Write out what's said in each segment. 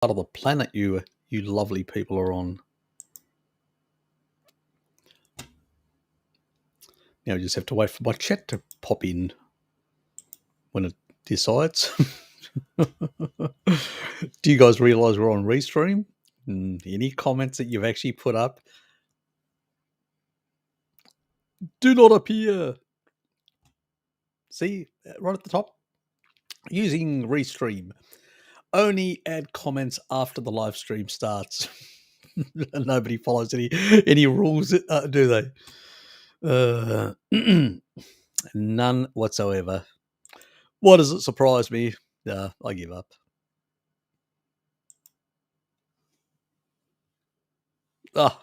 part of the planet you lovely people are on. Now you just have to wait for my chat to pop in when it decides. Do you guys realise we're on Restream? Any comments that you've actually put up do not appear. See, right at the top, using Restream. Only add comments after the live stream starts. Nobody follows any rules, do they? None whatsoever. Why does it surprise me? I give up. Oh,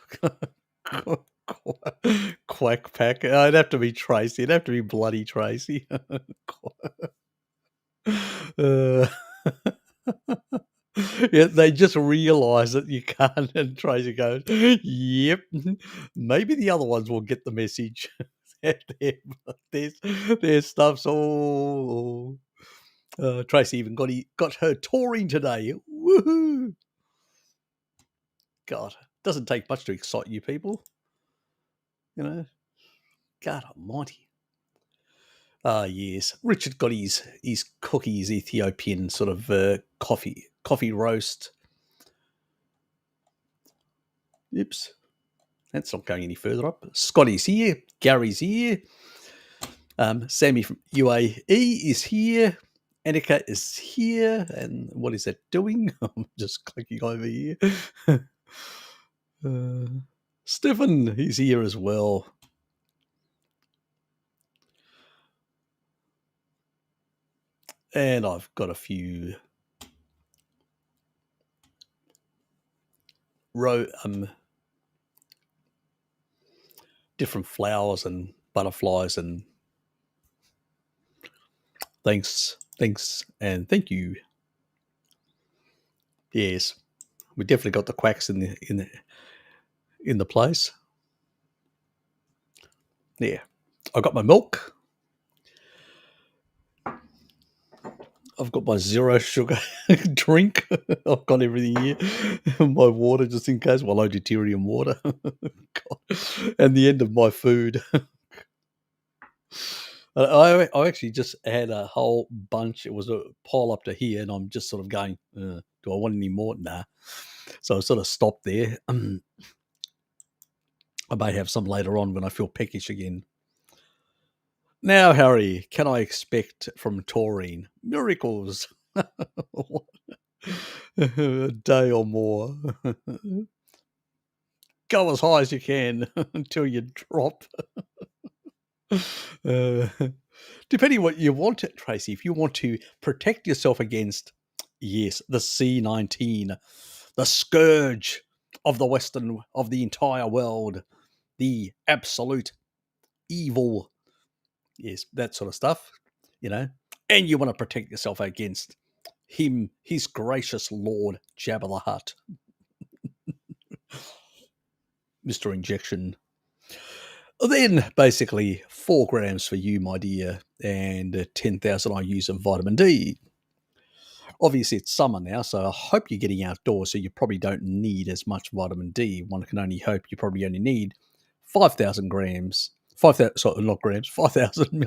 quack pack. It'd have to be Tracy. It'd have to be bloody Tracy. Yeah, they just realise that you can't, and Tracy goes, "Yep, maybe the other ones will get the message." their stuff's all. Tracy even got her touring today. Woohoo! God, doesn't take much to excite you people, you know. God Almighty. Yes, Richard got his cookies, Ethiopian sort of coffee roast. Oops, that's not going any further up. Scotty's here, Gary's here, Sammy from UAE is here, Annika is here, and what is that doing? I'm just clicking over here. Stephen, he's here as well. And I've got a few different flowers and butterflies and thanks, and thank you. Yes, we definitely got the quacks in the place. Yeah, I got my milk. I've got my zero sugar drink. I've got everything here. My water, just in case. Well, deuterium water. And the end of my food. I actually just had a whole bunch. It was a pile up to here, and I'm just sort of going, do I want any more? Nah. So I sort of stopped there. I may have some later on when I feel peckish again. Now, Harry, can I expect from taurine miracles? A day or more. Go as high as you can until you drop. Depending what you want, Tracy. If you want to protect yourself against, yes, the C-19, the scourge of the entire world, the absolute evil, yes, that sort of stuff, and you want to protect yourself against him, his gracious Lord Jabba the Hutt, Mr. Injection. Then basically 4 grams for you, my dear, and 10,000 IUs of vitamin D. Obviously, it's summer now, so I hope you're getting outdoors, so you probably don't need as much vitamin D. One can only hope you probably only need 5,000 grams. 5,000, sorry, not grams, 5,000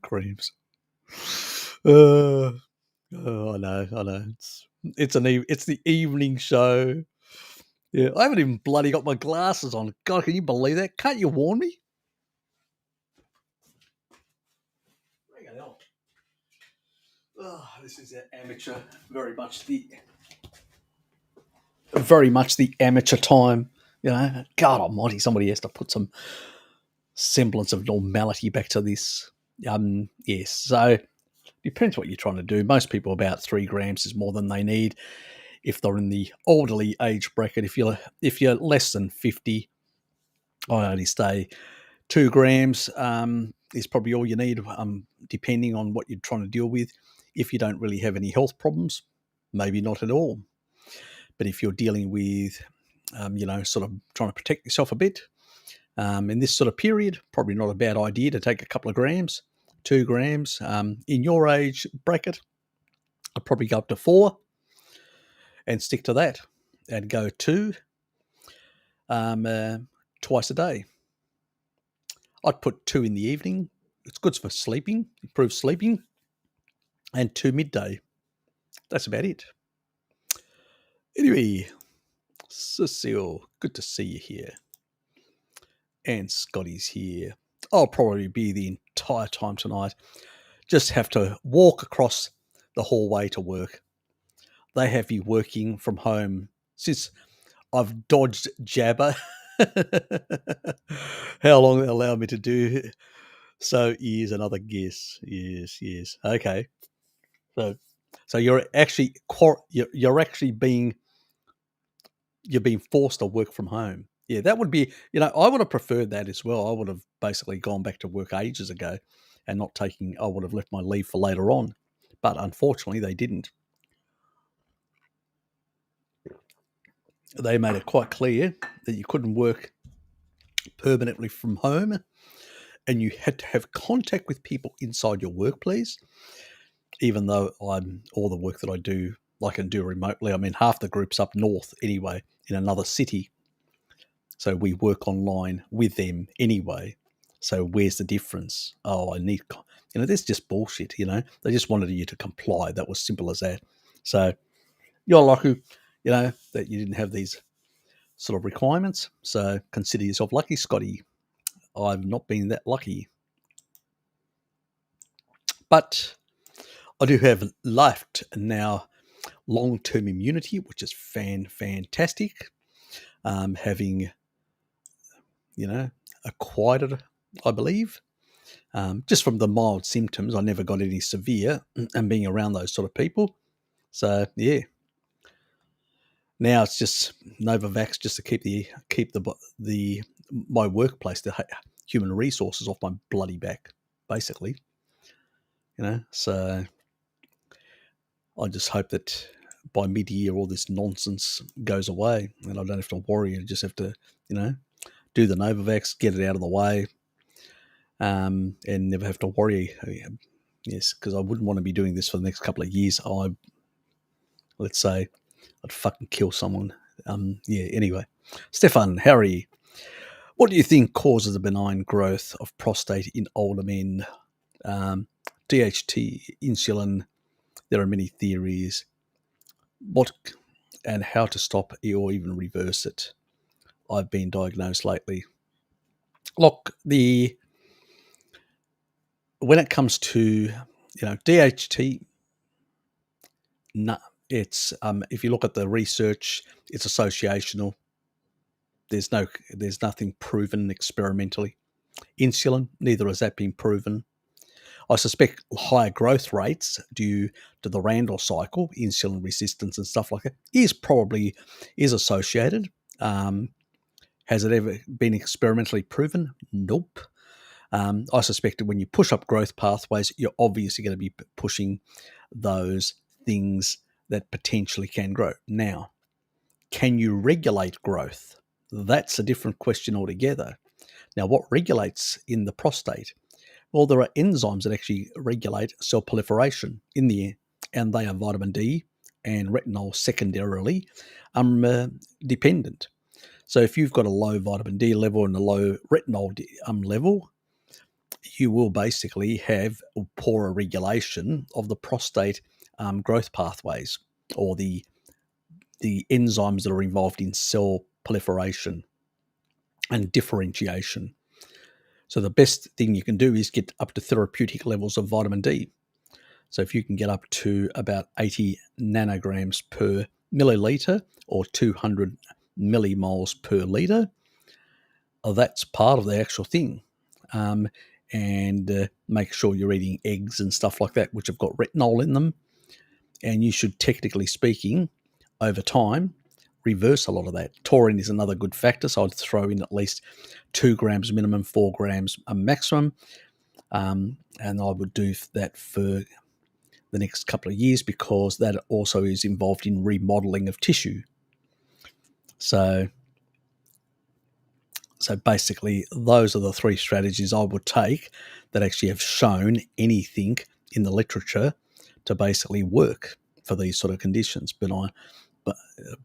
grams. I know. It's the evening show. Yeah, I haven't even bloody got my glasses on. God, can you believe that? Can't you warn me? Oh, this is an amateur, very much the amateur time. God almighty, somebody has to put some semblance of normality back to this. Yes, so depends what you're trying to do. Most people, about 3 grams is more than they need. If they're in the elderly age bracket, if you're less than 50, I only say 2 grams is probably all you need, depending on what you're trying to deal with. If you don't really have any health problems, maybe not at all. But if you're dealing with, sort of trying to protect yourself a bit in this sort of period, probably not a bad idea to take a couple of grams, 2 grams. In your age bracket, I'd probably go up to 4. and stick to that and go to twice a day. I'd put 2 in the evening. It's good for sleeping, improves sleeping, and 2 midday. That's about it. Anyway, Cecile, good to see you here. And Scotty's here. I'll probably be the entire time tonight. Just have to walk across the hallway to work. They have me working from home since I've dodged Jabber. How long they allow me to do so is another guess. Yes. Okay. So you're actually you're being forced to work from home. Yeah, that would be, I would have preferred that as well. I would have basically gone back to work ages ago and I would have left my leave for later on. But unfortunately, they didn't. They made it quite clear that you couldn't work permanently from home and you had to have contact with people inside your workplace, even though all the work that I do, I can do remotely. I mean, half the group's up north anyway, in another city. So we work online with them anyway. So where's the difference? Oh, that's just bullshit, They just wanted you to comply. That was simple as that. So you're lucky, that you didn't have these sort of requirements. So consider yourself lucky, Scotty. I've not been that lucky. But I do have left now long-term immunity, which is fantastic. Having, acquired it, I believe. Just from the mild symptoms, I never got any severe, and being around those sort of people. So yeah. Now it's just Novavax just to keep my workplace, the human resources off my bloody back, basically. So I just hope that by mid-year all this nonsense goes away and I don't have to worry. I just have to, do the Novavax, get it out of the way, and never have to worry. Yes, because I wouldn't want to be doing this for the next couple of years. Let's say I'd fucking kill someone. Anyway. Stefan, how are you? What do you think causes the benign growth of prostate in older men? DHT, insulin, there are many theories. What and how to stop or even reverse it? I've been diagnosed lately. Look, when it comes to DHT, no, it's if you look at the research, it's associational. There's nothing proven experimentally. Insulin, neither has that been proven. I suspect higher growth rates due to the Randall cycle, insulin resistance and stuff like that, is associated. Has it ever been experimentally proven? Nope. I suspect that when you push up growth pathways, you're obviously going to be pushing those things that potentially can grow. Now, can you regulate growth? That's a different question altogether. Now, what regulates in the prostate? Well, there are enzymes that actually regulate cell proliferation in the air, and they are vitamin D and retinol secondarily dependent. So if you've got a low vitamin D level and a low retinol level, you will basically have a poorer regulation of the prostate growth pathways or the enzymes that are involved in cell proliferation and differentiation. So the best thing you can do is get up to therapeutic levels of vitamin D. So if you can get up to about 80 nanograms per milliliter or 200 millimoles per liter, that's part of the actual thing. And make sure you're eating eggs and stuff like that, which have got retinol in them. And you should, technically speaking, over time, reverse a lot of that. Taurine is another good factor, so I'd throw in at least 2 grams minimum, 4 grams a maximum. And I would do that for the next couple of years because that also is involved in remodeling of tissue. So basically, those are the 3 strategies I would take that actually have shown anything in the literature to basically work for these sort of conditions, benign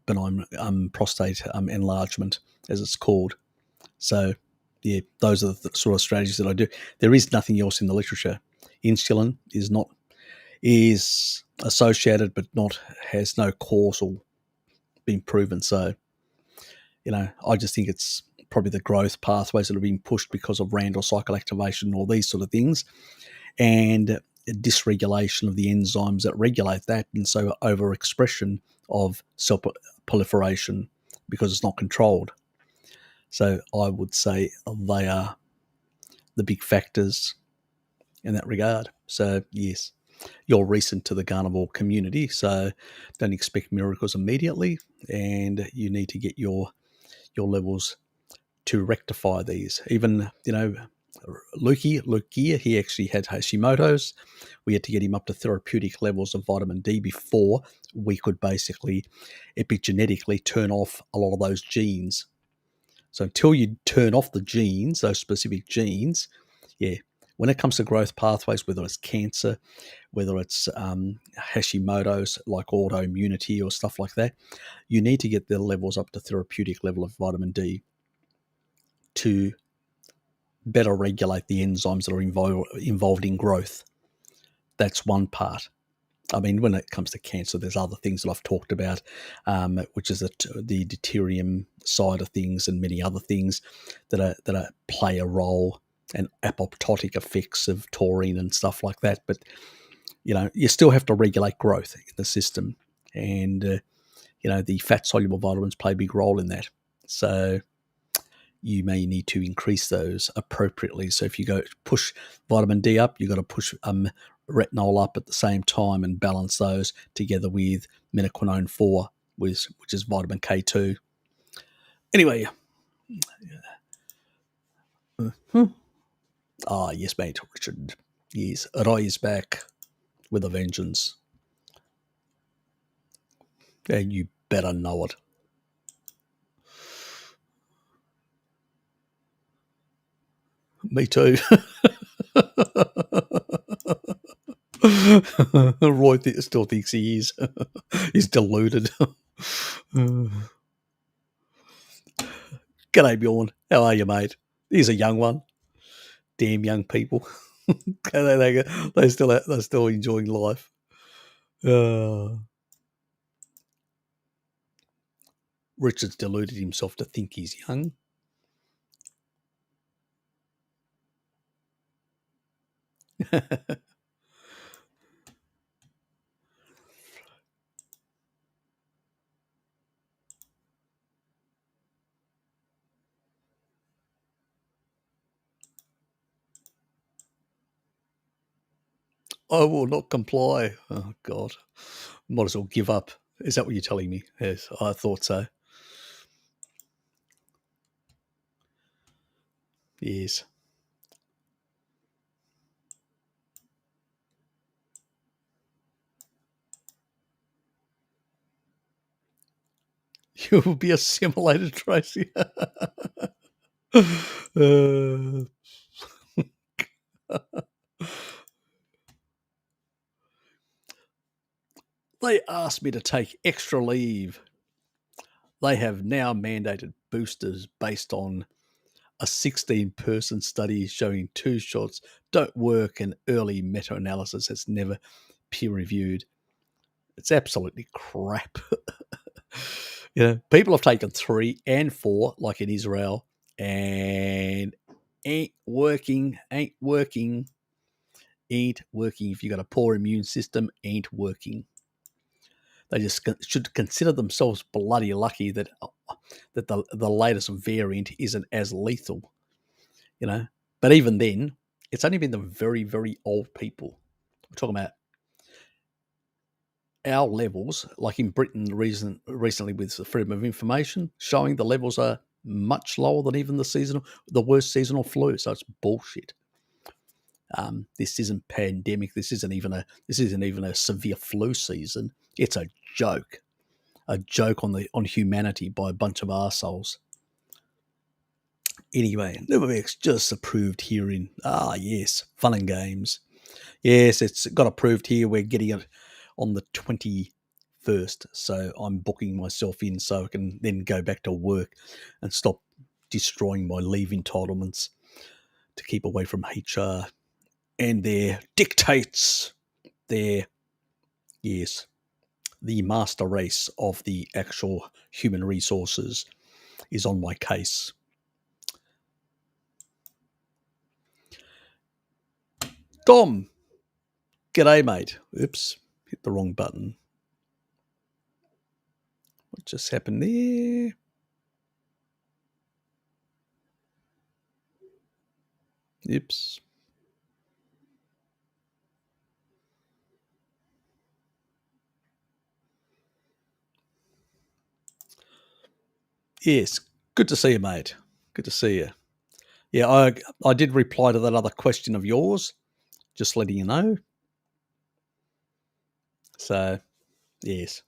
benign prostate enlargement, as it's called. So, yeah, those are the sort of strategies that I do. There is nothing else in the literature. Insulin is associated, but has no causal been proven. So, I just think it's probably the growth pathways that are being pushed because of Randall cycle activation, all these sort of things, and dysregulation of the enzymes that regulate that, and so overexpression of cell proliferation because it's not controlled. So I would say they are the big factors in that regard. So yes, you're recent to the carnivore community, so don't expect miracles immediately, and you need to get your levels to rectify these. Even, Luke Gear, he actually had Hashimoto's. We had to get him up to therapeutic levels of vitamin D before we could basically epigenetically turn off a lot of those genes. So until you turn off the genes, those specific genes, yeah, when it comes to growth pathways, whether it's cancer, whether it's Hashimoto's, like autoimmunity or stuff like that, you need to get the levels up to therapeutic level of vitamin D to better regulate the enzymes that are involved in growth. That's one part. I mean, when it comes to cancer, there's other things that I've talked about, which is the deuterium side of things and many other things that play a role, and apoptotic effects of taurine and stuff like that. But, you still have to regulate growth in the system. And, the fat-soluble vitamins play a big role in that. So you may need to increase those appropriately. So if you go push vitamin D up, you've got to push retinol up at the same time and balance those together with metaquinone 4, which is vitamin K2. Anyway. Yes, mate, Richard. Yes, Rise back with a vengeance. And you better know it. Me too. Roy still thinks he is. He's deluded. G'day, Bjorn. How are you, mate? He's a young one. Damn young people. They're still enjoying life. Richard's deluded himself to think he's young. I will not comply. Oh, God. Might as well give up. Is that what you're telling me? Yes, I thought so. Yes. You will be assimilated, Tracy. They asked me to take extra leave. They have now mandated boosters based on a 16-person study showing 2 shots don't work, and early meta-analysis has never peer-reviewed. It's absolutely crap. People have taken 3 and 4, like in Israel, and ain't working. If you got a poor immune system, ain't working. They just should consider themselves bloody lucky that the latest variant isn't as lethal, But even then, it's only been the very, very old people. We're talking about our levels, like in Britain recently with the Freedom of Information, showing the levels are much lower than even the worst seasonal flu. So it's bullshit. This isn't pandemic. This isn't even a severe flu season. It's a joke on humanity by a bunch of arseholes. Anyway, Novavax just approved here in yes, fun and games. Yes, it's got approved here. We're getting it on the 25th first. So I'm booking myself in so I can then go back to work and stop destroying my leave entitlements to keep away from HR and their dictates. Their, yes, the master race of the actual human resources is on my case. Dom, g'day, mate. Oops, hit the wrong button. What just happened there? Oops. Yes, good to see you, mate. Good to see you. Yeah, I did reply to that other question of yours, just letting you know. So, yes,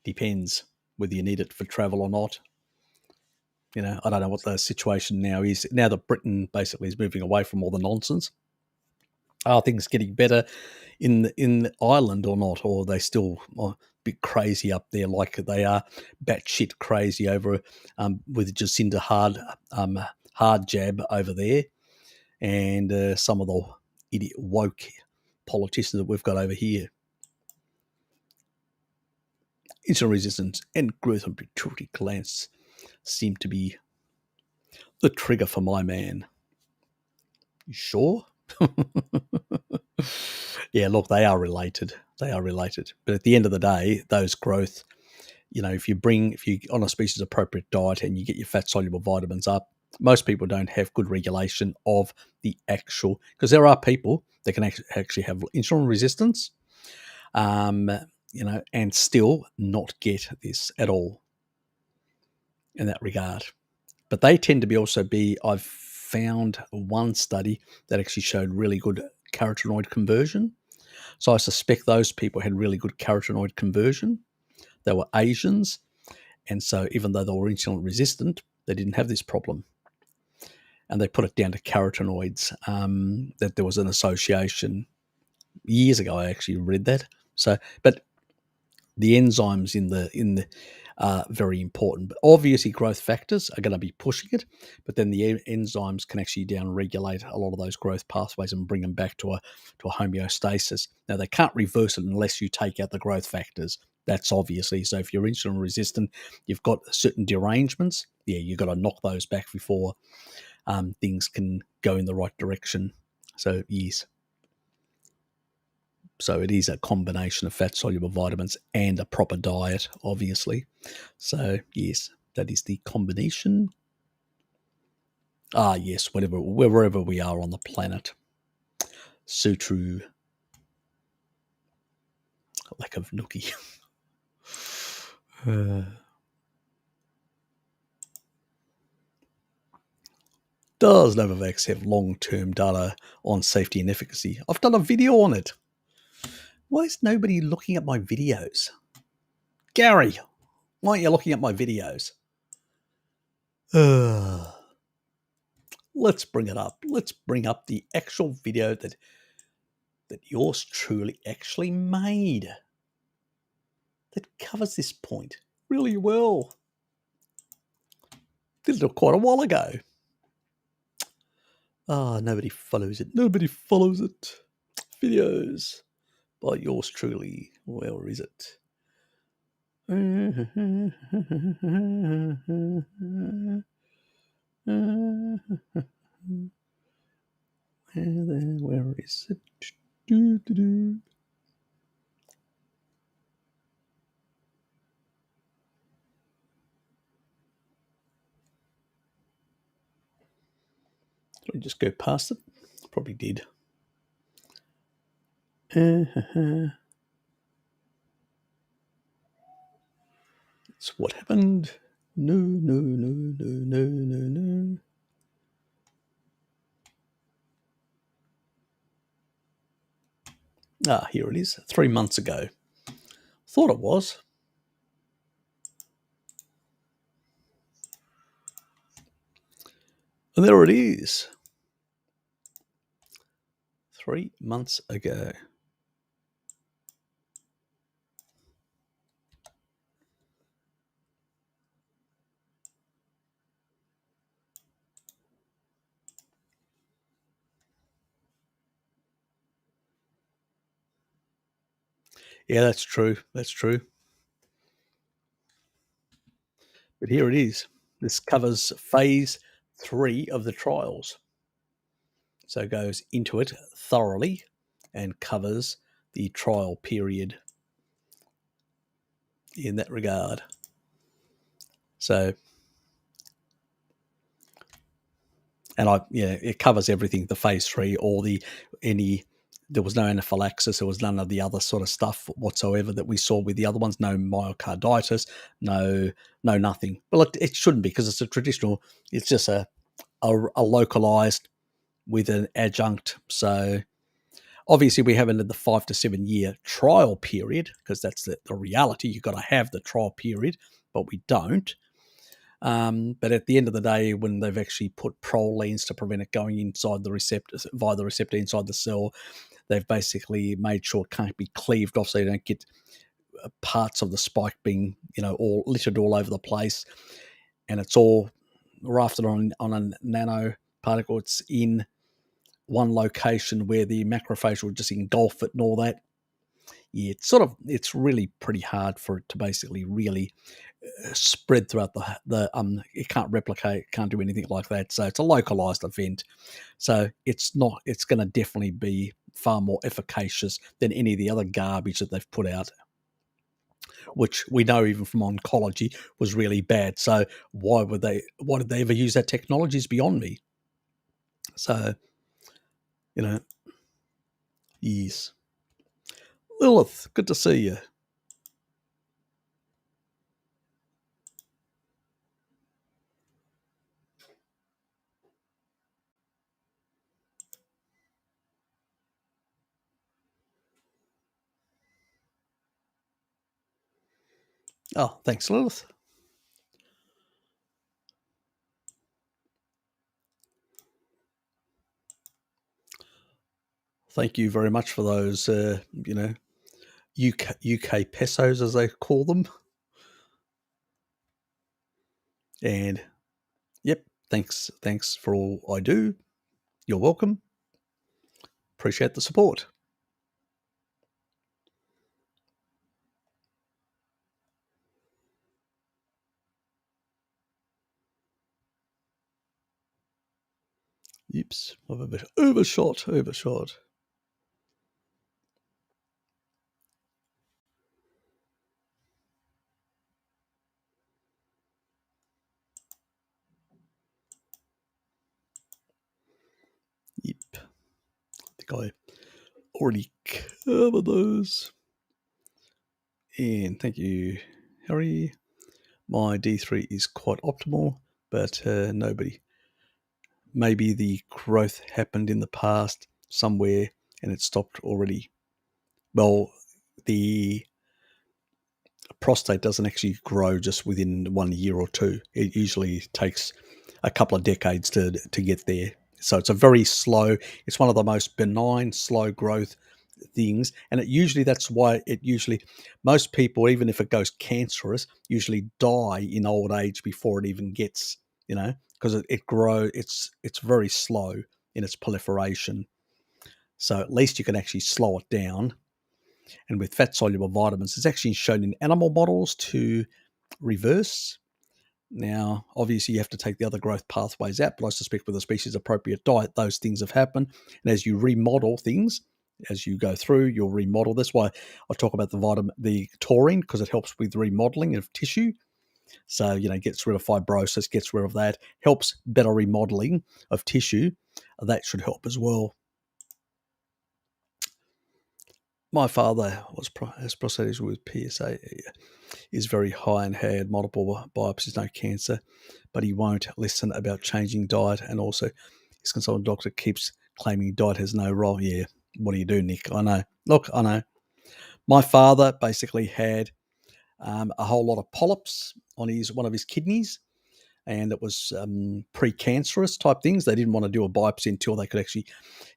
depends whether you need it for travel or not. You know, I don't know what the situation now is. Now that Britain basically is moving away from all the nonsense, are things getting better in Ireland or not? Or are they still a bit crazy up there like they are batshit crazy over with Jacinda hard jab over there and some of the idiot woke politicians that we've got over here. Insulin resistance and growth on pituitary glands seem to be the trigger for my man. You sure? Yeah, look, they are related. They are related. But at the end of the day, those growth, you know, if you on a species appropriate diet and you get your fat soluble vitamins up, most people don't have good regulation of the actual, because there are people that can actually have insulin resistance, you know, and still not get this at all in that regard. But they tend to I've found one study that actually showed really good carotenoid conversion. So I suspect those people had really good carotenoid conversion. They were Asians. And so even though they were insulin resistant, they didn't have this problem. And they put it down to carotenoids, that there was an association. Years ago, I actually read that. So, but the enzymes in the are very important. But obviously, growth factors are going to be pushing it, but then the enzymes can actually down-regulate a lot of those growth pathways and bring them back to a homeostasis. Now, they can't reverse it unless you take out the growth factors. That's obviously. So if you're insulin resistant, you've got certain derangements. Yeah, you've got to knock those back before things can go in the right direction. So, yes. So it is a combination of fat-soluble vitamins and a proper diet, obviously. So, yes, that is the combination. Ah, yes, wherever we are on the planet. So true. Lack of nookie. Does Novavax have long-term data on safety and efficacy? I've done a video on it. Why is nobody looking at my videos? Gary, why aren't you looking at my videos? Let's bring it up. Let's bring up the actual video that yours truly actually made that covers this point really well. Did it quite a while ago. Nobody follows it. Nobody follows it. Videos by yours truly. Where is it? Where is it? Did I just go past it? Probably did. That's what happened. No. Here it is. 3 months ago. Thought it was. And there it is. 3 months ago. Yeah, that's true. That's true. But here it is. This covers phase 3 of the trials. So it goes into it thoroughly and covers the trial period in that regard. So, and it covers everything. The phase 3, there was no anaphylaxis. There was none of the other sort of stuff whatsoever that we saw with the other ones. No myocarditis. No nothing. Well, it shouldn't be, because it's a traditional. It's just a localized with an adjunct. So obviously we haven't had the 5 to 7 year trial period, because that's the reality. You've got to have the trial period, but we don't. But at the end of the day, when they've actually put prolines to prevent it going inside the receptor, via the receptor inside the cell, they've basically made sure it can't be cleaved off, so you don't get parts of the spike being, all littered all over the place. And it's all rafted on a nanoparticle. It's in one location where the macrophage will just engulf it and all that. Yeah, it's really pretty hard for it to basically really spread throughout it can't replicate, can't do anything like that. So it's a localized event. So it's going to definitely be far more efficacious than any of the other garbage that they've put out, which we know even from oncology was really bad. So why did they ever use that technology is beyond me. So, yes. Lilith, good to see you. Oh, thanks, Lilith. Thank you very much for those, UK pesos, as they call them. And yep, thanks for all I do. You're welcome. Appreciate the support. Oops, I've a bit overshot. Yep, I think I already covered those. And thank you, Harry. My D3 is quite optimal, but nobody. Maybe the growth happened in the past somewhere and it stopped already. Well, the prostate doesn't actually grow just within 1 year or two. It usually takes a couple of decades to get there. So it's a very slow, it's one of the most benign, slow growth things. And that's why most people, even if it goes cancerous, usually die in old age before it even gets, because it grows, it's very slow in its proliferation. So at least you can actually slow it down. And with fat soluble vitamins, it's actually shown in animal models to reverse. Now, obviously, you have to take the other growth pathways out, but I suspect with a species appropriate diet, those things have happened. And as you remodel things, as you go through, you'll remodel. That's why I talk about the taurine, because it helps with remodeling of tissue. So, gets rid of fibrosis, gets rid of that, helps better remodeling of tissue. That should help as well. My father has prostatitis with PSA, is very high and had multiple biopsies, no cancer, but he won't listen about changing diet. And also, his consultant doctor keeps claiming diet has no role. Yeah, what do you do, Nick? I know. Look, I know. My father basically had a whole lot of polyps on one of his kidneys, and it was precancerous type things. They didn't want to do a biopsy until they could actually,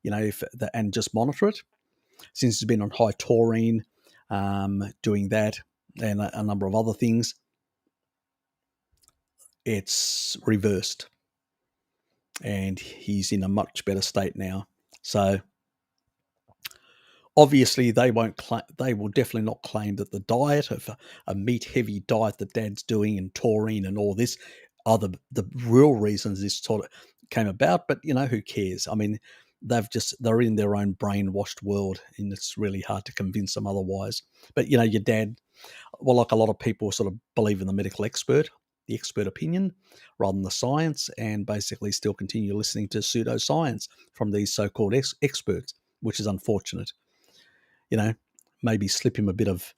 and just monitor it. Since he's been on high taurine, doing that, and a number of other things, it's reversed. And he's in a much better state now. So Obviously, they won't. They will definitely not claim that the diet of a meat-heavy diet that Dad's doing and taurine and all this are the real reasons this sort of came about. But who cares? I mean, they're in their own brainwashed world, and it's really hard to convince them otherwise. But your dad, well, like a lot of people, sort of believe in the expert opinion, rather than the science, and basically still continue listening to pseudoscience from these so-called experts, which is unfortunate. Maybe slip him a bit of,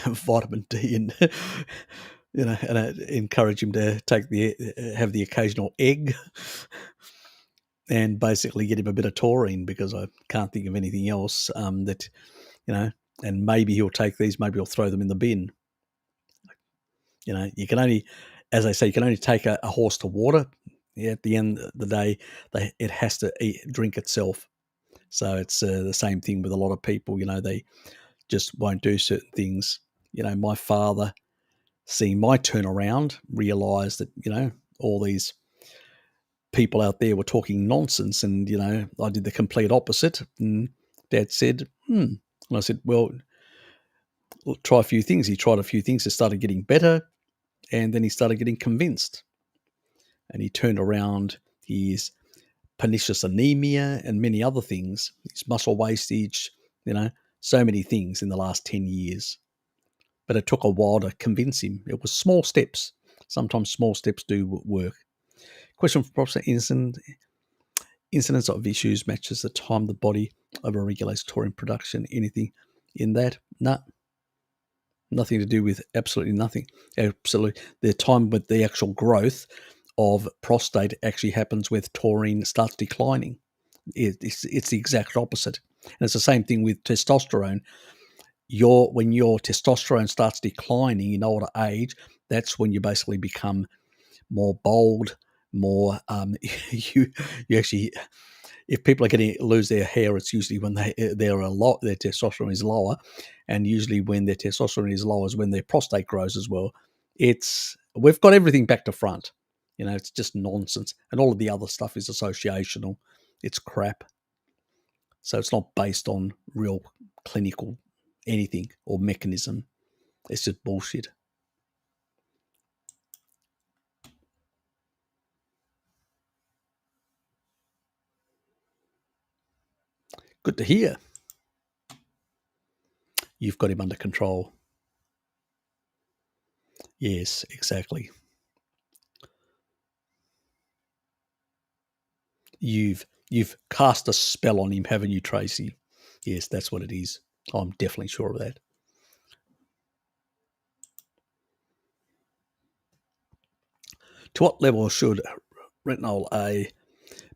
vitamin D and, and encourage him to have the occasional egg and basically get him a bit of taurine, because I can't think of anything else that, and maybe he'll take these, maybe he'll throw them in the bin. You can only, as I say, you can only take a horse to water. Yeah, at the end of the day, it has to drink itself. So it's the same thing with a lot of people. They just won't do certain things. My father, seeing my turnaround, realised that all these people out there were talking nonsense, and I did the complete opposite. And Dad said, And I said, well, try a few things. He tried a few things. It started getting better, and then he started getting convinced. And he turned around his pernicious anemia and many other things, his muscle wastage, so many things in the last 10 years. But it took a while to convince him. It was small steps. Sometimes small steps do work. Question for Professor: incidence of issues matches the time the body overregulates taurine production. Anything in that? No. Nothing to do with absolutely nothing. Absolutely. The time with the actual growth of prostate actually happens when taurine starts declining. It's the exact opposite. And it's the same thing with testosterone. When your testosterone starts declining in older age, that's when you basically become more bold, more you actually, if people are lose their hair, it's usually when they're a lot, their testosterone is lower, and usually when their testosterone is lower is when their prostate grows as well. We've got everything back to front. It's just nonsense, and all of the other stuff is associational. It's crap. So it's not based on real clinical anything or mechanism. It's just bullshit. Good to hear. You've got him under control. Yes, exactly. You've cast a spell on him, haven't you, Tracy? Yes, that's what it is. I'm definitely sure of that. To what level should retinol A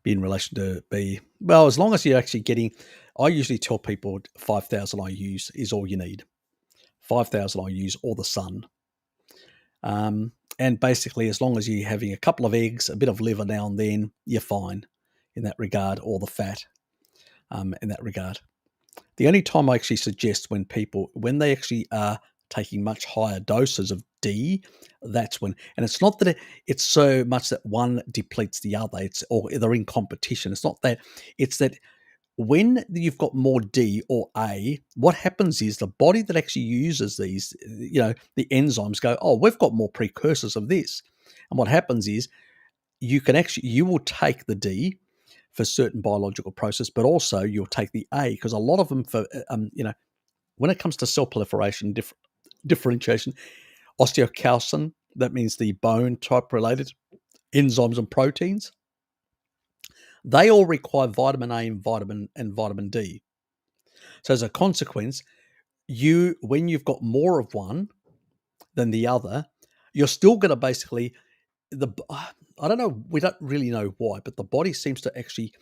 be in relation to B? Well, as long as you're actually getting, I usually tell people 5,000 IUs is all you need. 5,000 IUs or the sun. And basically, as long as you're having a couple of eggs, a bit of liver now and then, you're fine in that regard, or the fat in that regard. The only time I actually suggest when they actually are taking much higher doses of D, that's when, and it's not that it's so much that one depletes the other, or they're in competition. It's not that, it's that when you've got more D or A, what happens is the body that actually uses these, the enzymes go, oh, we've got more precursors of this. And what happens is you will take the D for certain biological process, but also you'll take the A, because a lot of them when it comes to cell proliferation, differentiation, osteocalcin, that means the bone type related enzymes and proteins, they all require vitamin A and vitamin D. So as a consequence, when you've got more of one than the other, you're still going to basically I don't know, we don't really know why, but the body seems to actually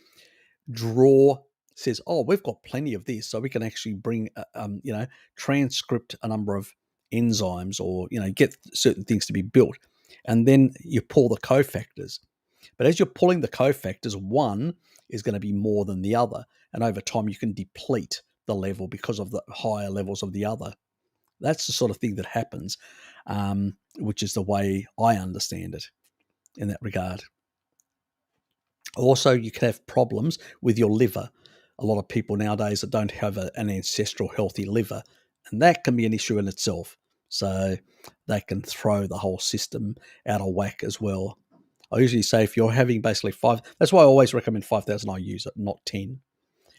says, oh, we've got plenty of this, so we can actually bring transcript a number of enzymes, or get certain things to be built, and then you pull the cofactors. But as you're pulling the cofactors, one is going to be more than the other, and over time you can deplete the level because of the higher levels of the other. That's the sort of thing that happens, which is the way I understand it in that regard. Also, you can have problems with your liver. a lot of people nowadays that don't have an ancestral healthy liver, and that can be an issue in itself. So that can throw the whole system out of whack as well. I usually say if you're having basically five, that's why I always recommend 5,000 IUs, not 10.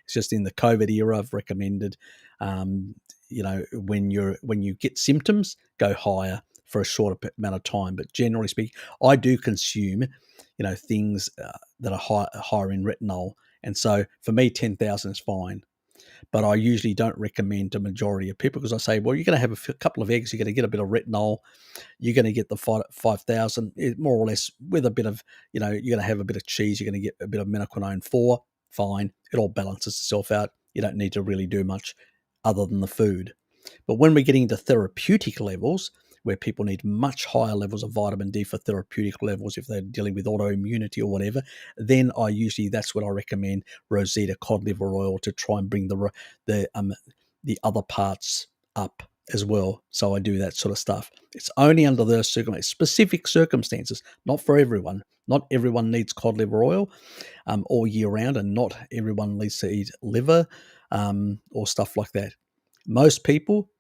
It's just in the COVID era, I've recommended, when you get symptoms, go higher for a shorter amount of time. But generally speaking, I do consume, things that are higher in retinol, and so for me, 10,000 is fine. But I usually don't recommend a majority of people because I say, well, you're going to have a couple of eggs, you're going to get a bit of retinol, you're going to get the 5,000, more or less, with a bit of, you're going to have a bit of cheese, you're going to get a bit of menoquinone 4, fine. It all balances itself out. You don't need to really do much other than the food. But when we're getting to therapeutic levels, where people need much higher levels of vitamin D for therapeutic levels if they're dealing with autoimmunity or whatever, then that's what I recommend, Rosita cod liver oil, to try and bring the other parts up as well. So I do that sort of stuff. It's only under those specific circumstances, not for everyone. Not everyone needs cod liver oil all year round, and not everyone needs to eat liver or stuff like that. Most people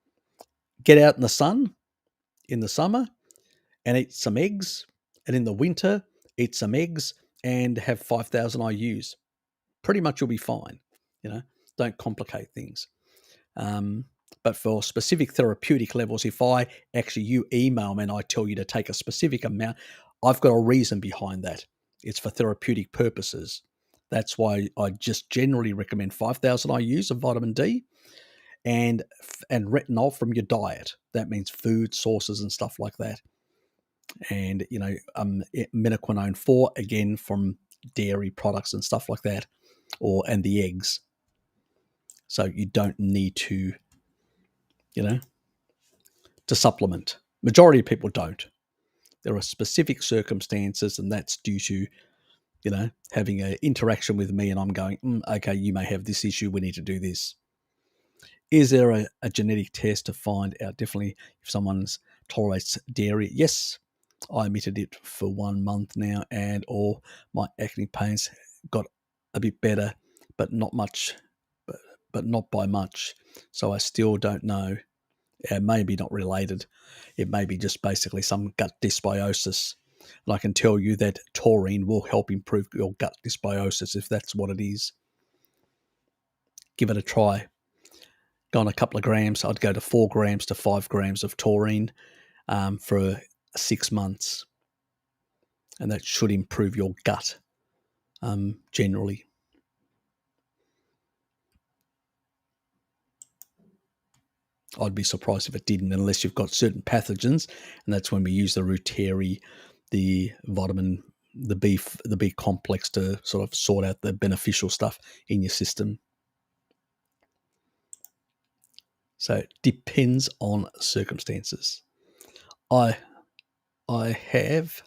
get out in the sun in the summer and eat some eggs, and in the winter eat some eggs and have 5,000 IUs. Pretty much you'll be fine. Don't complicate things. But for specific therapeutic levels, if you email me and I tell you to take a specific amount, I've got a reason behind that. It's for therapeutic purposes. That's why I just generally recommend 5,000 IUs of vitamin D and retinol from your diet. That means food sources and stuff like that. And, menoquinone 4, again, from dairy products and stuff like that, and the eggs. So you don't need to, to supplement. Majority of people don't. There are specific circumstances, and that's due to, having an interaction with me, and I'm going, okay, you may have this issue, we need to do this. Is there a genetic test to find out definitely if someone tolerates dairy? Yes, I omitted it for 1 month now, and all my acne pains got a bit better, but not much, but not by much. So I still don't know. It may be not related. It may be just basically some gut dysbiosis. And I can tell you that taurine will help improve your gut dysbiosis if that's what it is. Give it a try. Go on a couple of grams. I'd go to 4 grams to 5 grams of taurine for 6 months. And that should improve your gut generally. I'd be surprised if it didn't, unless you've got certain pathogens, and that's when we use the Ruteri, the vitamin, the B complex to sort of sort out the beneficial stuff in your system. So it depends on circumstances. I have.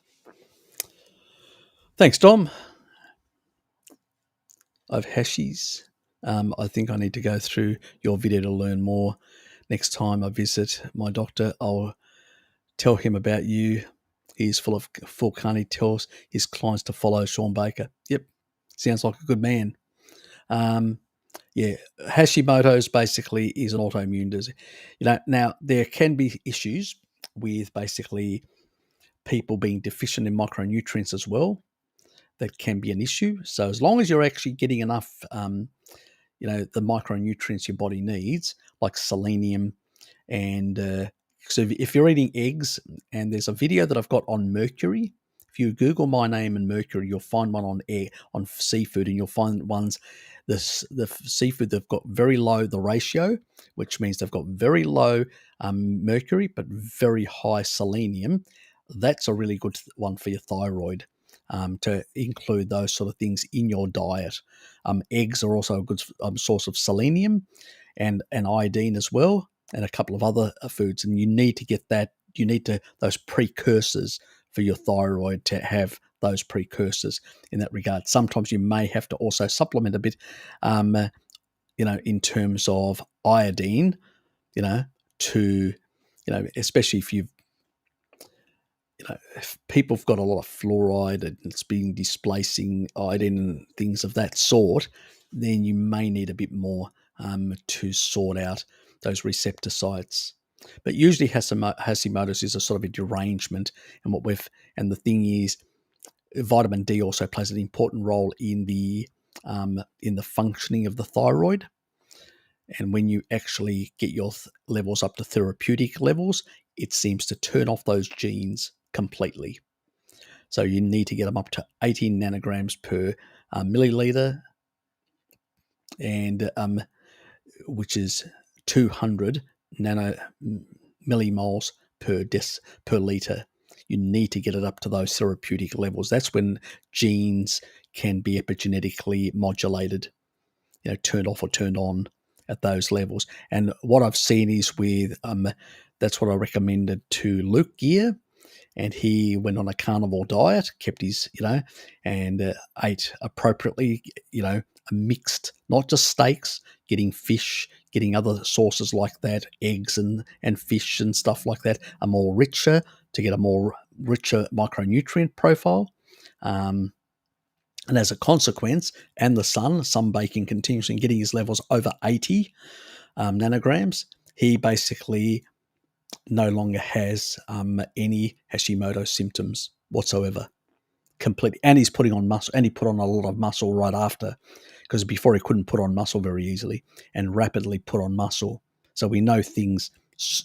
Thanks, Dom. I have hashies. I think I need to go through your video to learn more. Next time I visit my doctor, I'll tell him about you. He's full of full carny, tells his clients to follow Sean Baker. Yep, sounds like a good man. Hashimoto's basically is an autoimmune disease. Now there can be issues with basically people being deficient in micronutrients as well. That can be an issue. So as long as you're actually getting enough, the micronutrients your body needs, like selenium, and so if you're eating eggs, and there's a video that I've got on mercury. If you Google my name and mercury, you'll find one on seafood, and you'll find ones, the seafood, they've got very low the ratio, which means they've got very low mercury but very high selenium. That's a really good one for your thyroid, to include those sort of things in your diet. Eggs are also a good source of selenium and iodine as well, and a couple of other foods. And you need to get that. You need those precursors for your thyroid to have those precursors in that regard. Sometimes you may have to also supplement a bit, in terms of iodine, especially if people have got a lot of fluoride and it's been displacing iodine and things of that sort, then you may need a bit more to sort out those receptor sites. But usually Hashimoto's is a sort of a derangement, and the thing is, vitamin D also plays an important role in the functioning of the thyroid. And when you actually get your levels up to therapeutic levels, it seems to turn off those genes completely. So you need to get them up to 18 nanograms per milliliter, and which is 200 millimoles per liter. You need to get it up to those therapeutic levels. That's when genes can be epigenetically modulated, turned off or turned on at those levels. And what I've seen is that's what I recommended to Luke Gear, and he went on a carnivore diet, kept his, and ate appropriately, mixed, not just steaks, getting fish, getting other sources like that, eggs and fish and stuff like that, are more richer, to get a more richer micronutrient profile. And as a consequence, and the sunbaking continuously and getting his levels over 80 nanograms, he basically no longer has any Hashimoto symptoms whatsoever. Completely. And he's putting on muscle, and he put on a lot of muscle right after, because before he couldn't put on muscle very easily, and rapidly put on muscle. So we know things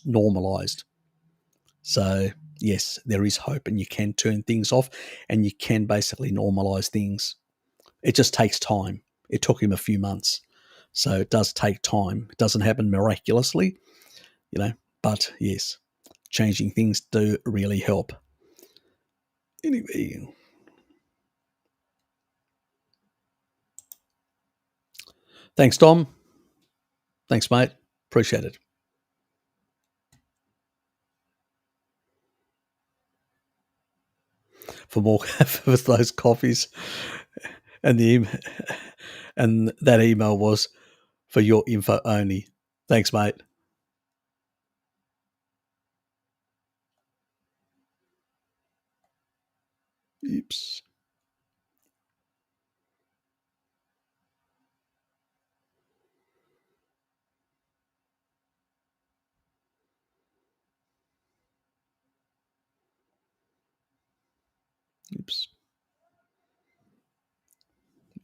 normalized. So yes, there is hope, and you can turn things off, and you can basically normalize things. It just takes time. It took him a few months. So it does take time. It doesn't happen miraculously, but yes, changing things do really help. Anyway, thanks, Tom. Thanks, mate. Appreciate it. For more for those coffees, and and that email was for your info only. Thanks, mate. Oops. Oops.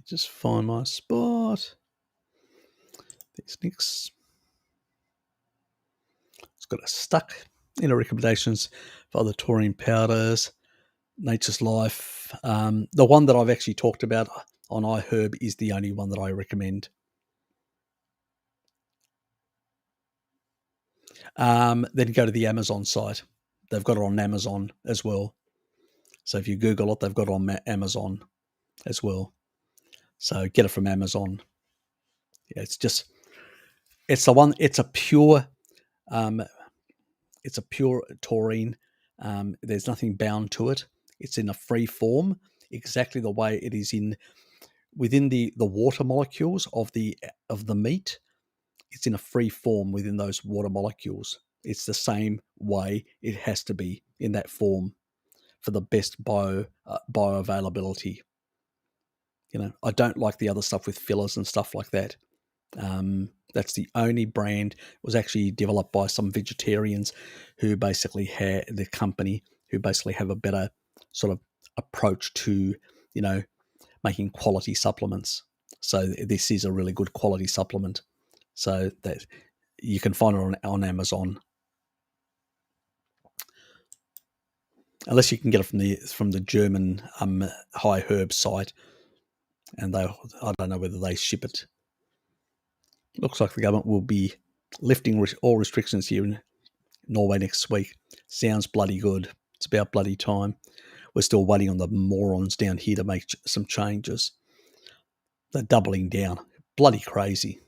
Just find my spot. These nicks. It's got a stuck in the recommendations for other taurine powders. Nature's Life. The one that I've actually talked about on iHerb is the only one that I recommend. Then go to the Amazon site. They've got it on Amazon as well. So if you Google it, they've got it on Amazon as well. So get it from Amazon. Yeah, it's the one. It's a pure taurine. There's nothing bound to it. It's in a free form, exactly the way it is within the water molecules of the meat. It's in a free form within those water molecules. It's the same way it has to be in that form for the best bioavailability. I don't like the other stuff with fillers and stuff like that. That's the only brand. It was actually developed by some vegetarians who basically had the company who basically have a better sort of approach to, making quality supplements. So this is a really good quality supplement. So that you can find it on Amazon, unless you can get it from the German high herb site, and I don't know whether they ship it. Looks like the government will be lifting all restrictions here in Norway next week. Sounds bloody good. It's about bloody time. We're still waiting on the morons down here to make some changes. They're doubling down. Bloody crazy.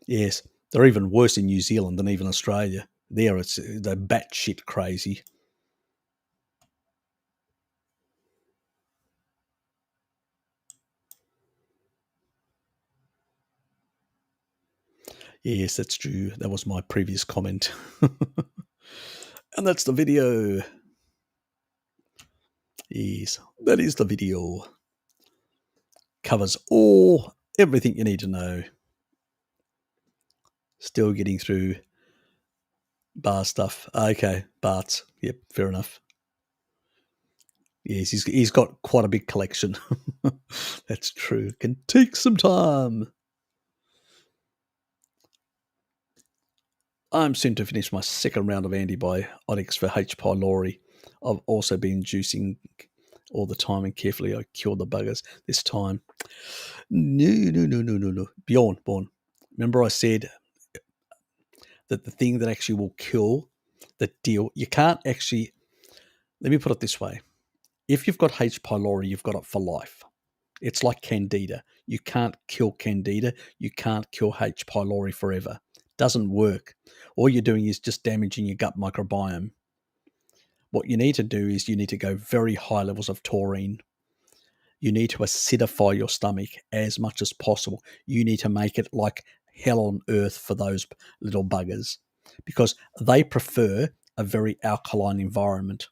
Yes, they're even worse in New Zealand than even Australia. They're batshit crazy. Yes, that's true. That was my previous comment. And that's the video. Yes, that is the video. Covers everything you need to know. Still getting through bar stuff. Okay, Bart's. Yep, fair enough. Yes, he's got quite a big collection. That's true. Can take some time. I'm soon to finish my second round of antibiotics for H. pylori. I've also been juicing all the time and carefully I cured the buggers. This time, no. Bjorn. Remember I said that the thing that actually will kill the deal, you can't actually, let me put it this way. If you've got H. pylori, you've got it for life. It's like candida. You can't kill candida. You can't kill H. pylori forever. Doesn't work. All you're doing is just damaging your gut microbiome. What you need to do is you need to go very high levels of taurine. You need to acidify your stomach as much as possible. You need to make it like hell on earth for those little buggers because they prefer a very alkaline environment.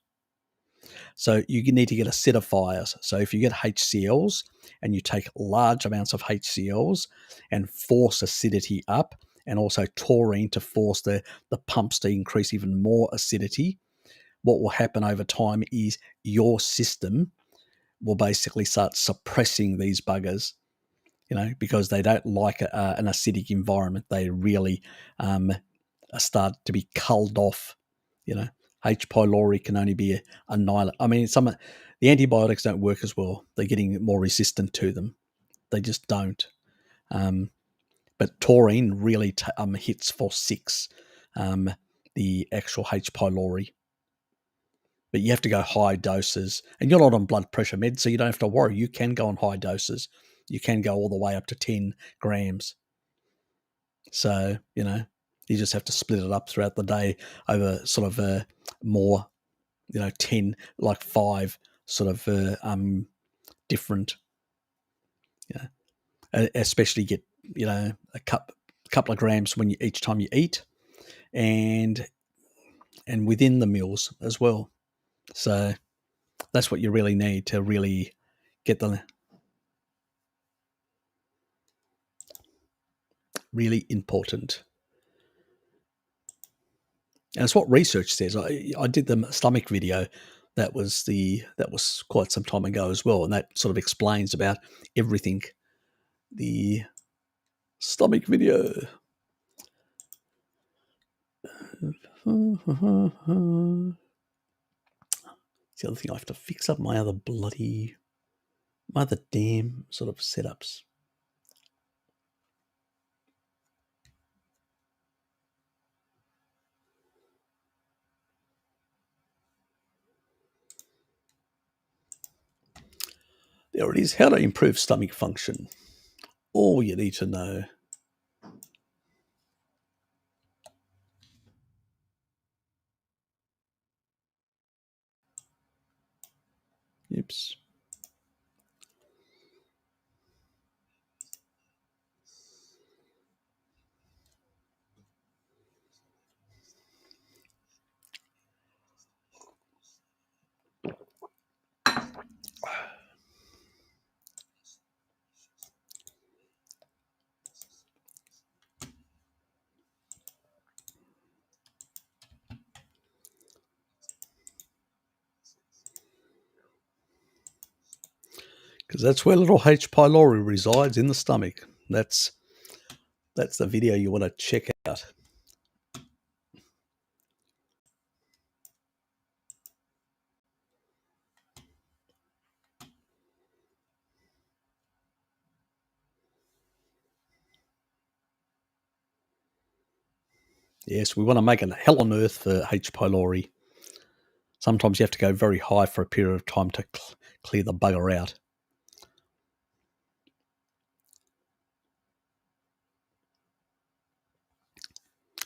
So you need to get acidifiers. So if you get HCLs and you take large amounts of HCLs and force acidity up and also taurine to force the pumps to increase even more acidity, what will happen over time is your system will basically start suppressing these buggers, because they don't like an acidic environment. They really start to be culled off, H. pylori can only be annihilated. I mean, the antibiotics don't work as well. They're getting more resistant to them. They just don't. But taurine really hits for 6, the actual H. pylori. But you have to go high doses. And you're not on blood pressure meds, so you don't have to worry. You can go on high doses. You can go all the way up to 10 grams. So, you just have to split it up throughout the day over sort of more, 10, like 5 sort of different, especially get, a couple of grams each time you eat and within the meals as well. So that's what you really need to really get the really important. And it's what research says. I did the stomach video. That was quite some time ago as well, and that sort of explains about everything. The stomach video. It's the other thing, I have to fix up my other damn sort of setups. There it is. How to improve stomach function. All you need to know. Oops. Because that's where little H. pylori resides, in the stomach. That's the video you want to check out. Yes, we want to make it hell on earth for H. pylori. Sometimes you have to go very high for a period of time to clear the bugger out.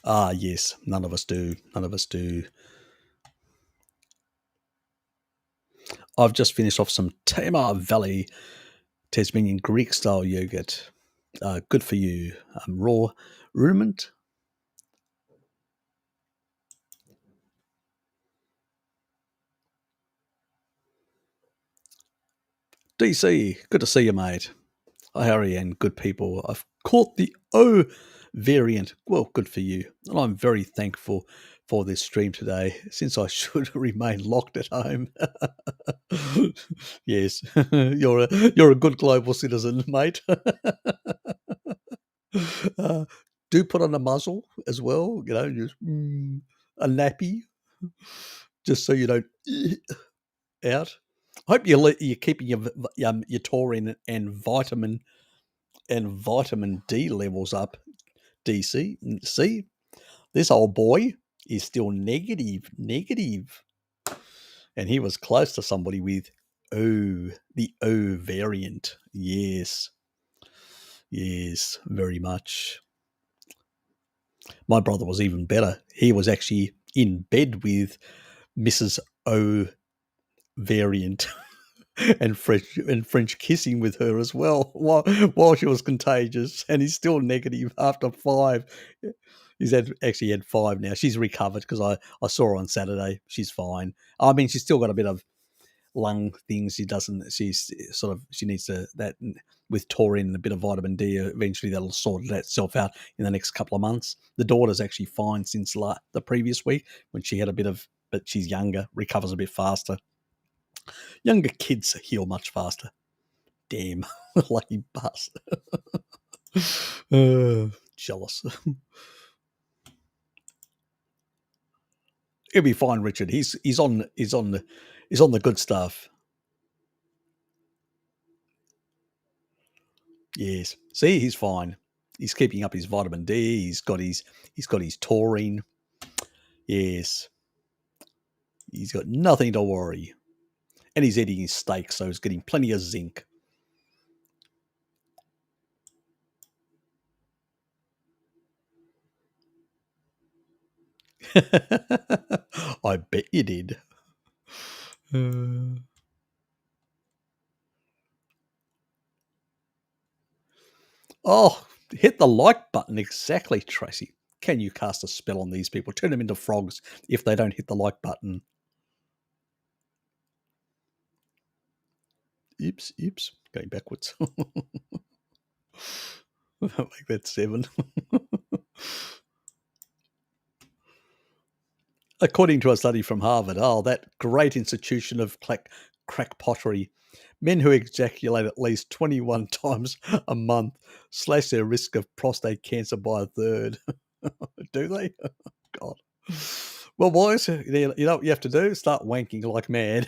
Ah, yes, none of us do. I've just finished off some Tamar Valley Tasmanian Greek-style yogurt. Good for you. Raw ruminant. DC, good to see you, mate. Harry and good people. I've caught the O variant. Well, good for you. And I'm very thankful for this stream today, since I should remain locked at home. Yes, you're a good global citizen, mate. Do put on a muzzle as well, just a nappy, just so you don't out. I hope you're keeping your taurine and vitamin D levels up. DC, see, this old boy is still negative, and he was close to somebody with the O variant. Yes, very much. My brother was even better. He was actually in bed with Mrs. O variant. And French kissing with her as well while she was contagious, and he's still negative after 5. He's actually had 5 now. She's recovered because I saw her on Saturday. She's fine. I mean, she's still got a bit of lung things. She needs that with taurine and a bit of vitamin D. Eventually, that'll sort itself out in the next couple of months. The daughter's actually fine since the previous week when she had a bit of, but she's younger, recovers a bit faster. Younger kids heal much faster. Damn, lucky bastard. Jealous. He'll be fine, Richard. He's on the good stuff. Yes. See, he's fine. He's keeping up his vitamin D. He's got his taurine. Yes. He's got nothing to worry. And he's eating his steak, so he's getting plenty of zinc. I bet you did. Oh, hit the like button. Exactly, Tracy. Can you cast a spell on these people? Turn them into frogs if they don't hit the like button. Oops. Going backwards. Make that 7. According to a study from Harvard, that great institution of crack pottery, men who ejaculate at least 21 times a month slash their risk of prostate cancer by a third. Do they? God. Well, boys, you know what you have to do? Start wanking like mad.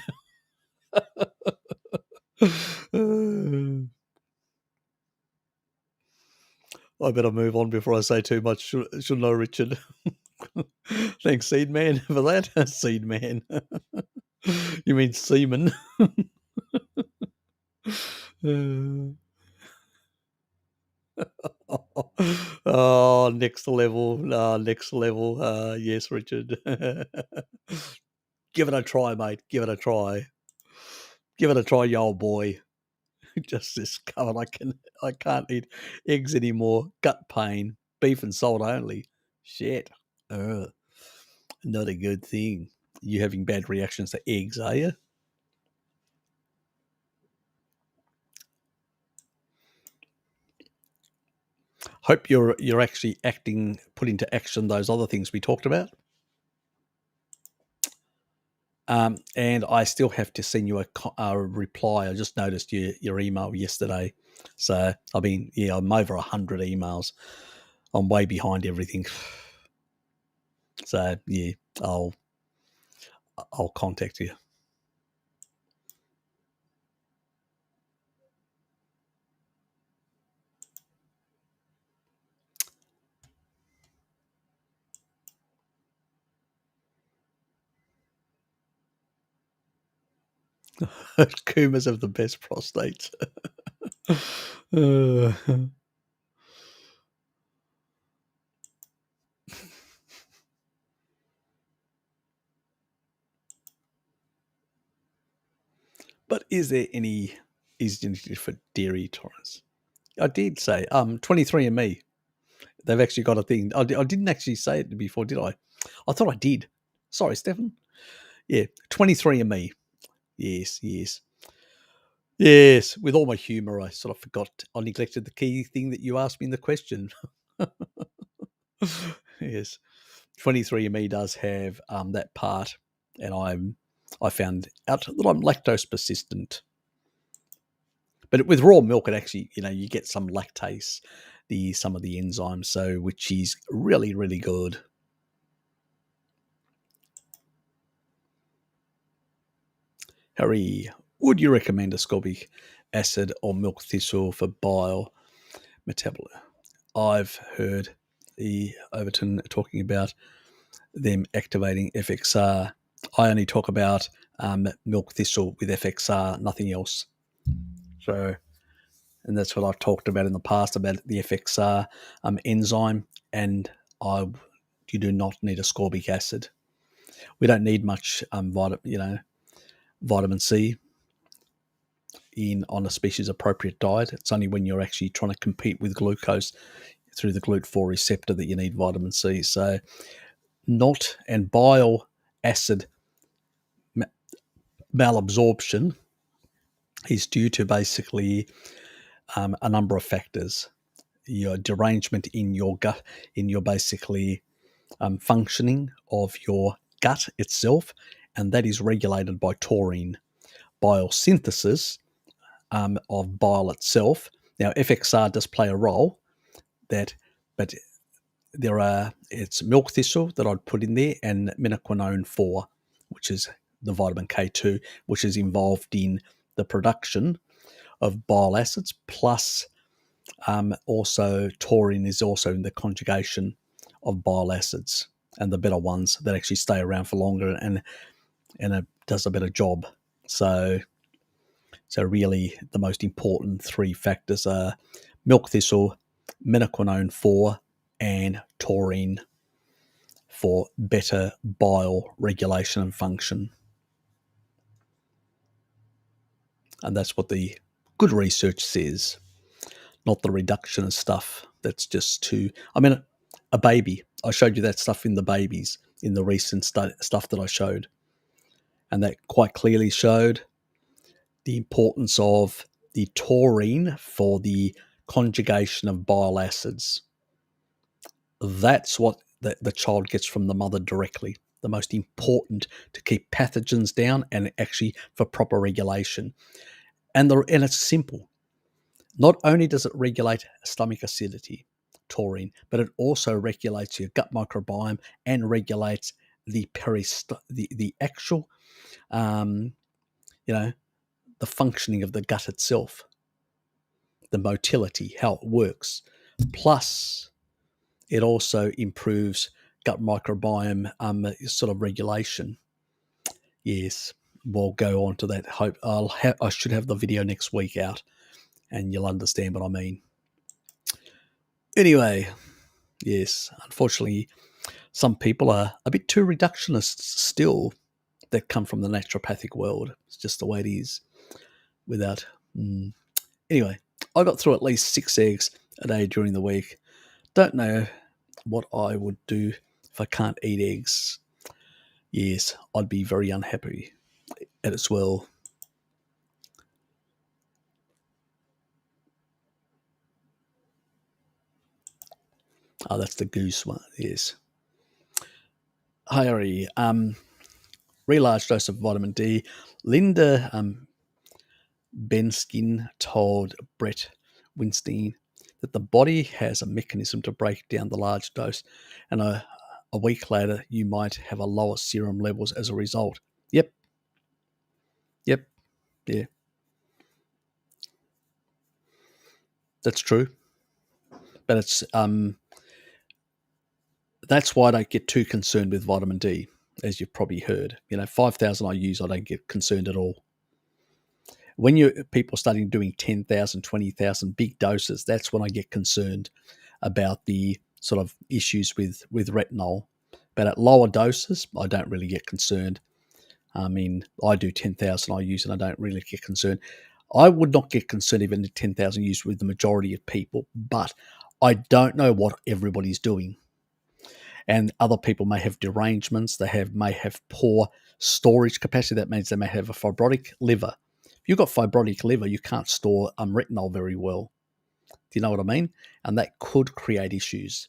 I better move on before I say too much, shouldn't I, Richard? Thanks, Seed Man, for that. Seed Man. You mean semen? Oh, next level. Next level. Yes, Richard. Give it a try, mate. Give it a try. Give it a try, you old boy. Just discovered I can't eat eggs anymore. Gut pain. Beef and salt only. Shit. Not a good thing. You having bad reactions to eggs, are you? Hope you're actually put into action those other things we talked about. And I still have to send you a reply. I just noticed your email yesterday. So I'm over 100 emails. I'm way behind everything. So yeah, I'll contact you. Coomers have the best prostates. But is there any easy for dairy tolerance? I did say 23andMe. They've actually got a thing. I didn't actually say it before, did I? I thought I did. Sorry, Stefan. Yeah, 23andMe. Yes. Yes, with all my humour, I sort of forgot. I neglected the key thing that you asked me in the question. Yes, 23andMe does have that part, and I found out that I'm lactose persistent. But with raw milk, it actually, you get some lactase, some of the enzymes, so which is really, really good. Harry, would you recommend ascorbic acid or milk thistle for bile metabolism? I've heard the Overton talking about them activating FXR. I only talk about milk thistle with FXR, nothing else. So, and that's what I've talked about in the past about the FXR enzyme, and you do not need ascorbic acid. We don't need much vitamin C on a species appropriate diet. It's only when you're actually trying to compete with glucose through the GLUT4 receptor that you need vitamin C. So, and bile acid malabsorption is due to basically a number of factors. Your derangement in your gut, in your basically functioning of your gut itself, and that is regulated by taurine. Biosynthesis of bile itself. Now, FXR does play a role, but it's milk thistle that I'd put in there, and minoquinone 4, which is the vitamin K2, which is involved in the production of bile acids, plus also taurine is also in the conjugation of bile acids, and the better ones that actually stay around for longer and it does a better job. So really the most important three factors are milk thistle, minoquinone 4, and taurine for better bile regulation and function. And that's what the good research says, not the reductionist stuff that's just too... I mean, a baby, I showed you that stuff in the babies in the recent stuff that I showed. And that quite clearly showed the importance of the taurine for the conjugation of bile acids. That's what the child gets from the mother directly. The most important to keep pathogens down and actually for proper regulation. And it's simple. Not only does it regulate stomach acidity, taurine, but it also regulates your gut microbiome and regulates the actual, the functioning of the gut itself, the motility, how it works. Plus, it also improves gut microbiome sort of regulation. Yes, we'll go on to that. I should have the video next week out, and you'll understand what I mean. Anyway, yes, unfortunately, some people are a bit too reductionist still that come from the naturopathic world. It's just the way it is. Anyway, I got through at least 6 eggs a day during the week. Don't know what I would do if I can't eat eggs. Yes, I'd be very unhappy as well. Oh, that's the goose one, yes. Hi, Harry. Very large dose of vitamin D. Linda Benskin told Brett Winstein that the body has a mechanism to break down the large dose, and a week later you might have a lower serum levels as a result. Yep, yeah, that's true. But it's that's why I don't get too concerned with vitamin D, as you've probably heard. 5,000 I use, I don't get concerned at all. When people starting doing 10,000, 20,000 big doses, that's when I get concerned about the sort of issues with retinol. But at lower doses, I don't really get concerned. I mean, I do 10,000 I use, and I don't really get concerned. I would not get concerned even at 10,000 used with the majority of people, but I don't know what everybody's doing. And other people may have derangements. May have poor storage capacity. That means they may have a fibrotic liver, you've got fibrotic liver, you can't store retinol very well. Do you know what I mean? And that could create issues.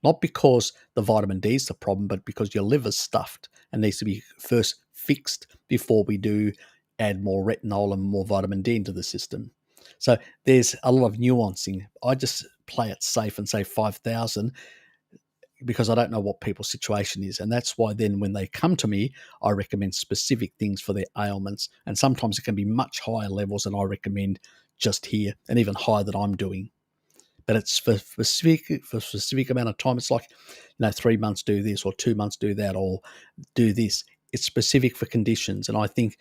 Not because the vitamin D is the problem, but because your liver's stuffed and needs to be first fixed before we do add more retinol and more vitamin D into the system. So there's a lot of nuancing. I just play it safe and say 5,000 because I don't know what people's situation is. And that's why then when they come to me, I recommend specific things for their ailments. And sometimes it can be much higher levels than I recommend just here, and even higher than I'm doing. But it's for specific amount of time. It's like, 3 months do this, or 2 months do that, or do this. It's specific for conditions. And I think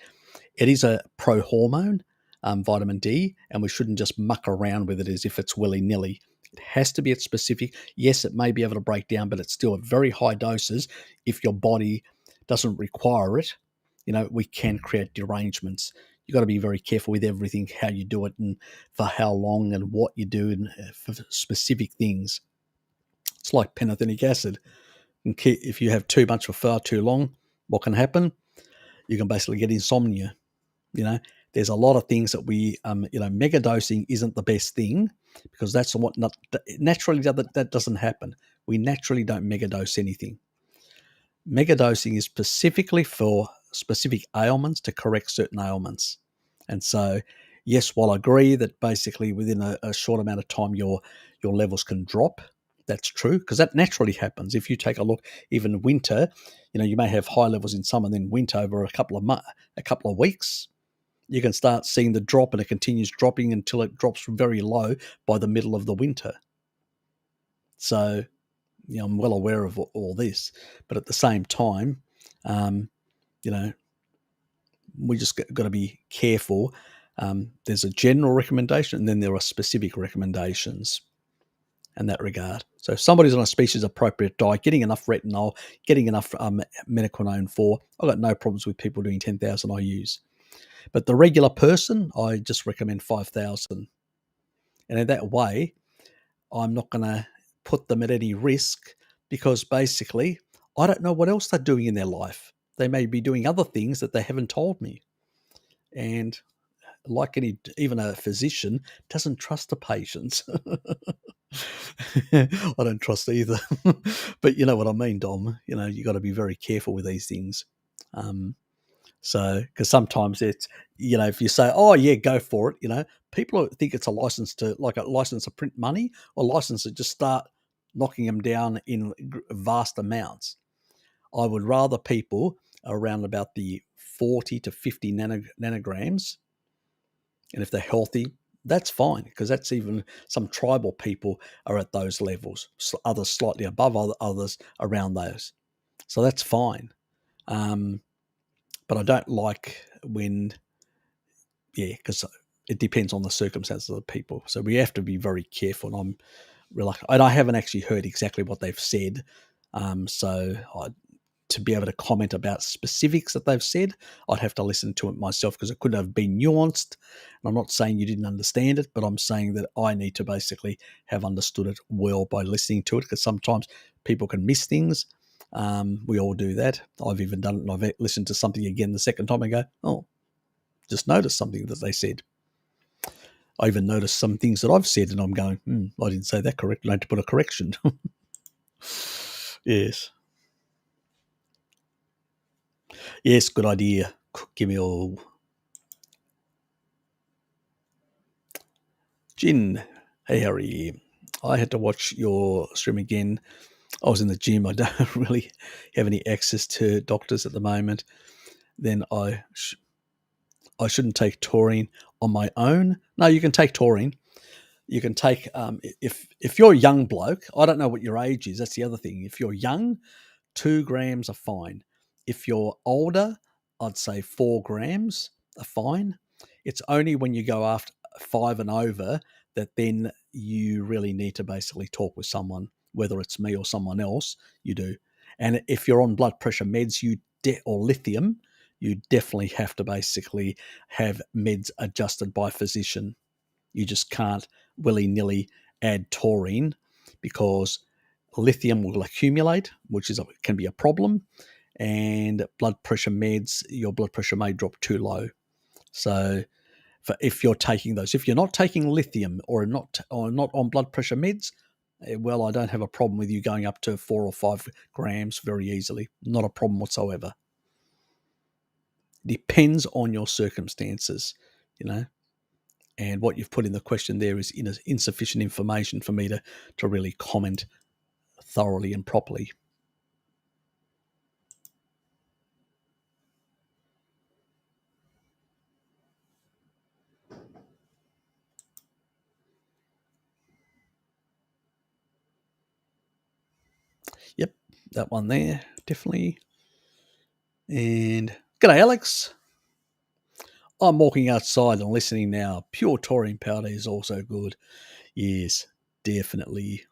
it is a pro-hormone, vitamin D, and we shouldn't just muck around with it as if it's willy-nilly. It has to be at specific. Yes, it may be able to break down, but it's still at very high doses. If your body doesn't require it, we can create derangements. You've got to be very careful with everything, how you do it and for how long and what you do and for specific things. It's like pantothenic acid. If you have too much for far too long, what can happen? You can basically get insomnia. There's a lot of things that we, mega dosing isn't the best thing because that's what naturally that doesn't happen. We naturally don't mega dose anything. Mega dosing is specifically for specific ailments to correct certain ailments. And so, yes, while I agree that basically within a short amount of time your levels can drop, that's true because that naturally happens. If you take a look, even winter, you may have high levels in summer, then winter over a couple of weeks, you can start seeing the drop, and it continues dropping until it drops very low by the middle of the winter. So, I'm well aware of all this, but at the same time, we just got to be careful. There's a general recommendation, and then there are specific recommendations in that regard. So if somebody's on a species-appropriate diet, getting enough retinol, getting enough metaquinone 4, I've got no problems with people doing 10,000 IUs. But the regular person, I just recommend 5,000. And in that way, I'm not going to put them at any risk because basically I don't know what else they're doing in their life. They may be doing other things that they haven't told me. And like even a physician doesn't trust the patients. I don't trust either. But you know what I mean, Dom. You got to be very careful with these things. So, because sometimes it's, if you say, oh yeah, go for it, people think it's a license to print money or license to just start knocking them down in vast amounts. I would rather people around about the 40 to 50 nanograms. And if they're healthy, that's fine because that's even some tribal people are at those levels, others slightly above, others around those. So that's fine. But I don't like when, because it depends on the circumstances of the people. So we have to be very careful. And I'm reluctant. And I haven't actually heard exactly what they've said. To be able to comment about specifics that they've said, I'd have to listen to it myself because it could have been nuanced. And I'm not saying you didn't understand it, but I'm saying that I need to basically have understood it well by listening to it because sometimes people can miss things. We all do that. I've even done it, and I've listened to something again the second time and go, oh, just noticed something that they said. I even noticed some things that I've said and I'm going, I didn't say that correctly. I had to put a correction. Yes. Yes, good idea. Give me all. Jin, hey Harry. I had to watch your stream again. I was in the gym. I don't really have any access to doctors at the moment. Then I shouldn't take taurine on my own. No, you can take taurine. You can take if you're a young bloke. I don't know what your age is. That's the other thing. If you're young, 2 grams are fine. If you're older, I'd say 4 grams are fine. It's only when you go after 5 and over that then you really need to basically talk with someone, whether it's me or someone else, you do. And if you're on blood pressure meds, or lithium, you definitely have to basically have meds adjusted by a physician. You just can't willy-nilly add taurine because lithium will accumulate, which can be a problem, and blood pressure meds, your blood pressure may drop too low. So for if you're taking those. If you're not taking lithium or not on blood pressure meds, well, I don't have a problem with you going up to 4 or 5 grams very easily. Not a problem whatsoever. Depends on your circumstances, and what you've put in the question there is insufficient information for me to really comment thoroughly and properly. Yep, that one there, definitely. And g'day, Alex. I'm walking outside and listening now. Pure taurine powder is also good. Yes, definitely.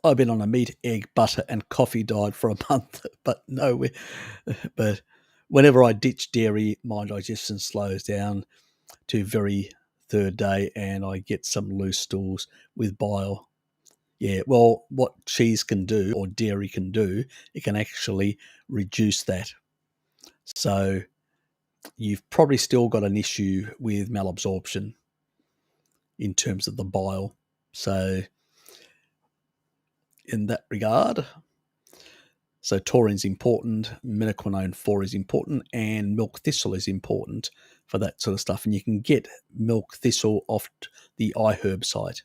I've been on a meat, egg, butter, and coffee diet for a month, but whenever I ditch dairy, my digestion slows down to very third day, and I get some loose stools with bile. Yeah, well, what cheese can do or dairy can do, it can actually reduce that. So you've probably still got an issue with malabsorption in terms of the bile. So in that regard, so taurine's important, minoquinone 4 is important, and milk thistle is important for that sort of stuff. And you can get milk thistle off the iHerb site.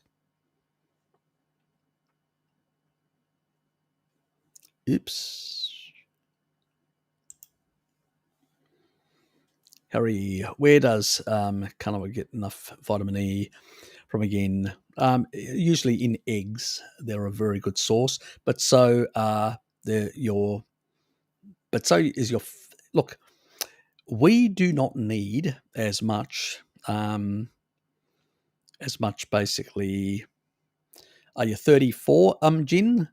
Oops. Harry, where does Canada get enough vitamin E from again? Usually in eggs, they're a very good source, but so is your. Look, we do not need as much basically. Are you 34, Jin?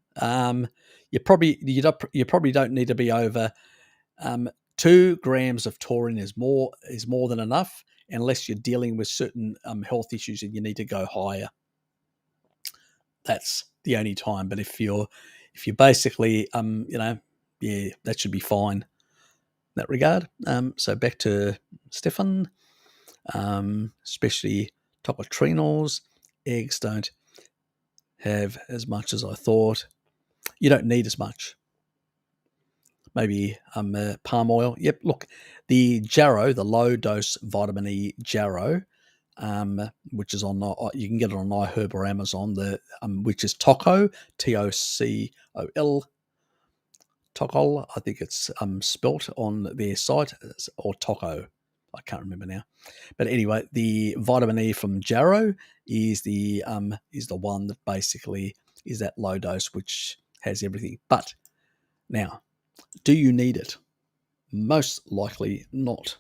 You probably don't need to be over 2 grams of taurine is more than enough, unless you're dealing with certain health issues and you need to go higher. That's the only time. But if you're basically that should be fine in that regard. So back to Stefan, especially tocotrienols. Eggs don't have as much as I thought. You don't need as much. Maybe palm oil. Yep, look, the Jarrow, the low-dose vitamin E Jarrow, which is on, you can get it on iHerb or Amazon, which is Tocol, Tocol. Tocol, I think it's spelt on their site, or Toco. I can't remember now. But anyway, the vitamin E from Jarrow is the one that basically is that low dose, which has everything. But now, do you need it? Most likely not.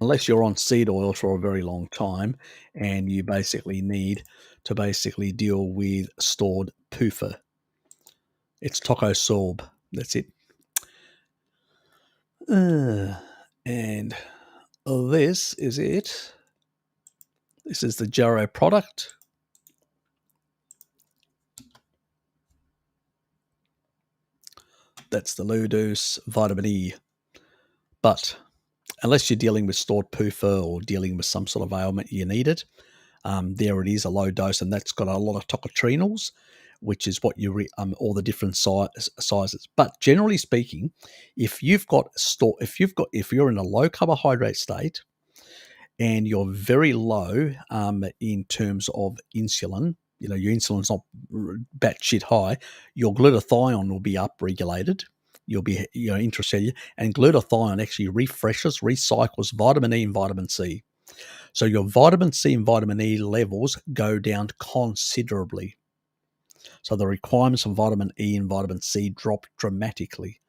Unless you're on seed oil for a very long time and you basically need to basically deal with stored PUFA. It's Tocosorb. That's it. And this is it. This is the Jarrow product. That's the low-dose vitamin E. But unless you're dealing with stored PUFA or dealing with some sort of ailment, you need it. There it is, a low dose, and that's got a lot of tocotrienols, which is what you all the different sizes. But generally speaking, if you're in a low carbohydrate state and you're very low in terms of insulin, your insulin's not batshit high, your glutathione will be upregulated. You'll be intracellular, and glutathione actually refreshes, recycles vitamin E and vitamin C. So your vitamin C and vitamin E levels go down considerably. So the requirements of vitamin E and vitamin C drop dramatically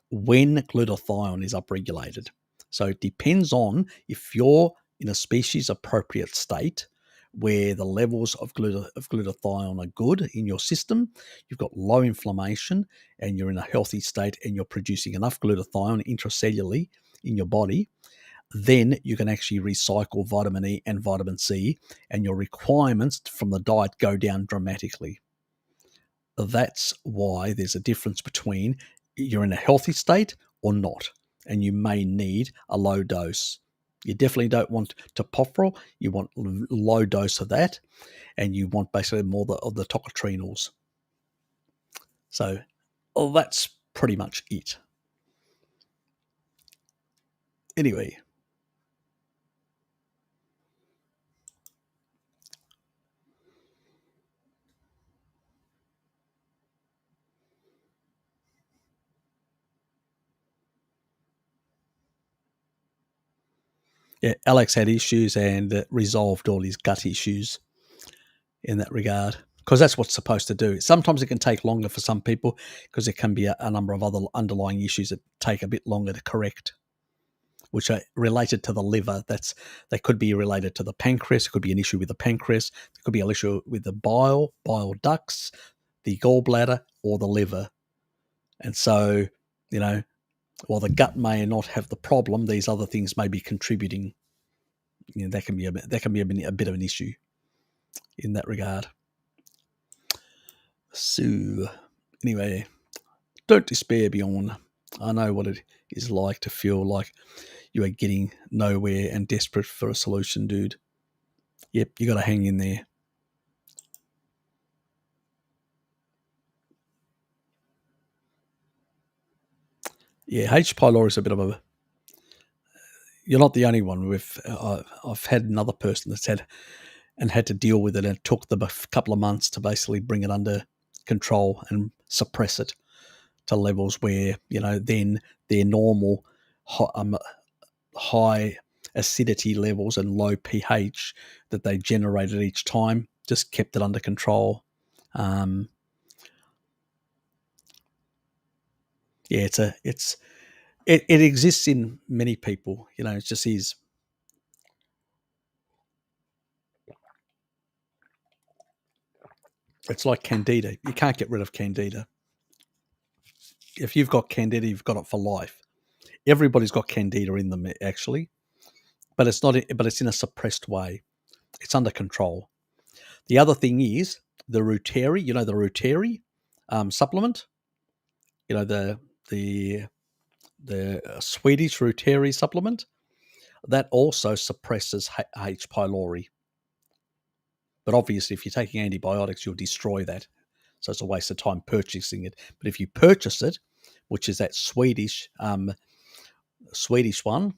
when glutathione is upregulated. So it depends on if you're in a species appropriate state where the levels of glutathione are good in your system, you've got low inflammation and you're in a healthy state and you're producing enough glutathione intracellularly in your body, then you can actually recycle vitamin E and vitamin C and your requirements from the diet go down dramatically. that's why there's a difference between you're in a healthy state or not, and you may need a low dose. You definitely don't want topofferol. You want low dose of that, and you want basically more of the tocotrienols. So that's pretty much it. Anyway, yeah, Alex had issues and resolved all his gut issues in that regard, because that's what's supposed to do. Sometimes it can take longer for some people because there can be a number of other underlying issues that take a bit longer to correct, which are related to the liver. They could be related to the pancreas. It could be an issue with the pancreas. It could be an issue with the bile ducts, the gallbladder, or the liver. And so, while the gut may not have the problem, these other things may be contributing. That can be a bit of an issue in that regard. So, anyway, don't despair, Bjorn. I know what it is like to feel like you are getting nowhere and desperate for a solution, dude. Yep, you got to hang in there. Yeah, H. pylori is a bit of a. You're not the only one. I've had another person that's had to deal with it, and it took them a couple of months to basically bring it under control and suppress it to levels where then their normal high acidity levels and low pH that they generated each time just kept it under control. Yeah, it exists in many people. It just is. It's like candida. You can't get rid of candida. If you've got candida, you've got it for life. Everybody's got candida in them, actually, but it's not. But it's in a suppressed way. It's under control. The other thing is the Ruteri. The Ruteri supplement. The Swedish Ruteri supplement that also suppresses H. pylori. But obviously, if you're taking antibiotics, you'll destroy that. So it's a waste of time purchasing it. But if you purchase it, which is that Swedish one,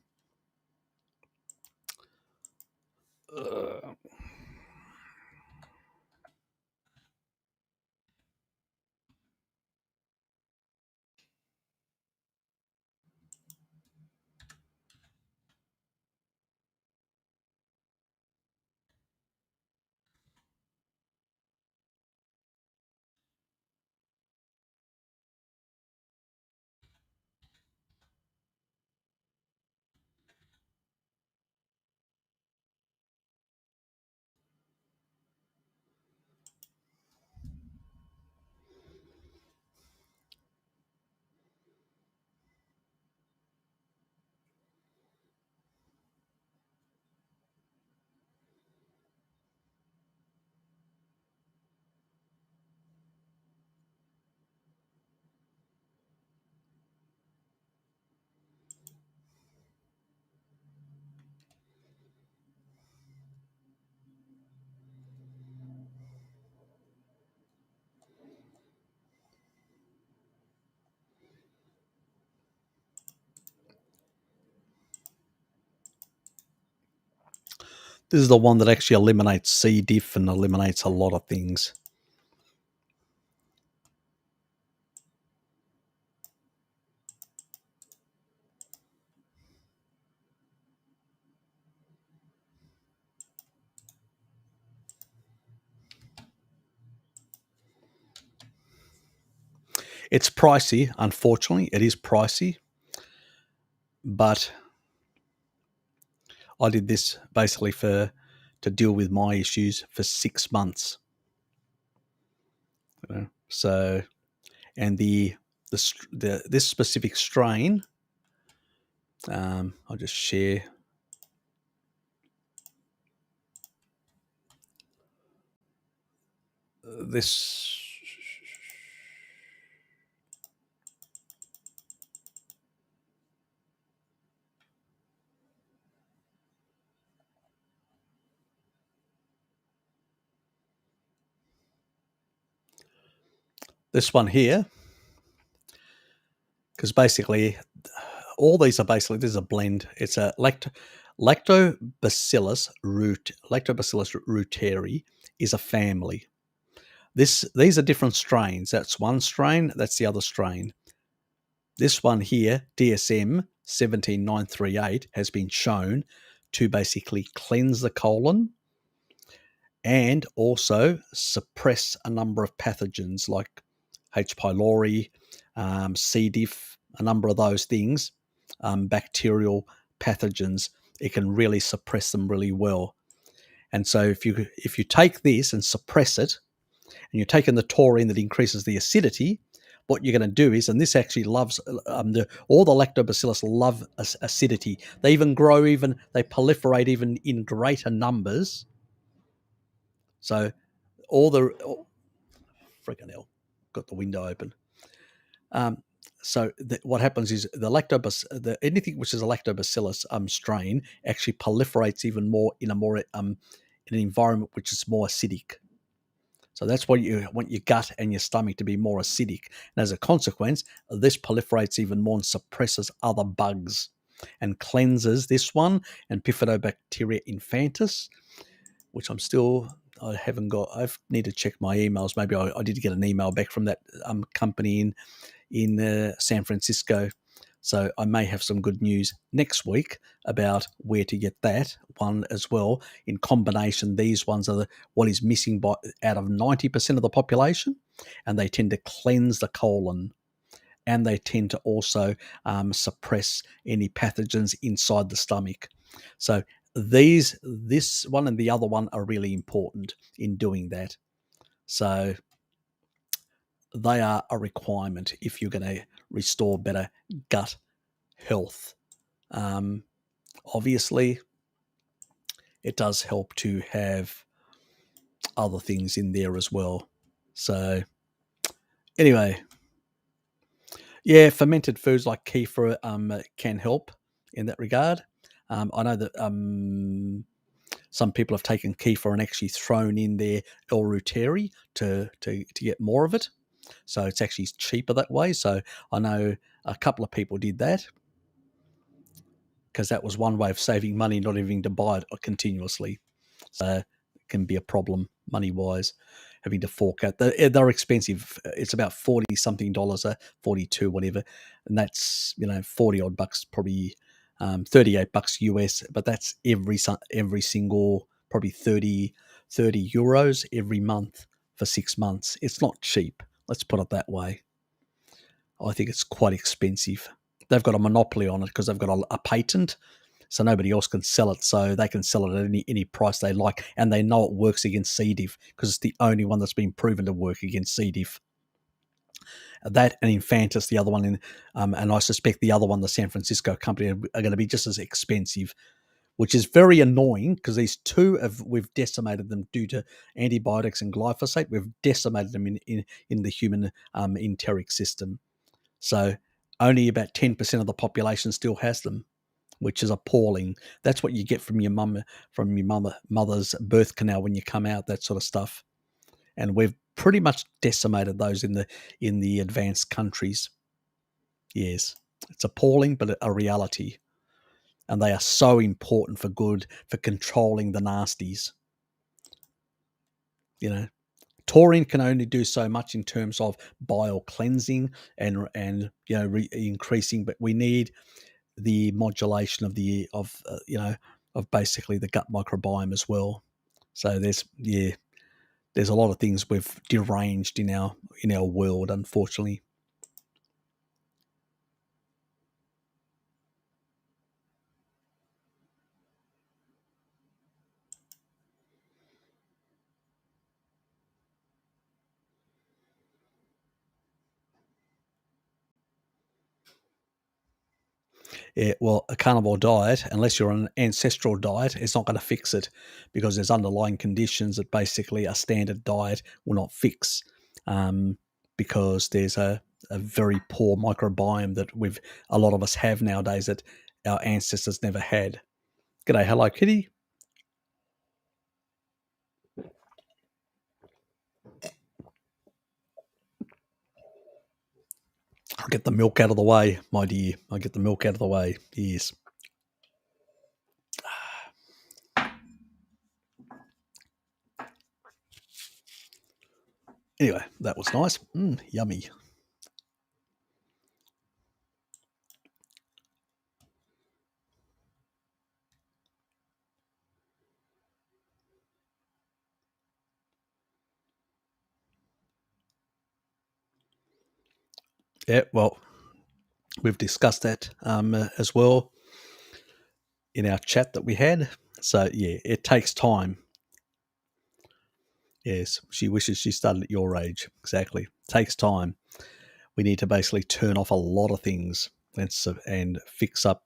this is the one that actually eliminates C. diff and eliminates a lot of things. It's pricey, unfortunately. It is pricey, but I did this basically to deal with my issues for 6 months. So, and this specific strain, I'll just share. This This one here, because basically all these are basically, this is a blend. It's a Lactobacillus reuteri is a family. These are different strains. That's one strain, that's the other strain. This one here, DSM 17938, has been shown to basically cleanse the colon and also suppress a number of pathogens like H. pylori, C. diff, a number of those things, bacterial pathogens. It can really suppress them really well. And so if you take this and suppress it, and you're taking the taurine that increases the acidity, what you're going to do is, and this actually loves, all the lactobacillus love acidity. They even grow, they proliferate even in greater numbers. So freaking hell, got the window open. What happens is anything which is a lactobacillus strain actually proliferates even more in an environment which is more acidic. So that's why you want your gut and your stomach to be more acidic. And as a consequence, this proliferates even more and suppresses other bugs and cleanses this one and Bifidobacteria infantis, which I haven't got. I need to check my emails. Maybe I did get an email back from that company in San Francisco. So I may have some good news next week about where to get that one as well. In combination, these ones are what is missing out of 90% of the population, and they tend to cleanse the colon, and they tend to also suppress any pathogens inside the stomach. So this one and the other one are really important in doing that. So they are a requirement if you're going to restore better gut health. Obviously, it does help to have other things in there as well. So anyway, yeah, fermented foods like kefir can help in that regard. I know that some people have taken kefir and actually thrown in their EURASIA to get more of it. So it's actually cheaper that way. So I know a couple of people did that because that was one way of saving money, not having to buy it continuously. So it can be a problem money-wise, having to fork out. They're expensive. It's about $40-something, 42, whatever. And that's, 40 odd bucks, probably $38 US, but that's every single, probably 30 euros every month for 6 months. It's not cheap. Let's put it that way. I think it's quite expensive. They've got a monopoly on it because they've got a patent, so nobody else can sell it. So they can sell it at any price they like, and they know it works against C. diff because it's the only one that's been proven to work against C. diff. That and Infantis, the other one, and I suspect the other one, the San Francisco company, are going to be just as expensive, which is very annoying because these two we've decimated them due to antibiotics and glyphosate. We've decimated them in the human enteric system. So only about 10% of the population still has them, which is appalling. That's what you get from your mother's birth canal when you come out, that sort of stuff. And we've pretty much decimated those in the advanced countries. Yes, it's appalling, but a reality. And they are so important for controlling the nasties. Taurine can only do so much in terms of bile cleansing and increasing, but we need the modulation of basically the gut microbiome as well. So there's a lot of things we've deranged in our world, unfortunately. Yeah, well, a carnivore diet, unless you're on an ancestral diet, it's not going to fix it because there's underlying conditions that basically a standard diet will not fix, because there's a very poor microbiome that a lot of us have nowadays that our ancestors never had. G'day, hello, kitty. Get the milk out of the way, my dear. I get the milk out of the way. Yes. Anyway, that was nice. Yummy. Yeah, well, we've discussed that as well in our chat that we had. So, yeah, it takes time. Yes, she wishes she started at your age. Exactly. It takes time. We need to basically turn off a lot of things and fix up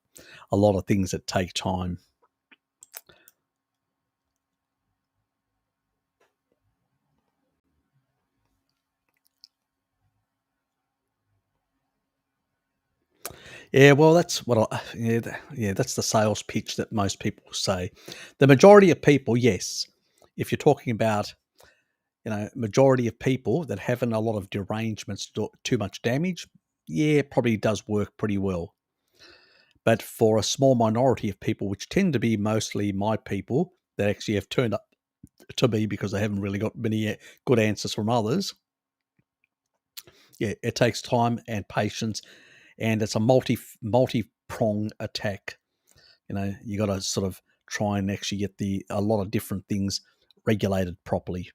a lot of things that take time. Yeah, well, that's what that's the sales pitch that most people say. The majority of people, yes, if you're talking about, majority of people that haven't a lot of derangements, too much damage, yeah, it probably does work pretty well. But for a small minority of people, which tend to be mostly my people that actually have turned up to me because they haven't really got many good answers from others, yeah, it takes time and patience, and it's a multi-prong attack. You got to sort of try and actually get a lot of different things regulated properly.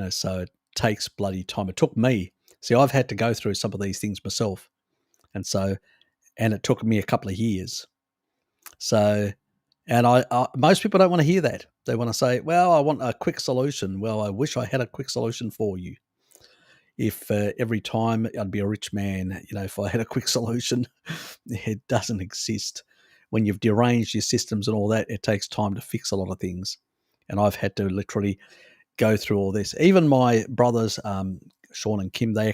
So it takes bloody time. It took me. See, I've had to go through some of these things myself, and it took me a couple of years. So, and most people don't want to hear that. They want to say, "Well, I want a quick solution." Well, I wish I had a quick solution for you. If every time I'd be a rich man, if I had a quick solution, it doesn't exist. When you've deranged your systems and all that, it takes time to fix a lot of things. And I've had to literally go through all this. Even my brothers, Sean and Kim, they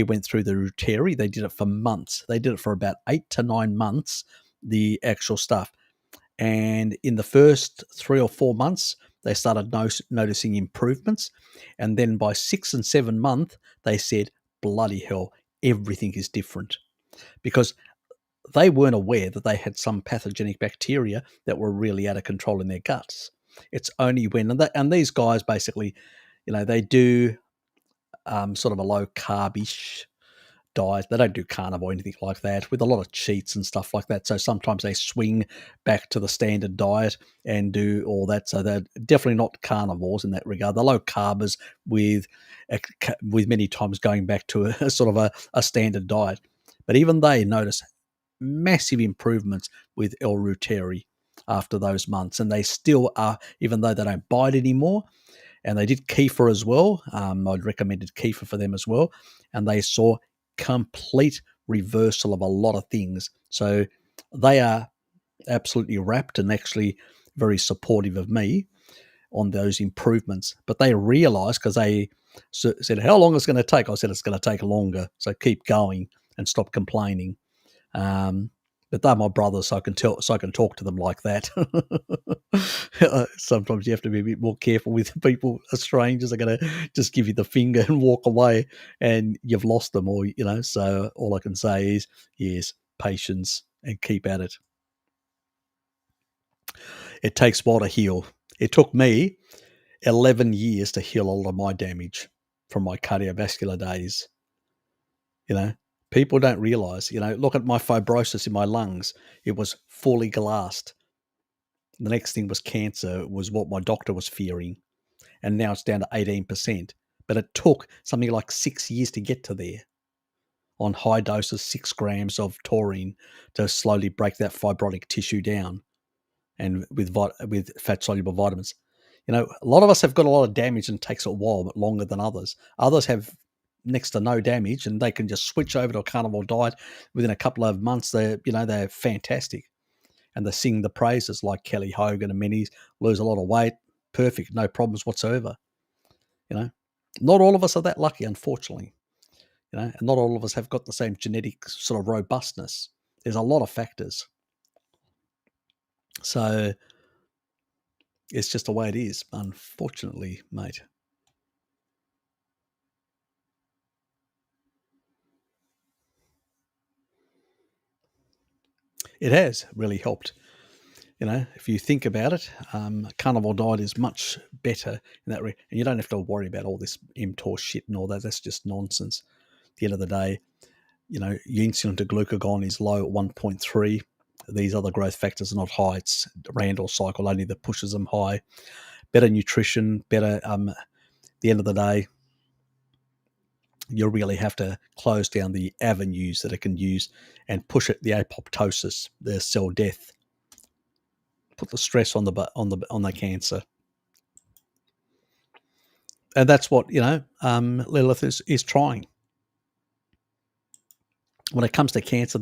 went through the Ruteri. They did it for months. They did it for about 8 to 9 months, the actual stuff. And in the first 3 or 4 months, they started noticing improvements. And then by 6 and 7 months, they said, bloody hell, everything is different. Because they weren't aware that they had some pathogenic bacteria that were really out of control in their guts. It's only when, and these guys basically, they do sort of a low carbish diet. They don't do carnivore or anything like that, with a lot of cheats and stuff like that. So sometimes they swing back to the standard diet and do all that. So they're definitely not carnivores in that regard. They're low carbers with many times going back to a sort of a standard diet. But even they notice massive improvements with El Ruteri after those months. And they still are, even though they don't bite anymore. And they did kefir as well. I'd recommended kefir for them as well. And they saw complete reversal of a lot of things. So they are absolutely wrapped and actually very supportive of me on those improvements. But they realized, because they said, how long is it going to take? I said, it's going to take longer. So keep going and stop complaining. But they're my brothers, so I can talk to them like that. Sometimes you have to be a bit more careful with people. Strangers are going to just give you the finger and walk away, and you've lost them. Or so all I can say is yes, patience, and keep at it. It takes a while to heal. It took me 11 years to heal a lot of my damage from my cardiovascular days. People don't realize, look at my fibrosis in my lungs. It was fully glassed. The next thing was cancer, was what my doctor was fearing. And now it's down to 18%. But it took something like 6 years to get to there on high doses, 6 grams of taurine to slowly break that fibrotic tissue down, and with fat-soluble vitamins. A lot of us have got a lot of damage and it takes a while, but longer than others. Others have next to no damage and they can just switch over to a carnivore diet within a couple of months. They're fantastic, and they sing the praises, like Kelly Hogan and many, lose a lot of weight, perfect, no problems whatsoever. Not all of us are that lucky, unfortunately. And not all of us have got the same genetic sort of robustness. There's a lot of factors. So it's just the way it is, unfortunately, mate. 。it has really helped. If you think about it, carnivore diet is much better in that and you don't have to worry about all this mTOR shit and all that. That's just nonsense. At the end of the day, your insulin to glucagon is low at 1.3. These other growth factors are not high. It's Randall cycle only that pushes them high. Better nutrition, better. At the end of the day, you really have to close down the avenues that it can use and push it, the apoptosis, the cell death. Put the stress on the cancer, and that's what Lilith is trying. When it comes to cancer,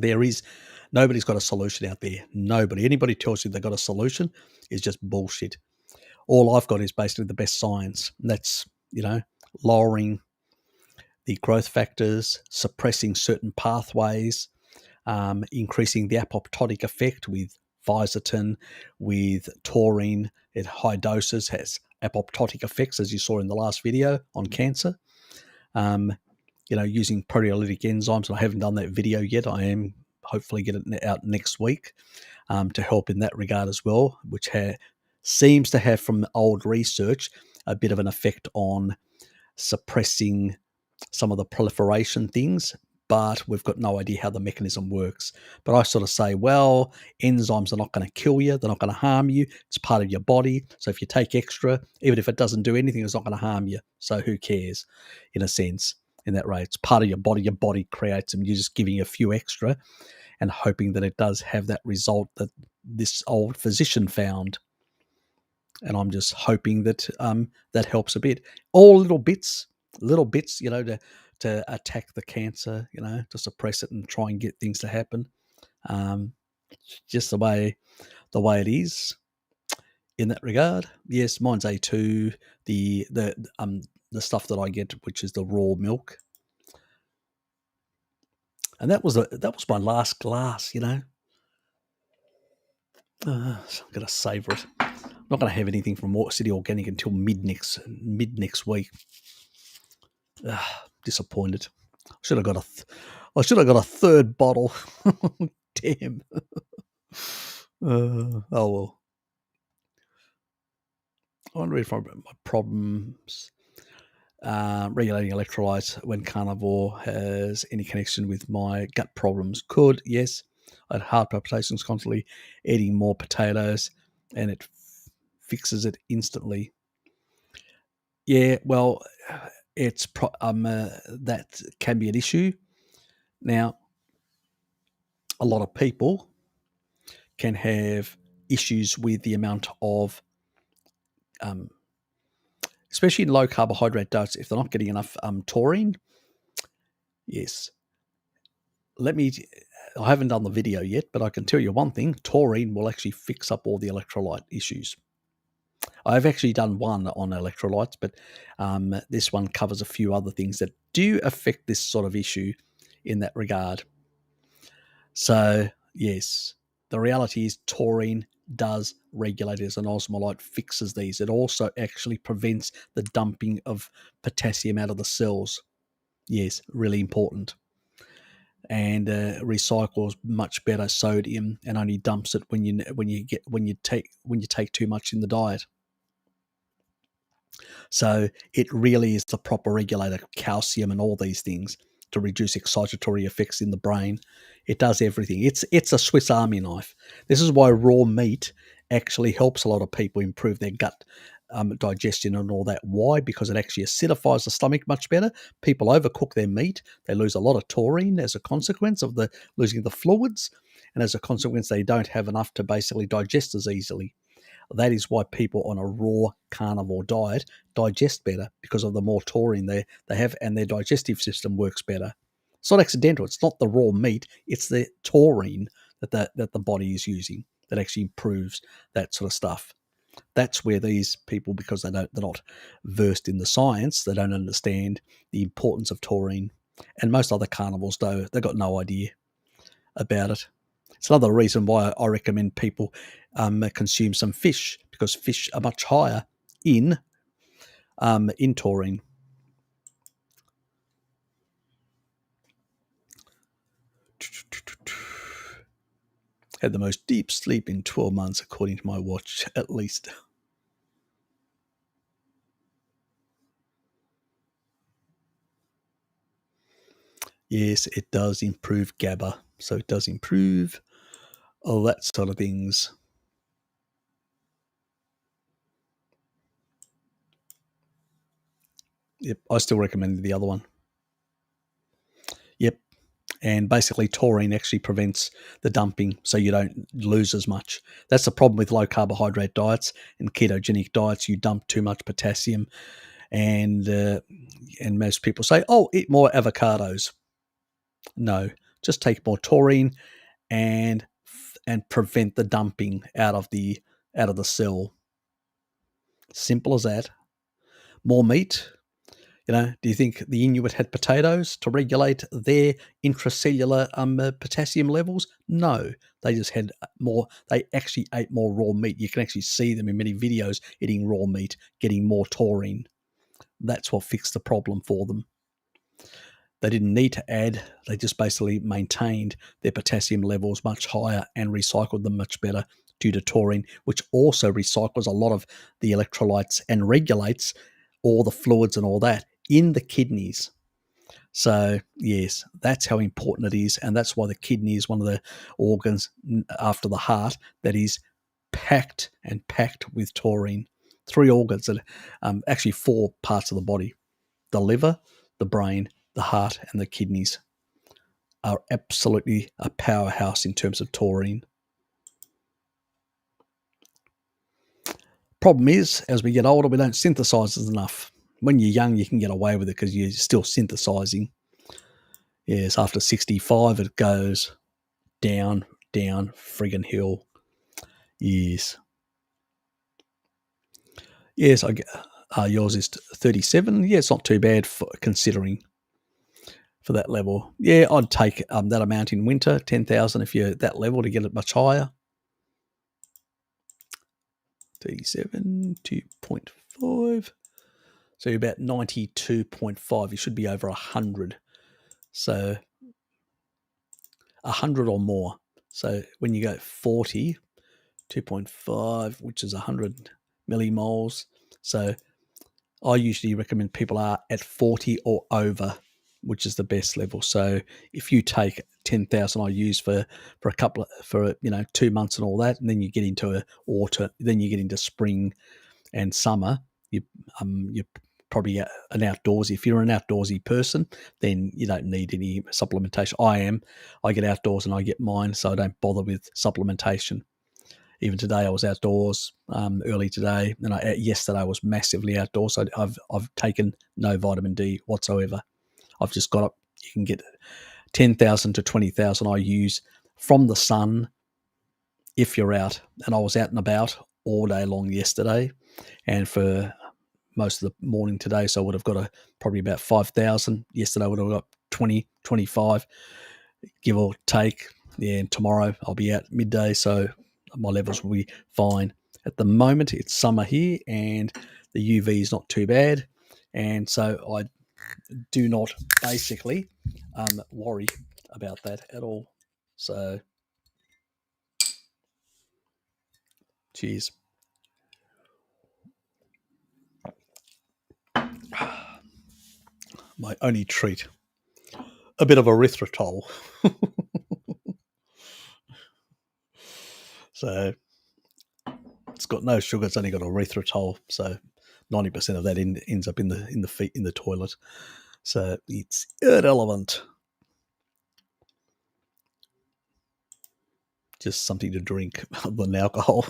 nobody's got a solution out there. Anybody tells you they've got a solution is just bullshit. All I've got is basically the best science, and that's lowering the growth factors, suppressing certain pathways, increasing the apoptotic effect with Visatin, with taurine at high doses has apoptotic effects, as you saw in the last video on cancer. Using proteolytic enzymes. I haven't done that video yet. I am hopefully get it out next week to help in that regard as well, which seems to have, from old research, a bit of an effect on suppressing some of the proliferation things, but we've got no idea how the mechanism works. But I sort of say, well, enzymes are not going to kill you. They're not going to harm you. It's part of your body. So if you take extra, even if it doesn't do anything, it's not going to harm you. So who cares, in a sense, in that way? It's part of your body. Your body creates them. You're just giving a few extra and hoping that it does have that result that this old physician found. And I'm just hoping that that helps a bit. All little bits, to attack the cancer, to suppress it and try and get things to happen. Just the way it is in that regard. Yes, mine's A2. The stuff that I get, which is the raw milk, and that was my last glass. I'm gonna savor it. I'm not gonna have anything from City Organic until mid next week. Disappointed. I should have got a third bottle. Damn. Oh well. I wonder if my problems regulating electrolytes when carnivore has any connection with my gut problems. Could, yes. I had heart palpitations constantly, eating more potatoes, and it fixes it instantly. Yeah, well, it's that can be an issue. Now, a lot of people can have issues with the amount of, especially in low carbohydrate diets, if they're not getting enough taurine. Yes. I haven't done the video yet, but I can tell you one thing: taurine will actually fix up all the electrolyte issues. I've actually done one on electrolytes, but this one covers a few other things that do affect this sort of issue in that regard. So, yes, the reality is taurine does regulate as an osmolyte, fixes these. It also actually prevents the dumping of potassium out of the cells. Yes, really important. And recycles much better sodium and only dumps it when you take too much in the diet. So it really is the proper regulator, calcium and all these things, to reduce excitatory effects in the brain. It does everything. It's a Swiss Army knife. This is why raw meat actually helps a lot of people improve their gut digestion and all that. Why? Because it actually acidifies the stomach much better. People overcook their meat. They lose a lot of taurine as a consequence of losing the fluids. And as a consequence, they don't have enough to basically digest as easily. That is why people on a raw carnivore diet digest better, because of the more taurine they have, and their digestive system works better. It's not accidental. It's not the raw meat. It's the taurine that the body is using that actually improves that sort of stuff. That's where these people, because they're not versed in the science, they don't understand the importance of taurine. And most other carnivores, though, they've got no idea about it. It's another reason why I recommend people consume some fish, because fish are much higher in taurine. Had the most deep sleep in 12 months, according to my watch, at least. Yes, it does improve GABA. So it does improve all that sort of things. Yep, I still recommend the other one. Yep. And basically taurine actually prevents the dumping, so you don't lose as much. That's the problem with low carbohydrate diets and ketogenic diets. You dump too much potassium, and most people say, "Oh, eat more avocados." No, just take more taurine and prevent the dumping out of the cell. Simple as that. More meat. Do you think the Inuit had potatoes to regulate their intracellular potassium levels? No, they just had more. They actually ate more raw meat. You can actually see them in many videos eating raw meat, getting more taurine. That's what fixed the problem for them. They didn't need to add. They just basically maintained their potassium levels much higher and recycled them much better due to taurine, which also recycles a lot of the electrolytes and regulates all the fluids and all that in the kidneys. So, yes, that's how important it is. And that's why the kidney is one of the organs after the heart that is packed with taurine. 3 organs, that actually 4 parts of the body: the liver, the brain, the heart, and the kidneys are absolutely a powerhouse in terms of taurine. Problem is, as we get older, we don't synthesize it enough. When you're young, you can get away with it because you're still synthesizing. Yes, after 65, it goes down friggin' hill. Yes. Yes, yours is 37. Yeah, it's not too bad for considering for that level. Yeah, I'd take that amount in winter, 10,000 if you're at that level, to get it much higher. 37, 2.5. So you're about 92.5. You should be over 100. So 100 or more. So when you go 40, 2.5, which is 100 millimoles. So I usually recommend people are at 40 or over, which is the best level. So if you take 10,000 IUs for a couple for 2 months and all that, and then you get into autumn, then you get into spring and summer, you're probably an outdoorsy. If you're an outdoorsy person, then you don't need any supplementation. I get outdoors and I get mine, so I don't bother with supplementation. Even today, I was outdoors early today, and yesterday I was massively outdoors. So I've taken no vitamin D whatsoever. I've just got up. You can get 10,000 to 20,000 IUs from the sun if you're out. And I was out and about all day long yesterday, and for most of the morning today, so I would have got probably about 5,000. Yesterday I would have got 20, 25, give or take. Yeah, and tomorrow I'll be out midday, so my levels will be fine. At the moment, it's summer here, and the UV is not too bad, and so I do not basically worry about that at all. So, cheers. My only treat, a bit of erythritol. So it's got no sugar. It's only got erythritol. So 90% of that ends up in the feet in the toilet. So it's irrelevant. Just something to drink other than alcohol.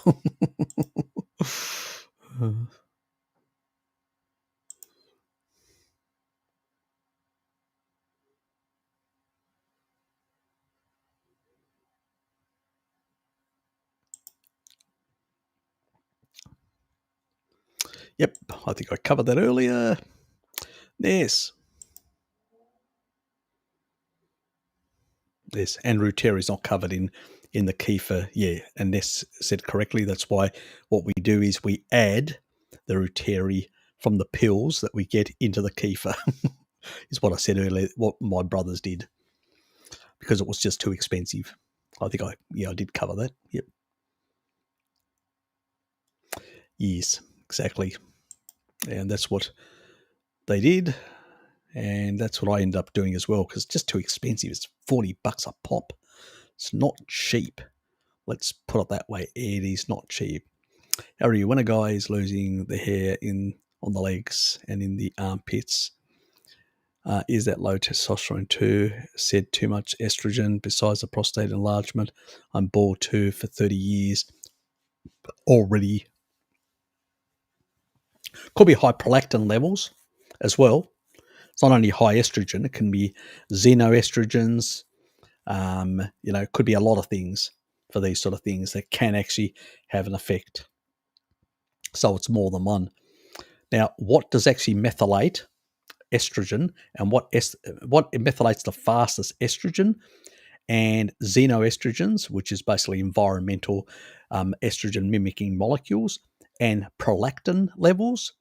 Yep, I think I covered that earlier. Yes. Yes, and Ruteri is not covered in the kefir. Yeah, and Ness said correctly. That's why what we do is we add the Ruteri from the pills that we get into the kefir. Is what I said earlier, what my brothers did, because it was just too expensive. I think I did cover that. Yep. Yes, exactly. And that's what they did. And that's what I ended up doing as well, because it's just too expensive. It's $40 a pop. It's not cheap. Let's put it that way. It is not cheap. However, when a guy is losing the hair on the legs and in the armpits, is that low testosterone too? Said too much estrogen besides the prostate enlargement. I'm bald too for 30 years already. Could be high prolactin levels as well. It's not only high estrogen, it can be xenoestrogens. It could be a lot of things for these sort of things that can actually have an effect. So it's more than one. Now, what does actually methylate estrogen, and what methylates the fastest? Estrogen and xenoestrogens, which is basically environmental estrogen mimicking molecules, and prolactin levels.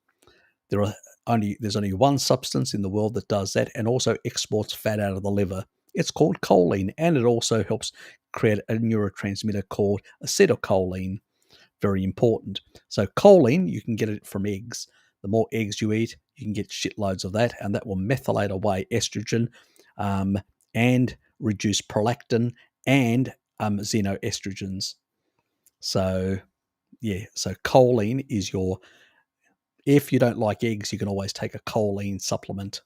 There's only one substance in the world that does that, and also exports fat out of the liver. It's called choline, and it also helps create a neurotransmitter called acetylcholine. Very important. So choline, you can get it from eggs. The more eggs you eat, you can get shitloads of that, and that will methylate away estrogen and reduce prolactin and xenoestrogens. So, so choline is if you don't like eggs, you can always take a choline supplement.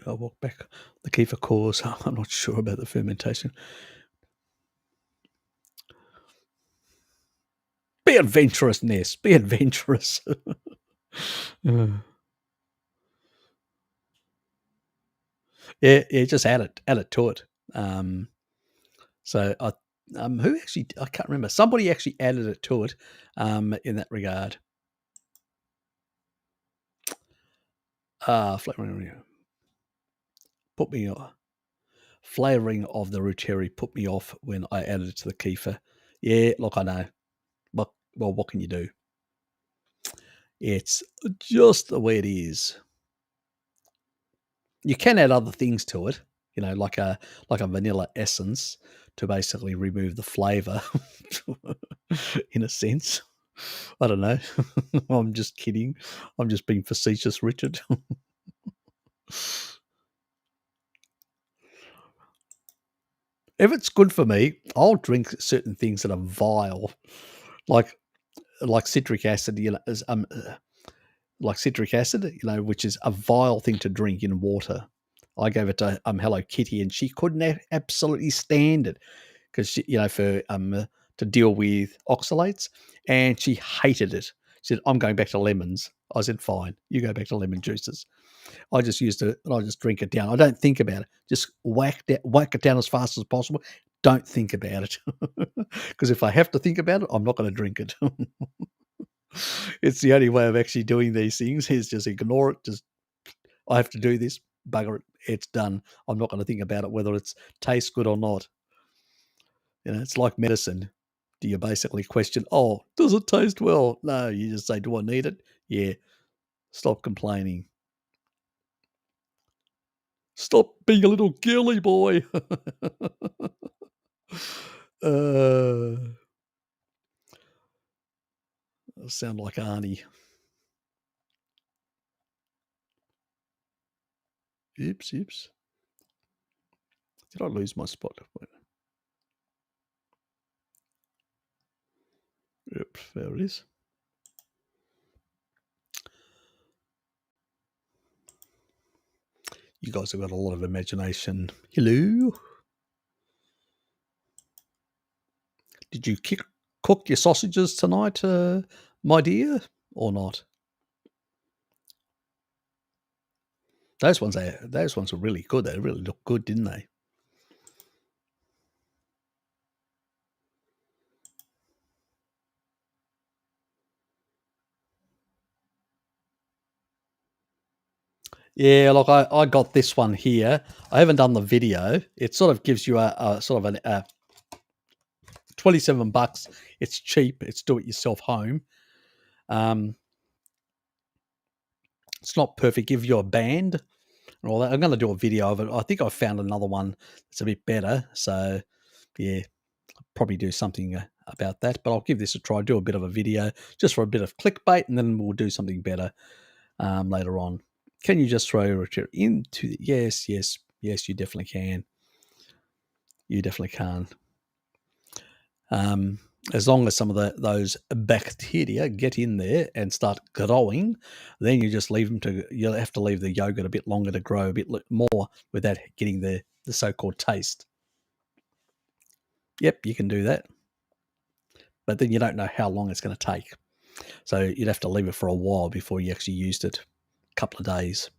I'll walk back the kefir cores. I'm not sure about the fermentation. Be adventurous, Ness. Be adventurous. Yeah, just add it to it. So who actually, I can't remember. Somebody actually added it to it in that regard. Put me off. Flavouring of the ruteri put me off when I added it to the kefir. Yeah, look, I know. But, well, what can you do? It's just the way it is. You can add other things to it, like a vanilla essence to basically remove the flavour, in a sense. I don't know. I'm just kidding. I'm just being facetious, Richard. If it's good for me, I'll drink certain things that are vile, like citric acid. Like citric acid, which is a vile thing to drink in water. I gave it to Hello Kitty, and she couldn't absolutely stand it because for to deal with oxalates, and she hated it. She said, "I'm going back to lemons." I said, "Fine, you go back to lemon juices." I just used it, and I just drink it down. I don't think about it. Just whack it down as fast as possible. Don't think about it, because if I have to think about it, I'm not going to drink it. It's the only way of actually doing these things is just ignore it. Just, I have to do this, bugger it. It's done. I'm not going to think about it, whether it tastes good or not. It's like medicine. Do you basically question, does it taste well? No, you just say, do I need it? Yeah. Stop complaining. Stop being a little girly boy. I sound like Arnie. Oops. Did I lose my spot? Oops, there it is. You guys have got a lot of imagination. Hello. Did you cook your sausages tonight, my dear, or not? Those ones were really good. They really looked good, didn't they? Yeah, look, I got this one here. I haven't done the video. It sort of gives you a sort of $27. It's cheap. It's do-it-yourself home. It's not perfect. Give you a band and all that. I'm going to do a video of it. I think I found another one that's a bit better. So, yeah, I'll probably do something about that. But I'll give this a try. Do a bit of a video just for a bit of clickbait, and then we'll do something better later on. Can you just throw a chair into? Yes, you definitely can. You definitely can. As long as some of those bacteria get in there and start growing, then you just leave them to. You'll have to leave the yogurt a bit longer to grow a bit more without getting the so-called taste. Yep, you can do that, but then you don't know how long it's going to take. So you'd have to leave it for a while before you actually used it. A couple of days.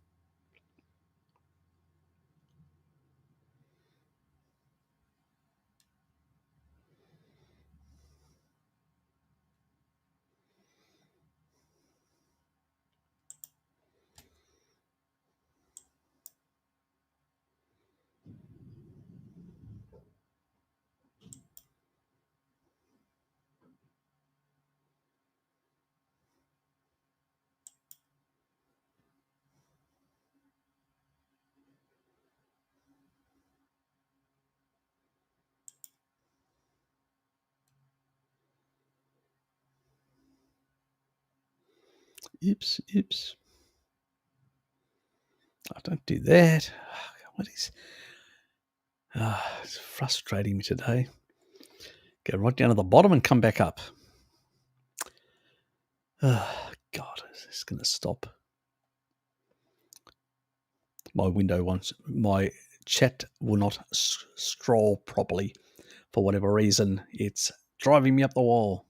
Oops. I don't do that. What is... it's frustrating me today. Go right down to the bottom and come back up. Oh, God, is this going to stop? My window once, my chat will not scroll properly for whatever reason. It's driving me up the wall.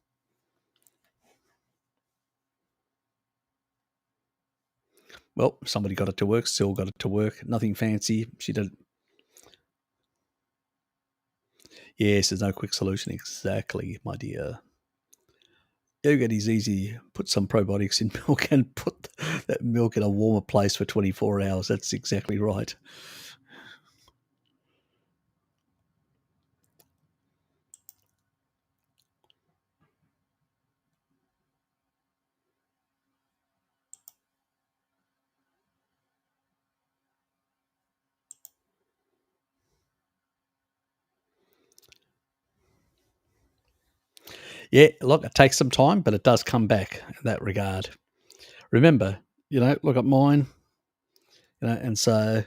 Well, somebody got it to work. Still got it to work. Nothing fancy. She did. Yes, there's no quick solution. Exactly, my dear. Yogurt is easy. Put some probiotics in milk and put that milk in a warmer place for 24 hours. That's exactly right. Yeah, look, it takes some time, but it does come back in that regard. Remember, look at mine, and so,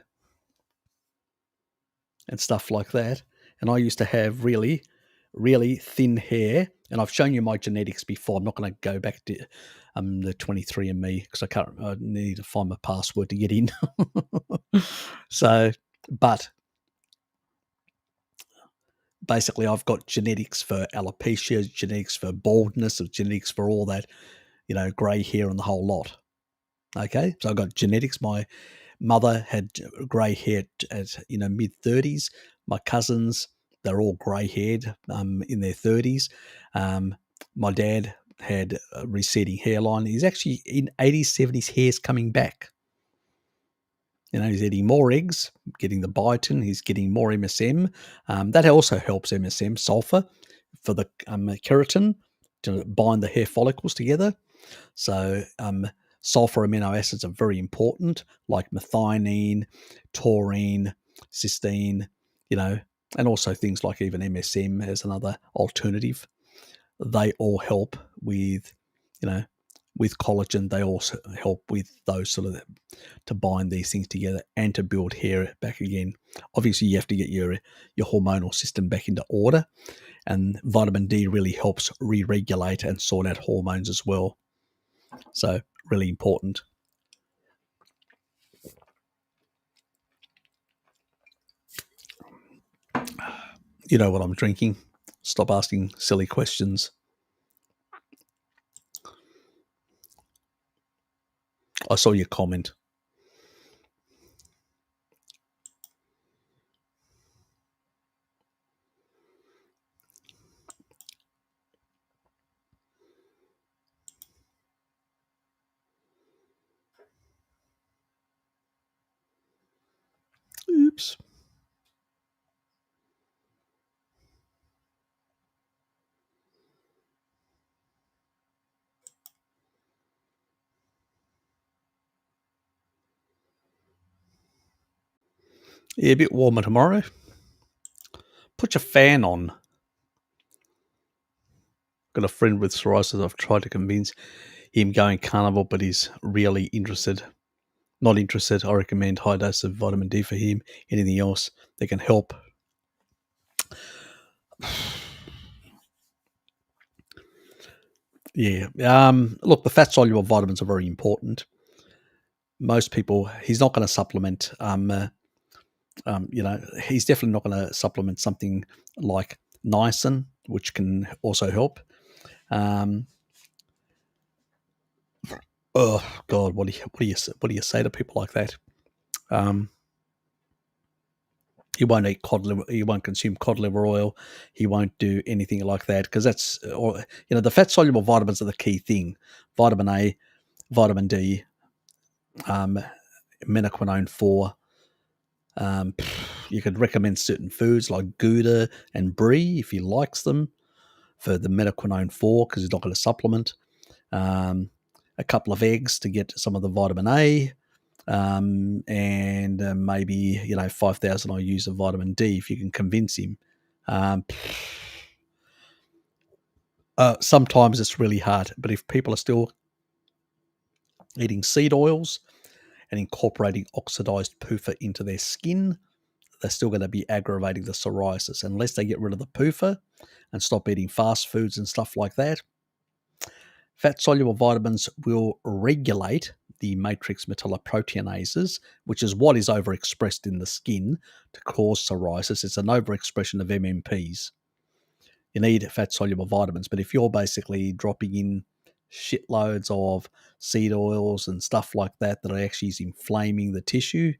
and stuff like that. And I used to have really, really thin hair, and I've shown you my genetics before. I'm not going to go back to the 23andMe because I need to find my password to get in. So, but basically, I've got genetics for alopecia, genetics for baldness, genetics for all that, grey hair and the whole lot. Okay, so I've got genetics. My mother had grey hair at mid-30s. My cousins, they're all grey-haired in their 30s. My dad had a receding hairline. He's actually in 80s, 70s. Hair's coming back. He's eating more eggs, getting the biotin. He's getting more MSM. That also helps MSM, sulfur, for the keratin to bind the hair follicles together. So sulfur amino acids are very important, like methionine, taurine, cysteine, and also things like even MSM as another alternative. They all help with, with collagen. They also help with those sort of, to bind these things together and to build hair back again. Obviously, you have to get your hormonal system back into order, and vitamin D really helps re-regulate and sort out hormones as well. So really important. You know what I'm drinking. Stop asking silly questions. I saw your comment. Oops. Yeah, a bit warmer tomorrow. Put your fan on. Got a friend with psoriasis. I've tried to convince him going carnivore, but he's really interested. Not interested. I recommend high dose of vitamin D for him. Anything else that can help. Yeah. Look, the fat soluble vitamins are very important. Most people, he's not going to supplement. He's definitely not going to supplement something like niacin, which can also help. Oh God, what do you say to people like that? He won't eat cod liver. He won't consume cod liver oil. He won't do anything like that because the fat soluble vitamins are the key thing. Vitamin A, vitamin D, menoquinone 4. You could recommend certain foods like Gouda and Brie if he likes them for the metoquinone 4 because he's not going to supplement. A couple of eggs to get some of the vitamin A, and maybe 5,000 IUs of vitamin D if you can convince him. Sometimes it's really hard, but if people are still eating seed oils and incorporating oxidized PUFA into their skin, they're still going to be aggravating the psoriasis unless they get rid of the PUFA and stop eating fast foods and stuff like that. Fat-soluble vitamins will regulate the matrix metalloproteinases, which is what is overexpressed in the skin to cause psoriasis. It's an overexpression of MMPs. You need fat-soluble vitamins, but if you're basically dropping in shitloads of seed oils and stuff like that that are actually inflaming the tissue,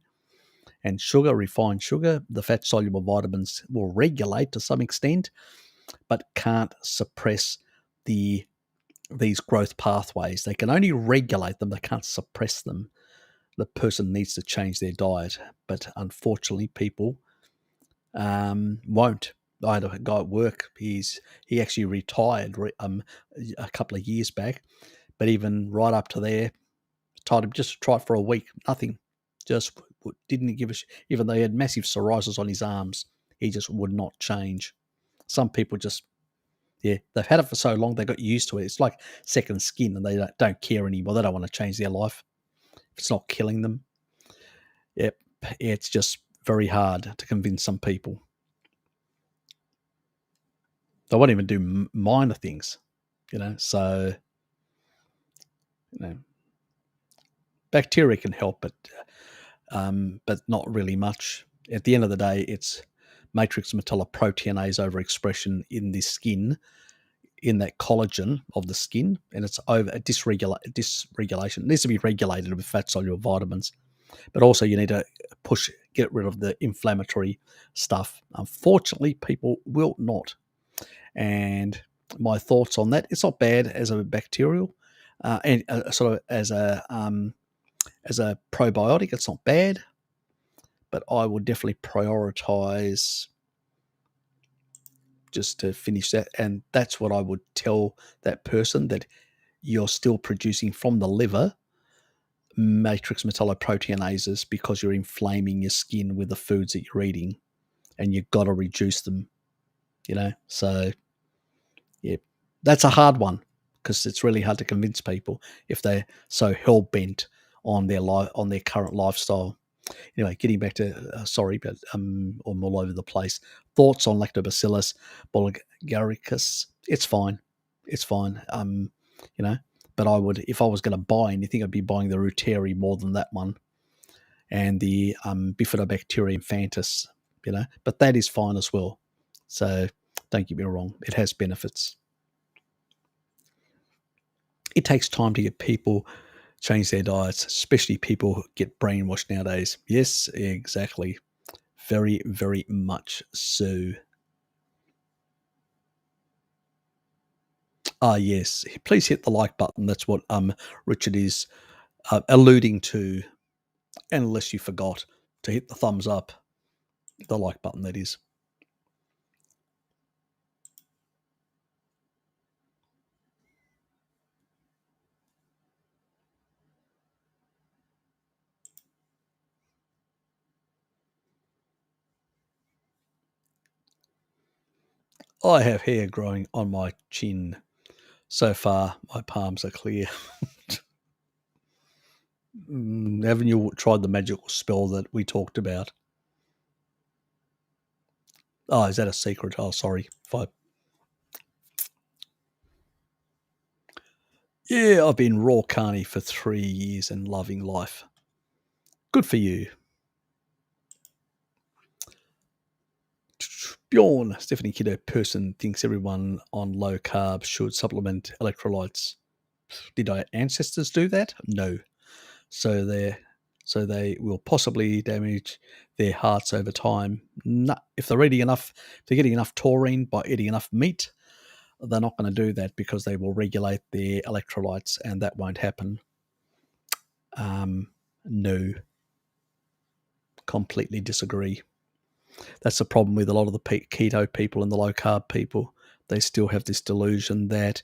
and sugar, refined sugar, the fat-soluble vitamins will regulate to some extent, but can't suppress these growth pathways. They can only regulate them, they can't suppress them. The person needs to change their diet, but unfortunately, people won't. I had a guy at work. He actually retired a couple of years back, but even right up to there, told him just try it for a week. Nothing, just didn't give a shit. Even though he had massive psoriasis on his arms, he just would not change. Some people just, yeah, they've had it for so long they got used to it. It's like second skin, and they don't care anymore. They don't want to change their life if it's not killing them. Yep, it's just very hard to convince some people. They won't even do minor things, So, bacteria can help, but not really much. At the end of the day, it's matrix metalloproteinase overexpression in the skin, in that collagen of the skin, and it's over a dysregulation. It needs to be regulated with fat soluble vitamins, but also you need to get rid of the inflammatory stuff. Unfortunately, people will not. And my thoughts on that: it's not bad as a bacterial, and sort of as a probiotic. It's not bad, but I would definitely prioritize, just to finish that, and that's what I would tell that person, that you're still producing from the liver matrix metalloproteinases because you're inflaming your skin with the foods that you're eating, and you've got to reduce them. So yeah, that's a hard one because it's really hard to convince people if they're so hell bent on their on their current lifestyle. Anyway, getting back to sorry, but I'm all over the place. Thoughts on Lactobacillus bulgaricus? It's fine. It's fine. But I would, if I was going to buy anything, I'd be buying the Reuteri more than that one, and the Bifidobacterium infantis. But that is fine as well. So don't get me wrong, it has benefits. It takes time to get people change their diets, especially people who get brainwashed nowadays. Yes, exactly. Very, very much so. Yes. Please hit the like button. That's what Richard is alluding to. Unless you forgot to hit the thumbs up, the like button, that is. I have hair growing on my chin. So far, my palms are clear. Haven't you tried the magical spell that we talked about? Oh, is that a secret? Oh, sorry. Yeah, I've been raw carny for 3 years and loving life. Good for you. Bjorn, Stephanie Kiddo person thinks everyone on low carb should supplement electrolytes. Did our ancestors do that? No. So they will possibly damage their hearts over time. No, if they're eating enough, if they're getting enough taurine by eating enough meat, they're not going to do that because they will regulate their electrolytes, and that won't happen. No, completely disagree. That's the problem with a lot of the keto people and the low carb people. They still have this delusion that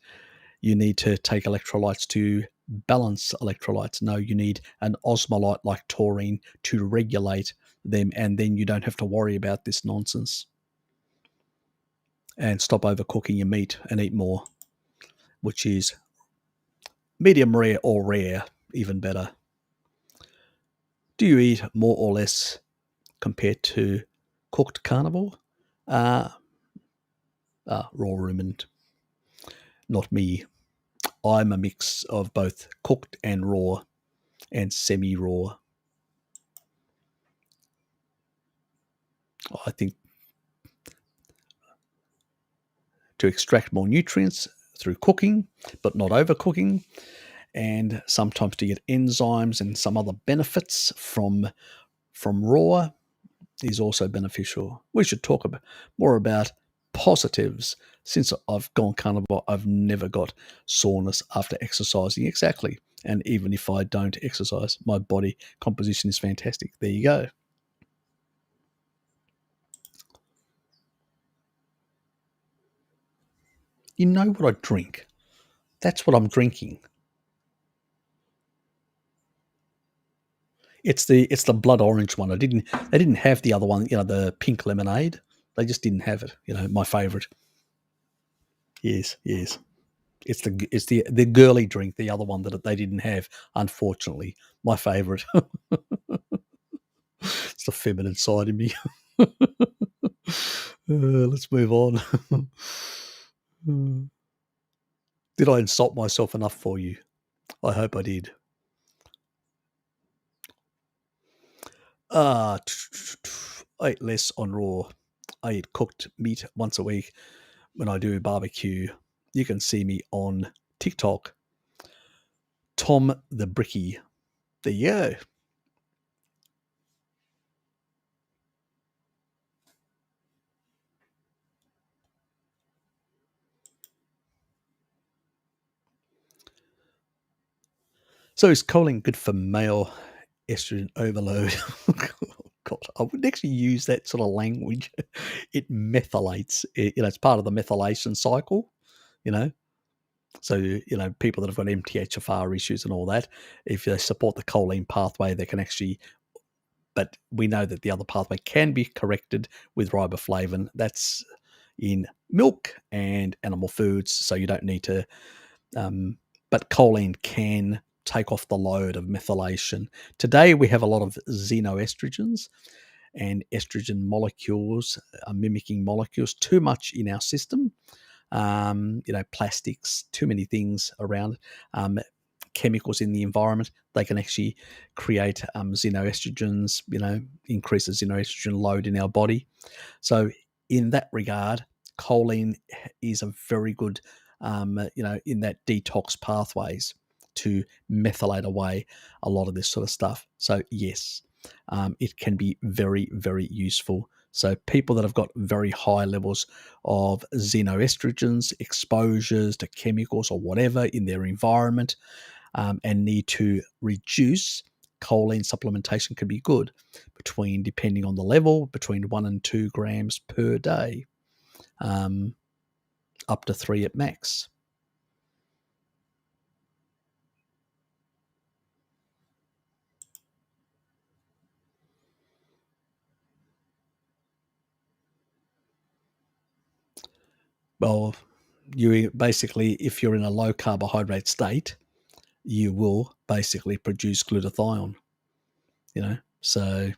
you need to take electrolytes to balance electrolytes. No, you need an osmolyte like taurine to regulate them, and then you don't have to worry about this nonsense. And stop overcooking your meat and eat more, which is medium rare or rare, even better. Do you eat more or less compared to cooked carnivore? Raw ruminant. Not me. I'm a mix of both cooked and raw and semi-raw. I think to extract more nutrients through cooking, but not overcooking, and sometimes to get enzymes and some other benefits from raw is also beneficial. We should talk more about positives. Since I've gone carnivore, I've never got soreness after exercising. Exactly. And even if I don't exercise, my body composition is fantastic. There you go. You know what I drink? That's what I'm drinking. It's the blood orange one. They didn't have the other one, the pink lemonade. They just didn't have it. My favorite. Yes, yes. It's the girly drink, the other one that they didn't have, unfortunately. My favorite. It's the feminine side in me. Let's move on. Did I insult myself enough for you? I hope I did. I eat less on raw. I eat cooked meat once a week when I do barbecue. You can see me on TikTok. Tom the Bricky. There you go. So is choline good for male estrogen overload? God, I wouldn't actually use that sort of language. It methylates. It's part of the methylation cycle. You know, so people that have got MTHFR issues and all that, if they support the choline pathway, they can actually. But we know that the other pathway can be corrected with riboflavin. That's in milk and animal foods, so you don't need to. But choline can take off the load of methylation. Today we have a lot of xenoestrogens, and estrogen molecules are mimicking molecules too much in our system. Plastics, too many things around, chemicals in the environment. They can actually create xenoestrogens, increase the xenoestrogen load in our body. So in that regard, choline is a very good, in that detox pathways to methylate away a lot of this sort of stuff. So yes, it can be very, very useful. So people that have got very high levels of xenoestrogens, exposures to chemicals or whatever in their environment, and need to reduce, choline supplementation can be good, depending on the level, between 1 and 2 grams per day, up to 3 at max. Well, you basically, if you're in a low carbohydrate state, you will basically produce glutathione, So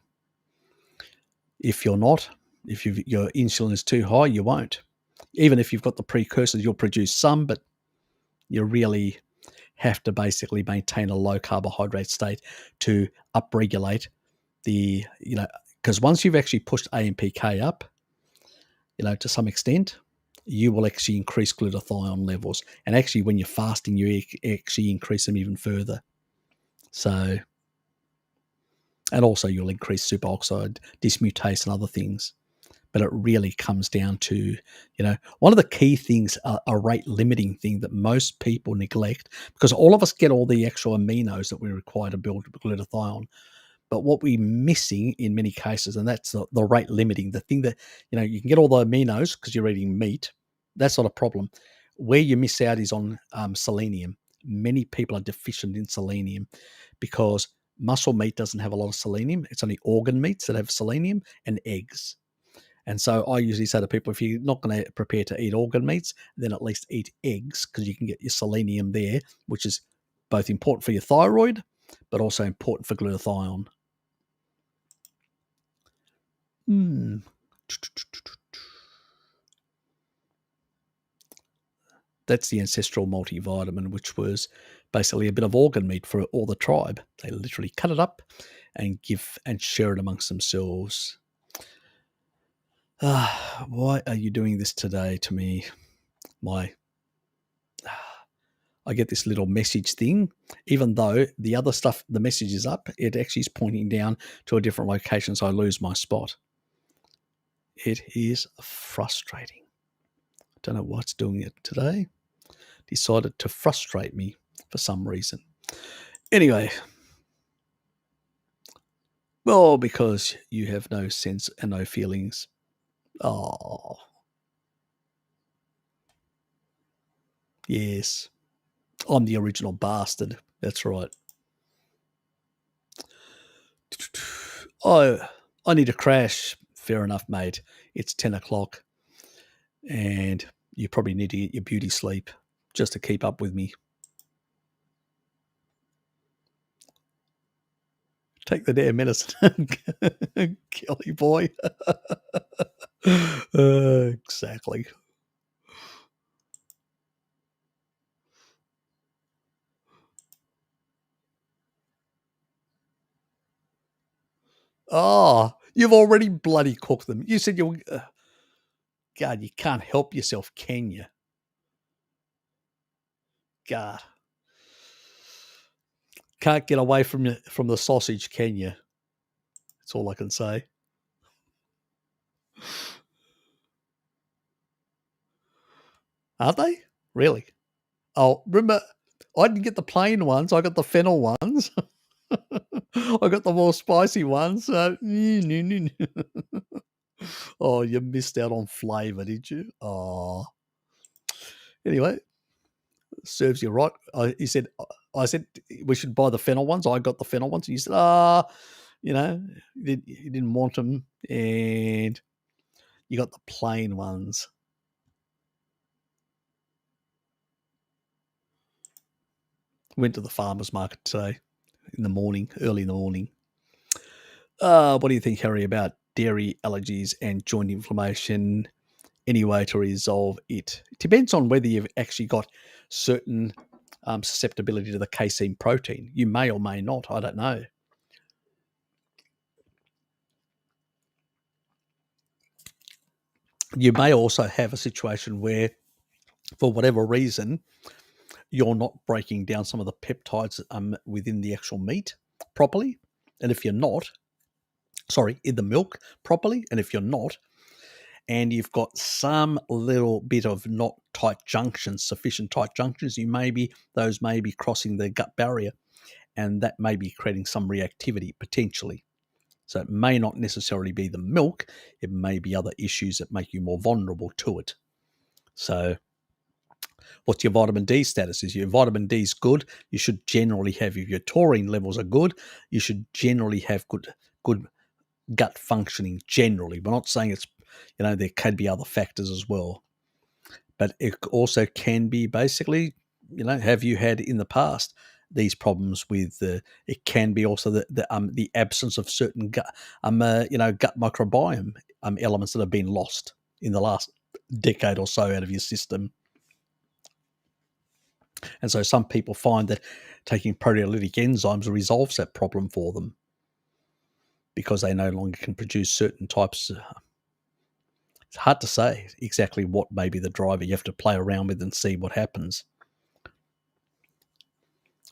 if you're not, if your insulin is too high, you won't. Even if you've got the precursors, you'll produce some, but you really have to basically maintain a low carbohydrate state to upregulate because once you've actually pushed AMPK up, to some extent, you will actually increase glutathione levels. And actually, when you're fasting, you actually increase them even further. So, and also you'll increase superoxide dismutase and other things. But it really comes down to, one of the key things, a rate limiting thing that most people neglect, because all of us get all the actual aminos that we require to build glutathione. But what we're missing in many cases, and that's the rate limiting, the thing that, you can get all the aminos because you're eating meat. That's not a problem. Where you miss out is on selenium. Many people are deficient in selenium because muscle meat doesn't have a lot of selenium. It's only organ meats that have selenium and eggs. And so I usually say to people, if you're not going to prepare to eat organ meats, then at least eat eggs because you can get your selenium there, which is both important for your thyroid, but also important for glutathione. That's the ancestral multivitamin, which was basically a bit of organ meat for all the tribe. They literally cut it up and share it amongst themselves. Why are you doing this today to me? I get this little message thing, even though the other stuff, the message is up, it actually is pointing down to a different location, so I lose my spot. It is frustrating. I don't know what's doing it today. Decided to frustrate me for some reason. Anyway, well, because you have no sense and no feelings. Oh, yes. I'm the original bastard. That's right. I need to crash. Fair enough, mate. It's 10 o'clock. And you probably need to get your beauty sleep just to keep up with me. Take the damn medicine, Kelly boy. Exactly. Oh, you've already bloody cooked them. You said you were... God, you can't help yourself, can you? God. Can't get away from the sausage, can you? That's all I can say. Aren't they? Really? Oh, remember, I didn't get the plain ones. I got the fennel ones. I got the more spicy ones. Oh, you missed out on flavour, did you? Oh. Anyway, serves you right. I said we should buy the fennel ones. I got the fennel ones. And you said, you didn't want them, and you got the plain ones. Went to the farmer's market today in the morning, early in the morning. What do you think, Harry, about dairy allergies and joint inflammation? Any way to resolve it? It depends on whether you've actually got certain susceptibility to the casein protein. You may or may not. I don't know. You may also have a situation where, for whatever reason, you're not breaking down some of the peptides within the actual meat properly. And if you're not, in the milk properly, and if you're not, and you've got some little bit of not tight junctions, sufficient tight junctions, those may be crossing the gut barrier, and that may be creating some reactivity potentially. So it may not necessarily be the milk, it may be other issues that make you more vulnerable to it. So what's your vitamin D status? Is your vitamin D is good? You should generally have, if your taurine levels are good, you should generally have good gut functioning generally. We're not saying it's, there can be other factors as well. But it also can be basically, have you had in the past these problems with it can be also the absence of certain gut gut microbiome elements that have been lost in the last decade or so out of your system. And so some people find that taking proteolytic enzymes resolves that problem for them because they no longer can produce certain types. It's hard to say exactly what may be the driver. You have to play around with and see what happens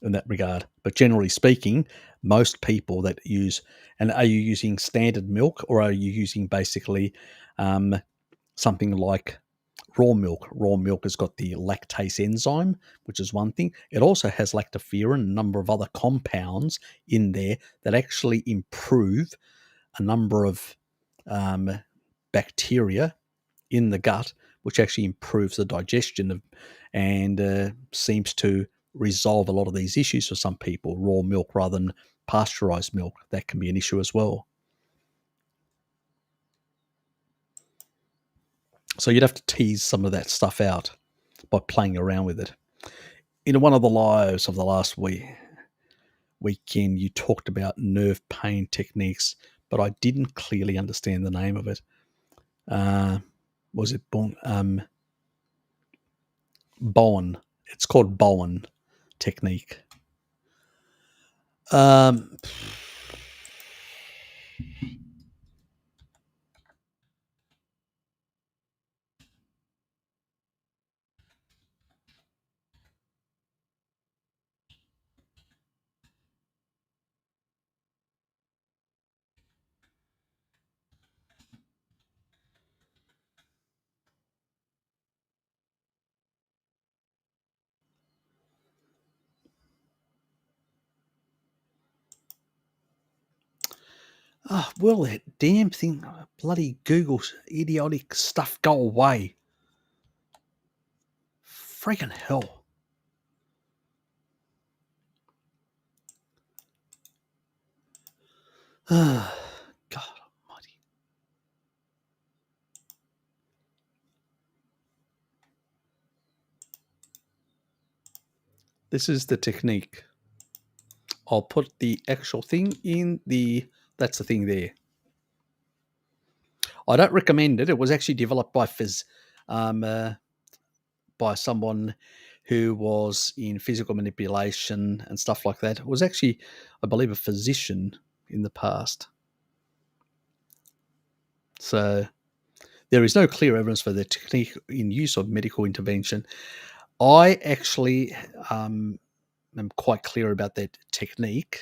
in that regard. But generally speaking, most people that use, and are you using standard milk or are you using basically something like raw milk? Raw milk has got the lactase enzyme, which is one thing. It also has lactoferrin and a number of other compounds in there that actually improve a number of bacteria in the gut, which actually improves the digestion of, and seems to resolve a lot of these issues for some people. Raw milk rather than pasteurized milk, that can be an issue as well. So you'd have to tease some of that stuff out by playing around with it. In one of the lives of the last weekend, you talked about nerve pain techniques, but I didn't clearly understand the name of it. Was it Bowen? It's called Bowen Technique. Oh, will that damn thing, bloody Google idiotic stuff go away? Freaking hell. God almighty. This is the technique. I'll put the actual thing in that's the thing there. I don't recommend it. It was actually developed by someone who was in physical manipulation and stuff like that. It was actually, I believe, a physician in the past. So there is no clear evidence for the technique in use of medical intervention. I actually am quite clear about that technique.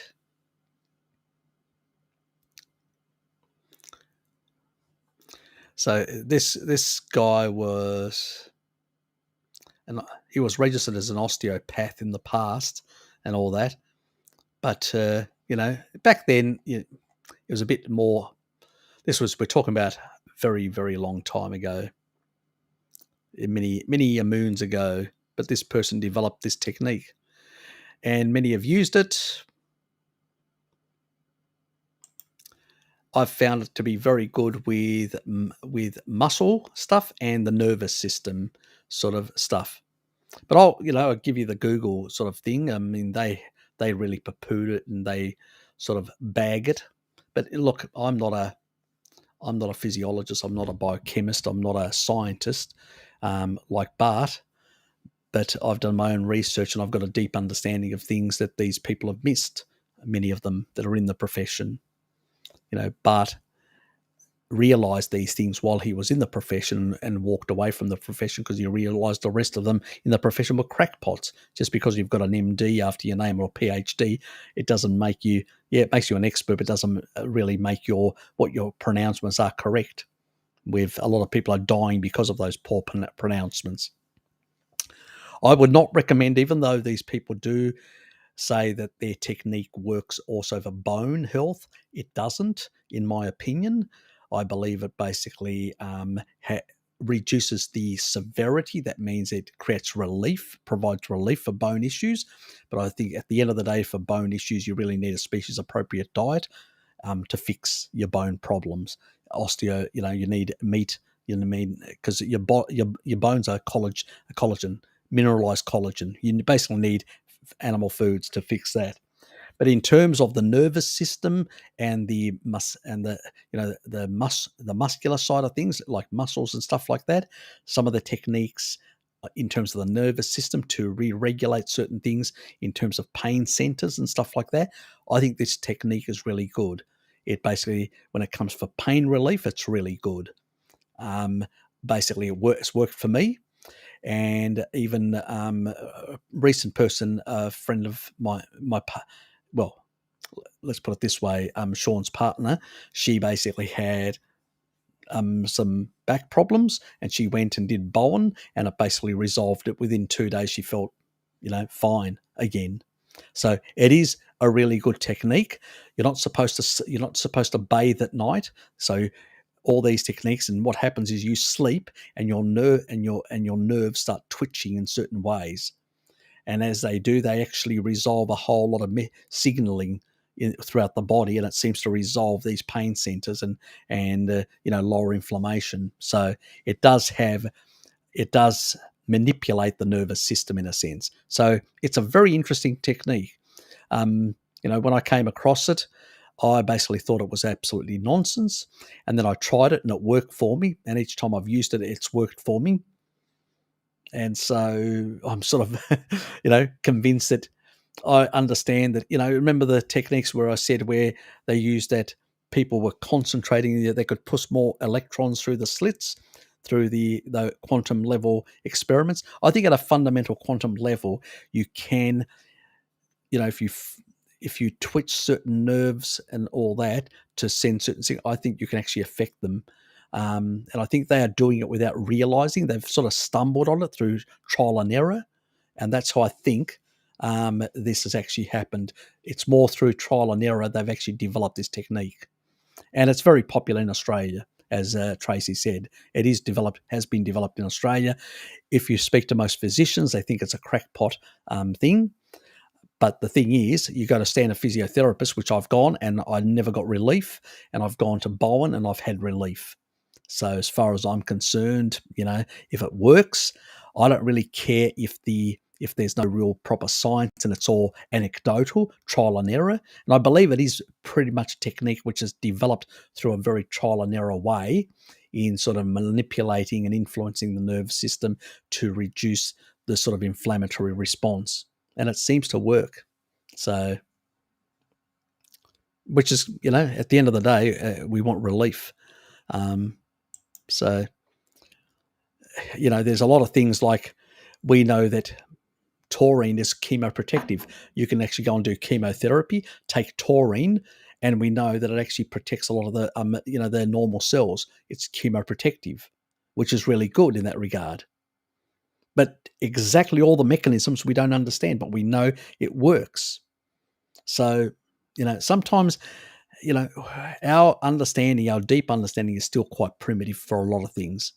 So this guy was, and he was registered as an osteopath in the past and all that. But, back then, it was a bit more, we're talking about very, very long time ago, many, many moons ago. But this person developed this technique and many have used it. I've found it to be very good with muscle stuff and the nervous system sort of stuff. But I'll give you the Google sort of thing. I mean, they really poo-pooed it and they sort of bag it. But look, I'm not a physiologist. I'm not a biochemist. I'm not a scientist like Bart. But I've done my own research and I've got a deep understanding of things that these people have missed. Many of them that are in the profession. Bart realized these things while he was in the profession and walked away from the profession because he realized the rest of them in the profession were crackpots. Just because you've got an MD after your name or a PhD, it doesn't make you, it makes you an expert, but doesn't really make what your pronouncements are correct. With a lot of people are dying because of those poor pronouncements. I would not recommend, even though these people do say that their technique works also for bone health, it doesn't, in my opinion. I believe it basically reduces the severity. That means it creates relief, provides relief for bone issues. But I think at the end of the day, for bone issues, you really need a species-appropriate diet to fix your bone problems. You need meat You know what I mean? Because your bones are collagen, mineralized collagen. You basically need animal foods to fix that. But in terms of the nervous system and the muscular side of things, like muscles and stuff like that, some of the techniques in terms of the nervous system to re-regulate certain things in terms of pain centers and stuff like that, I think this technique is really good. It basically, when it comes for pain relief, it's really good. Um, Basically, it's worked for me, and even a recent person, a friend of well, let's put it this way, Sean's partner, she basically had some back problems, and she went and did Bowen, and it basically resolved it within 2 days. She felt, fine again. So it is a really good technique. You're not supposed to bathe at night. So all these techniques, and what happens is you sleep, and your nerves start twitching in certain ways, and as they do, they actually resolve a whole lot of signaling throughout the body, and it seems to resolve these pain centers and lower inflammation. So it does manipulate the nervous system in a sense. So it's a very interesting technique. When I came across it, I basically thought it was absolutely nonsense, and then I tried it and it worked for me. And each time I've used it, it's worked for me. And so I'm sort of, convinced that I understand that, remember the techniques where I said where they used that people were concentrating, they could push more electrons through the slits through the quantum level experiments. I think at a fundamental quantum level, you can, if you twitch certain nerves and all that to send certain things, I think you can actually affect them. And I think they are doing it without realizing. They've sort of stumbled on it through trial and error. And that's how I think this has actually happened. It's more through trial and error they've actually developed this technique. And it's very popular in Australia, as Tracy said. Has been developed in Australia. If you speak to most physicians, they think it's a crackpot thing. But the thing is, you go to standard physiotherapist, which I've gone, and I never got relief. And I've gone to Bowen, and I've had relief. So as far as I'm concerned, if it works, I don't really care if there's no real proper science and it's all anecdotal, trial and error. And I believe it is pretty much a technique which is developed through a very trial and error way in sort of manipulating and influencing the nervous system to reduce the sort of inflammatory response. And it seems to work. So, which is, at the end of the day, we want relief. So, there's a lot of things like we know that taurine is chemoprotective. You can actually go and do chemotherapy, take taurine, and we know that it actually protects a lot of the, their normal cells. It's chemoprotective, which is really good in that regard. But exactly all the mechanisms we don't understand, but we know it works. So, sometimes, our deep understanding is still quite primitive for a lot of things.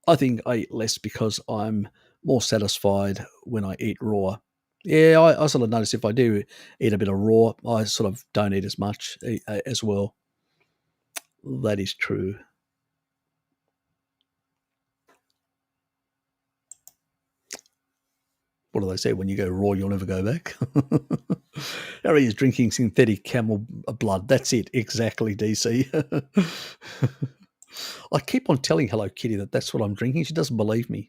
I think I eat less because I'm more satisfied when I eat raw. Yeah, I sort of notice if I do eat a bit of raw, I sort of don't eat as much as well. That is true. What do they say? When you go raw, you'll never go back. Harry is drinking synthetic camel blood. That's it. Exactly, DC. I keep on telling Hello Kitty that that's what I'm drinking. She doesn't believe me.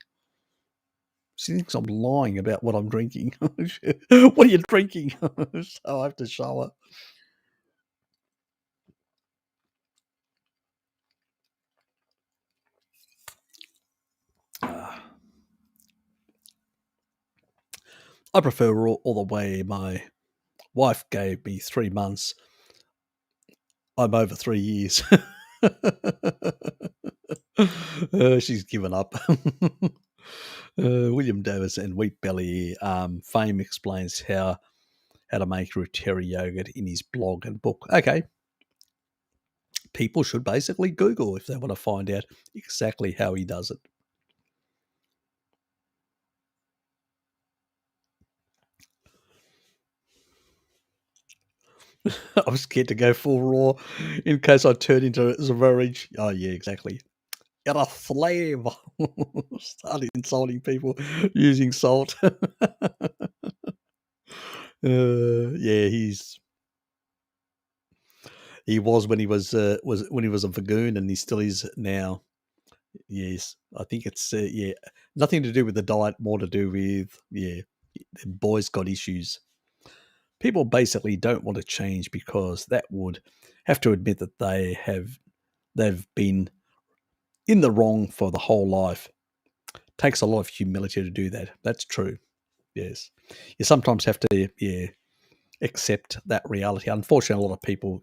She thinks I'm lying about what I'm drinking. What are you drinking? So I have to show her. I prefer raw all the way. My wife gave me 3 months. I'm over 3 years. She's given up. William Davis and Wheat Belly Fame explains how to make Rotary yogurt in his blog and book. Okay. People should basically Google if they want to find out exactly how he does it. I was scared to go full raw in case I turn into Zverage. Oh, yeah, exactly. You're a slave. Start insulting people using salt. Yeah, he was when he was when he was a Vagoon, and he still is now. Yes, I think it's yeah, nothing to do with the diet, more to do with the boys got issues. People basically don't want to change because that would have to admit that they've been in the wrong for the whole life. Takes a lot of humility to do that. That's true. Yes, you sometimes have to accept that reality. Unfortunately, a lot of people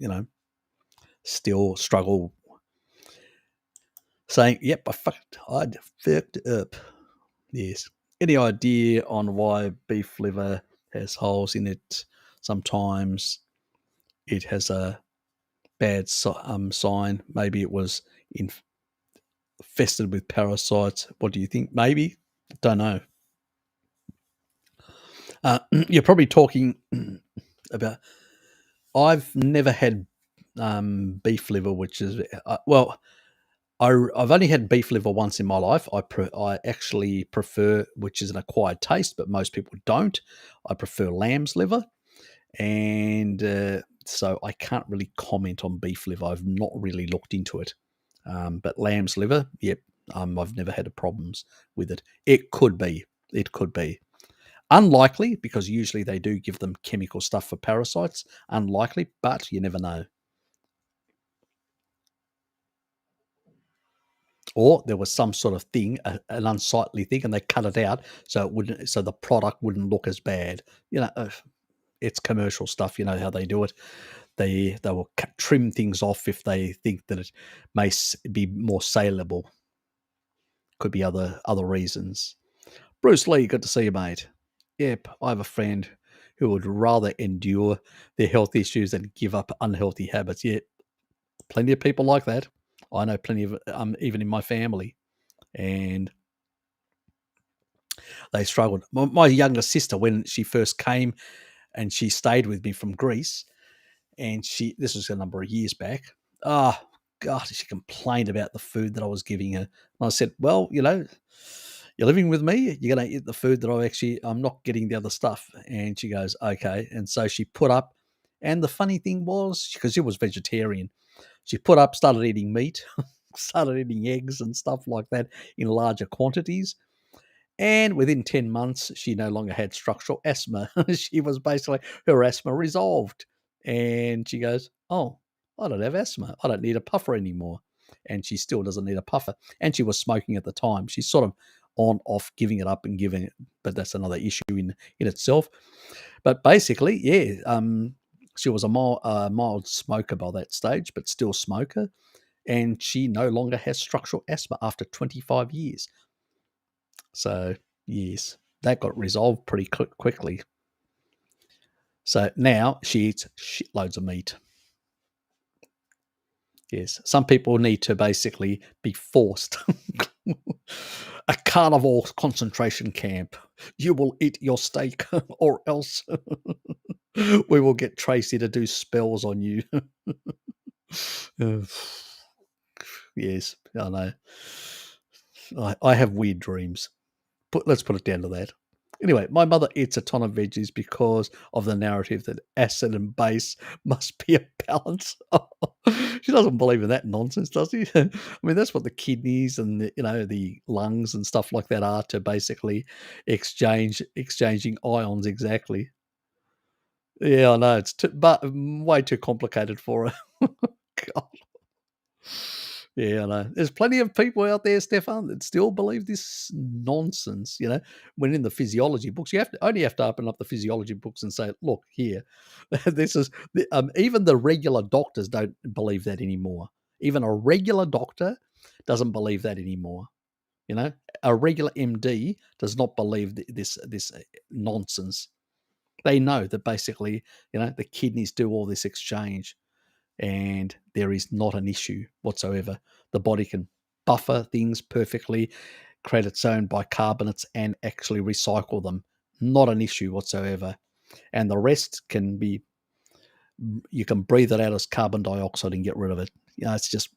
still struggle saying, "Yep, I fucked up." Yes. Any idea on why beef liver has holes in it? Sometimes it has a bad sign. Maybe it was infested with parasites. What do you think? Maybe. Don't know. You're probably talking about. I've never had beef liver, which is well. I've only had beef liver once in my life. I actually prefer, which is an acquired taste, but most people don't. I prefer lamb's liver, and so I can't really comment on beef liver. I've not really looked into it, but lamb's liver, yep, I've never had problems with it. It could be. It could be. Unlikely, because usually they do give them chemical stuff for parasites. Unlikely, but you never know. Or there was some sort of thing, an unsightly thing, and they cut it out so it wouldn't, so the product wouldn't look as bad. It's commercial stuff. You know how they do it. They will trim things off if they think that it may be more saleable. Could be other reasons. Bruce Lee, good to see you, mate. Yep, I have a friend who would rather endure their health issues than give up unhealthy habits. Yeah, plenty of people like that. I know plenty of even in my family, and they struggled. My younger sister, when she first came and she stayed with me from Greece, and this was a number of years back. Oh God, she complained about the food that I was giving her. And I said, well, you're living with me. You're going to eat the food that I'm not getting the other stuff. And she goes, okay. And so she put up. And the funny thing was, because she was vegetarian, she put up, started eating meat, started eating eggs and stuff like that in larger quantities. And within 10 months, she no longer had structural asthma. She was basically, her asthma resolved. And she goes, oh, I don't have asthma. I don't need a puffer anymore. And she still doesn't need a puffer. And she was smoking at the time. She's sort of on, off, giving it up and giving it. But that's another issue in itself. But basically, yeah, she was a mild smoker by that stage, but still smoker. And she no longer has structural asthma after 25 years. So, yes, that got resolved pretty quickly. So now she eats shitloads of meat. Yes, some people need to basically be forced. A carnivore concentration camp. You will eat your steak, or else we will get Tracy to do spells on you. Yes, I know. I have weird dreams. Let's put it down to that. Anyway, my mother eats a ton of veggies because of the narrative that acid and base must be a balance. She doesn't believe in that nonsense, does she? I mean, that's what the kidneys and the lungs and stuff like that are, to basically exchanging ions. Exactly. Yeah, I know it's but way too complicated for her. God. Yeah, I know. There's plenty of people out there, Stefan, that still believe this nonsense. When in the physiology books, you only have to open up the physiology books and say, "Look here, this is." Even the regular doctors don't believe that anymore. Even a regular doctor doesn't believe that anymore. A regular MD does not believe this nonsense. They know that basically, the kidneys do all this exchange, and there is not an issue whatsoever. The body can buffer things perfectly, create its own bicarbonates, and actually recycle them. Not an issue whatsoever. And the rest can be, you can breathe it out as carbon dioxide and get rid of it. It's just,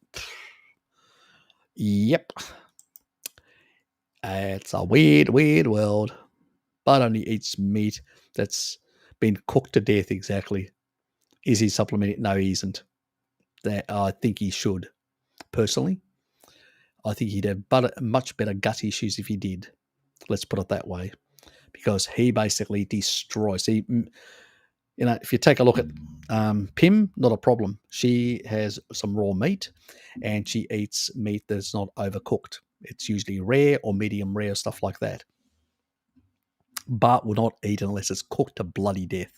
Yep. It's a weird, weird world. But only eats meat that's been cooked to death exactly. Is he supplementing? No, he isn't. I think he should. Personally, I think he'd have much better gut issues if he did. Let's put it that way. Because he basically destroys. If you take a look at Pim, not a problem. She has some raw meat and she eats meat that's not overcooked. It's usually rare or medium rare, stuff like that. But will not eat unless it's cooked to bloody death.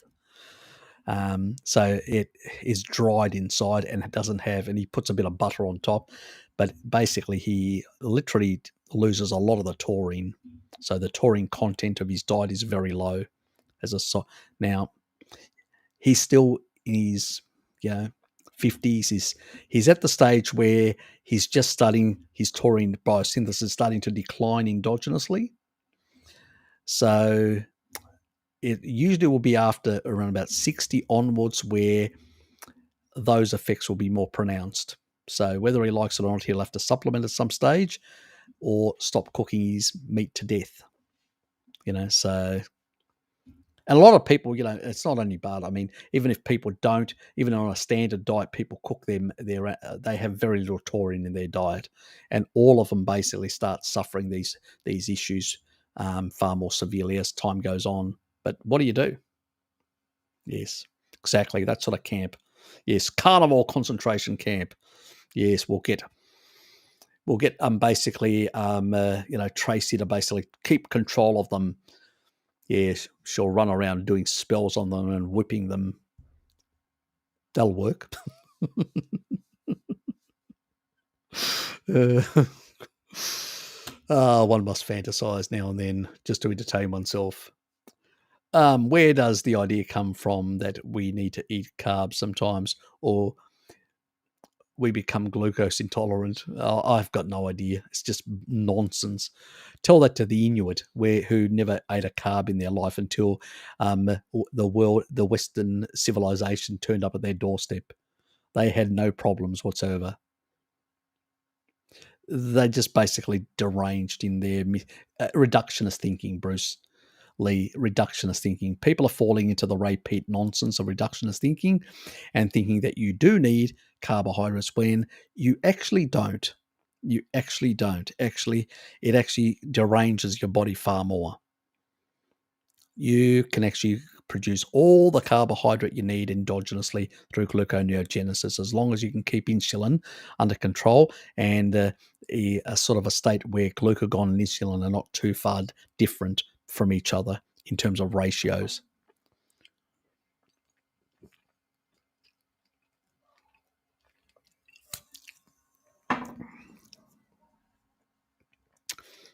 So it is dried inside and it doesn't have, and he puts a bit of butter on top, but basically he literally loses a lot of the taurine. So the taurine content of his diet is very low. Now he's still in his 50s. He's at the stage where he's just starting his taurine biosynthesis starting to decline endogenously. So it usually will be after around about 60 onwards where those effects will be more pronounced. So whether he likes it or not, he'll have to supplement at some stage or stop cooking his meat to death. So, and a lot of people, it's not only bad. I mean, even if people don't, even on a standard diet, people cook them. They have very little taurine in their diet, and all of them basically start suffering these issues far more severely as time goes on. But what do you do? Yes, exactly. That sort of camp. Yes, carnivore concentration camp. Yes, we'll get basically Tracy to basically keep control of them. Yes, she'll run around doing spells on them and whipping them. That'll work. One must fantasize now and then just to entertain oneself. Where does the idea come from that we need to eat carbs sometimes, or we become glucose intolerant? I've got no idea. It's just nonsense. Tell that to the Inuit, who never ate a carb in their life until the Western civilization turned up at their doorstep. They had no problems whatsoever. They just basically deranged in their reductionist thinking, Bruce Lee. Reductionist thinking. People are falling into the Ray Peat nonsense of reductionist thinking and thinking that you do need carbohydrates when you actually don't. You actually don't. It actually deranges your body far more. You can actually produce all the carbohydrate you need endogenously through gluconeogenesis as long as you can keep insulin under control and a sort of a state where glucagon and insulin are not too far different from each other in terms of ratios.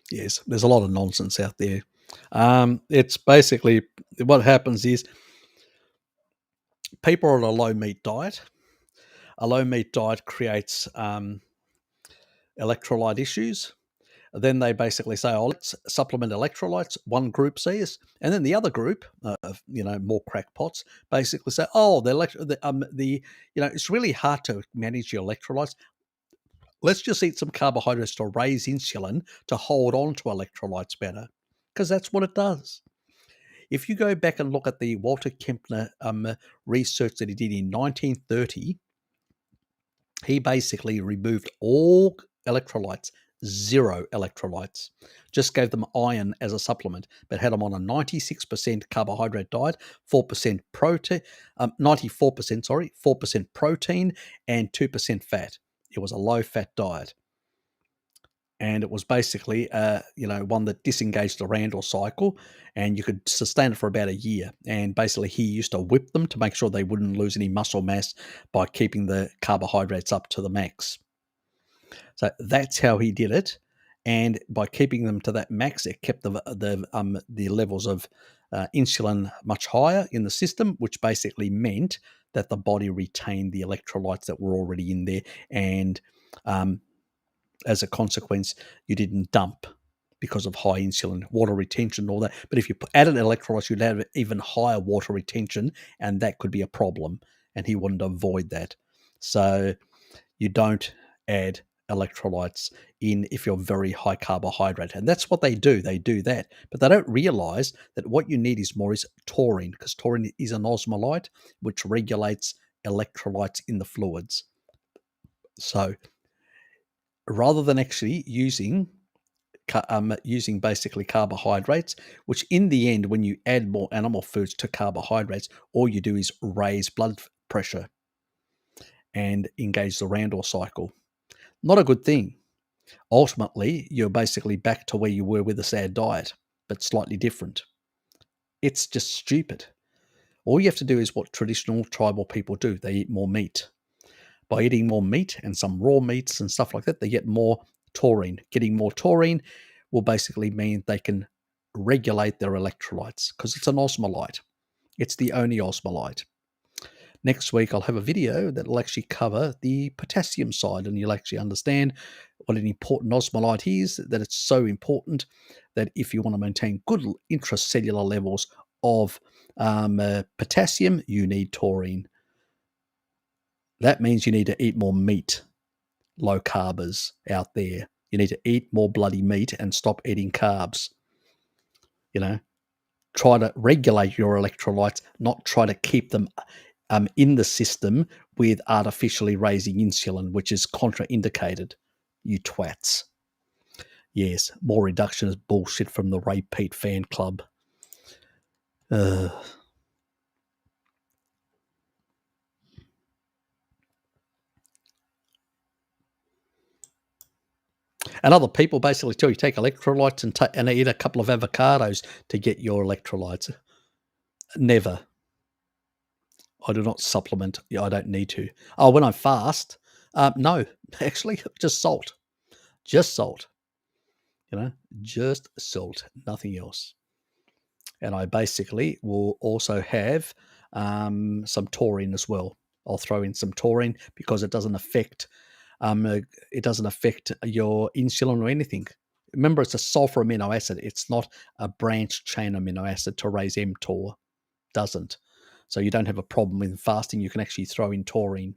Yes, there's a lot of nonsense out there. It's basically what happens is people are on a low meat diet. A low meat diet creates electrolyte issues. Then they basically say, "Oh, let's supplement electrolytes." One group says, and then the other group, more crackpots, basically say, "Oh, it's really hard to manage your electrolytes. Let's just eat some carbohydrates to raise insulin to hold on to electrolytes better," because that's what it does. If you go back and look at the Walter Kempner research that he did in 1930, he basically removed all electrolytes, 0 electrolytes, just gave them iron as a supplement, but had them on a 96% carbohydrate diet, 4% protein, 4% protein and 2% fat. It was a low-fat diet. And it was basically, one that disengaged the Randall cycle, and you could sustain it for about a year. And basically, he used to whip them to make sure they wouldn't lose any muscle mass by keeping the carbohydrates up to the max. So that's how he did it. And by keeping them to that max, it kept the levels of insulin much higher in the system, which basically meant that the body retained the electrolytes that were already in there, and as a consequence, you didn't dump because of high insulin, water retention, and all that. But if you added electrolytes, you'd have even higher water retention, and that could be a problem. And he wanted to avoid that. So you don't add electrolytes in if you're very high carbohydrate. And that's what they do. They do that. But they don't realize that what you need is taurine, because taurine is an osmolyte which regulates electrolytes in the fluids. So rather than actually using basically carbohydrates, which in the end, when you add more animal foods to carbohydrates, all you do is raise blood pressure and engage the Randor cycle. Not a good thing. Ultimately, you're basically back to where you were with a sad diet, but slightly different. It's just stupid. All you have to do is what traditional tribal people do. They eat more meat. By eating more meat and some raw meats and stuff like that, they get more taurine. Getting more taurine will basically mean they can regulate their electrolytes because it's an osmolyte. It's the only osmolyte. Next week, I'll have a video that will actually cover the potassium side, and you'll actually understand what an important osmolyte is, that it's so important that if you want to maintain good intracellular levels of potassium, you need taurine. That means you need to eat more meat, low carbers out there. You need to eat more bloody meat and stop eating carbs. Try to regulate your electrolytes, not try to keep them in the system with artificially raising insulin, which is contraindicated. You twats. Yes, more reduction is bullshit from the Ray Pete fan club. And other people basically tell you take electrolytes and eat a couple of avocados to get your electrolytes. Never. I do not supplement. Yeah, I don't need to. Oh, when I fast, no, actually, just salt. Just salt. Just salt, nothing else. And I basically will also have some taurine as well. I'll throw in some taurine because it doesn't affect your insulin or anything. Remember, it's a sulfur amino acid. It's not a branched chain amino acid to raise mTOR. Doesn't. So you don't have a problem with fasting. You can actually throw in taurine.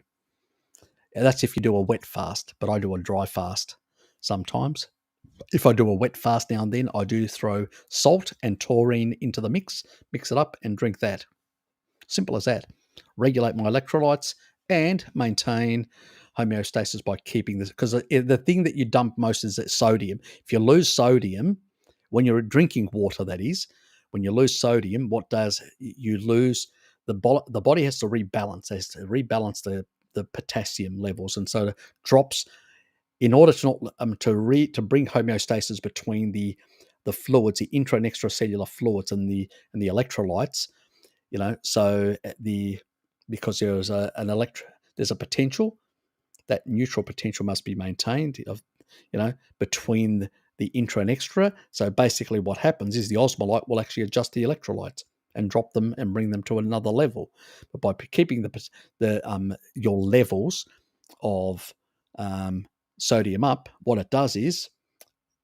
And that's if you do a wet fast, but I do a dry fast sometimes. If I do a wet fast now and then, I do throw salt and taurine into the mix it up and drink that. Simple as that. Regulate my electrolytes and maintain homeostasis by keeping this, because the thing that you dump most is that sodium. If you lose sodium, when you're drinking water, that is, when you lose sodium, what does you lose? The body has to rebalance. It has to rebalance the potassium levels, and so it drops. In order to not to bring homeostasis between the fluids, the intra and extracellular fluids, and the electrolytes, so because there's there's a potential, that neutral potential must be maintained between the intra and extra. So basically, what happens is the osmolyte will actually adjust the electrolytes and drop them and bring them to another level. But by keeping your levels of sodium up, what it does is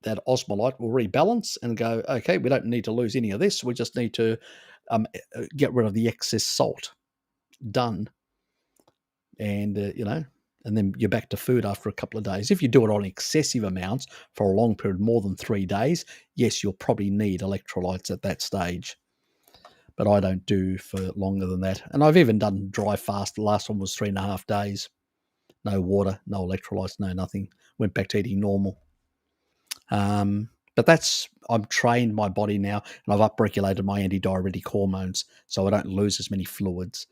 that osmolyte will rebalance and go, okay, we don't need to lose any of this. We just need to get rid of the excess salt. Done. And, and then you're back to food after a couple of days. If you do it on excessive amounts for a long period, more than 3 days, yes, you'll probably need electrolytes at that stage. But I don't do for longer than that. And I've even done dry fast. The last one was 3.5 days. No water, no electrolytes, no nothing. Went back to eating normal. But I've trained my body now, and I've upregulated my antidiuretic hormones so I don't lose as many fluids.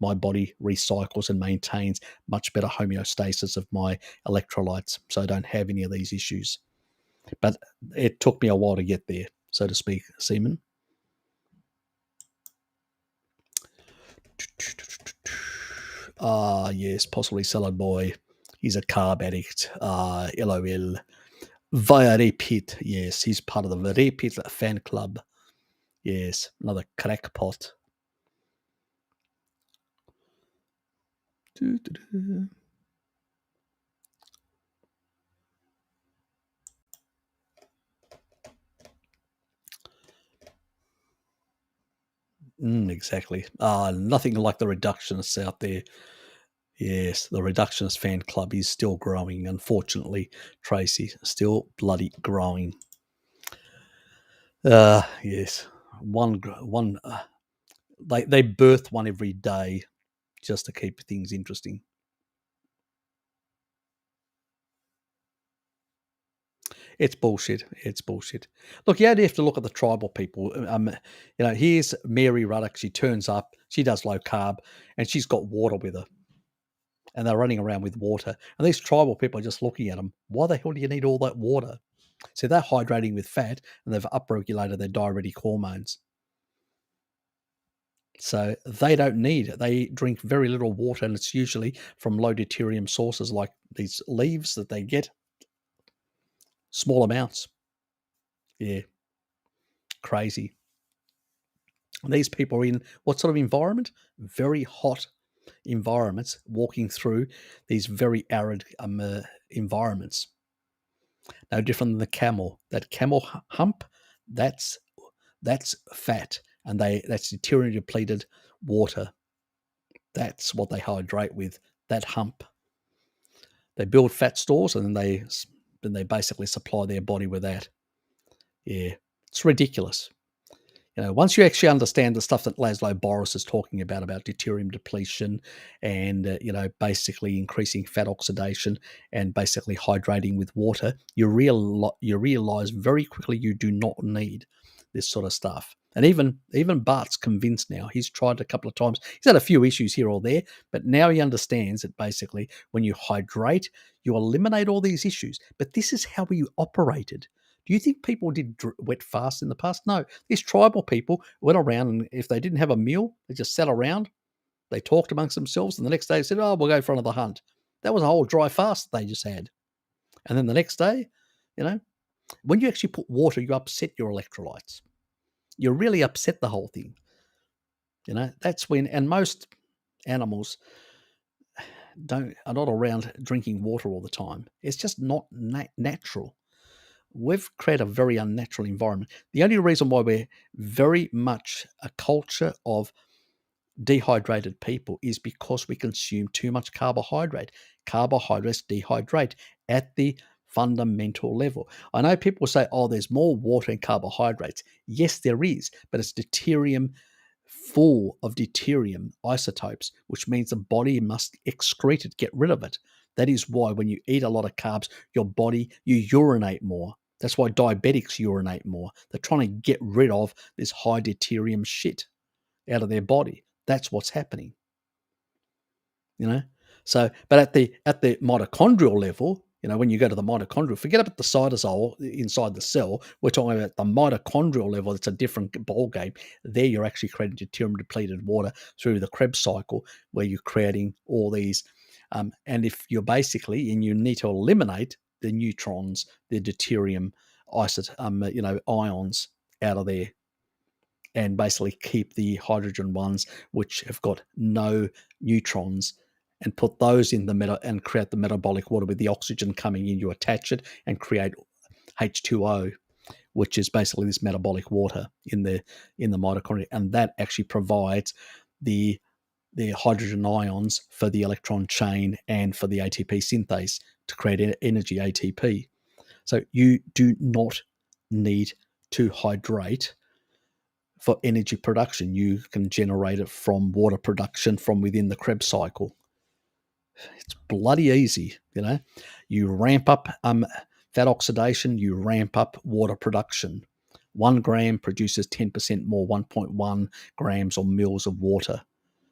My body recycles and maintains much better homeostasis of my electrolytes, so I don't have any of these issues. But it took me a while to get there, so to speak, Seaman. Yes, possibly Salad Boy. He's a carb addict. LOL. Via Repeat. Yes, he's part of the Repeat fan club. Yes, another crackpot. Exactly. Nothing like the reductionists out there. Yes, the reductionist fan club is still growing, unfortunately, Tracy. Still bloody growing. Yes. They birth one every day just to keep things interesting. It's bullshit. It's bullshit. Look, you only have to look at the tribal people. Here's Mary Ruddock. She turns up. She does low carb, and she's got water with her, and they're running around with water. And these tribal people are just looking at them. Why the hell do you need all that water? So they're hydrating with fat, and they've upregulated their diuretic hormones. So they don't need it. They drink very little water, and it's usually from low deuterium sources like these leaves that they get. Small amounts. Yeah. Crazy. And these people are in what sort of environment? Very hot environments, walking through these very arid environments. No different than the camel. That camel hump, that's fat, and that's deuterium depleted water. That's what they hydrate with. That hump. They build fat stores, and then they basically supply their body with that. Yeah, it's ridiculous. Once you actually understand the stuff that Laszlo Boris is talking about deuterium depletion and, basically increasing fat oxidation and basically hydrating with water, you realize very quickly you do not need this sort of stuff. And even Bart's convinced now. He's tried a couple of times. He's had a few issues here or there, but now he understands that basically when you hydrate, you eliminate all these issues. But this is how we operated. Do you think people did wet fast in the past? No. These tribal people went around, and if they didn't have a meal, they just sat around. They talked amongst themselves, and the next day they said, "Oh, we'll go for another hunt." That was a whole dry fast they just had. And then the next day, when you actually put water, you upset your electrolytes. You really upset the whole thing. That's when, and most animals are not around drinking water all the time. It's just not natural. We've created a very unnatural environment. The only reason why we're very much a culture of dehydrated people is because we consume too much carbohydrate. Carbohydrates dehydrate at the fundamental level. I know people say, oh, there's more water in carbohydrates. Yes, there is, but it's deuterium, full of deuterium isotopes, which means the body must excrete it, get rid of it. That is why when you eat a lot of carbs, you urinate more. That's why diabetics urinate more. They're trying to get rid of this high deuterium shit out of their body. That's what's happening. So, but at the mitochondrial level, when you go to the mitochondrial, forget about the cytosol inside the cell. We're talking about the mitochondrial level. It's a different ballgame. There, you're actually creating deuterium depleted water through the Krebs cycle, where you're creating all these. And if you're and you need to eliminate the neutrons, the deuterium ions out of there, and basically keep the hydrogen ones which have got no neutrons, and put those in and create the metabolic water with the oxygen coming in. You attach it and create H2O, which is basically this metabolic water in the mitochondria, and that actually provides the hydrogen ions for the electron chain and for the ATP synthase to create energy ATP. So you do not need to hydrate for energy production. You can generate it from water production from within the Krebs cycle. It's bloody easy, You ramp up fat oxidation, you ramp up water production. 1 gram produces 10% more, 1.1 grams or mils of water.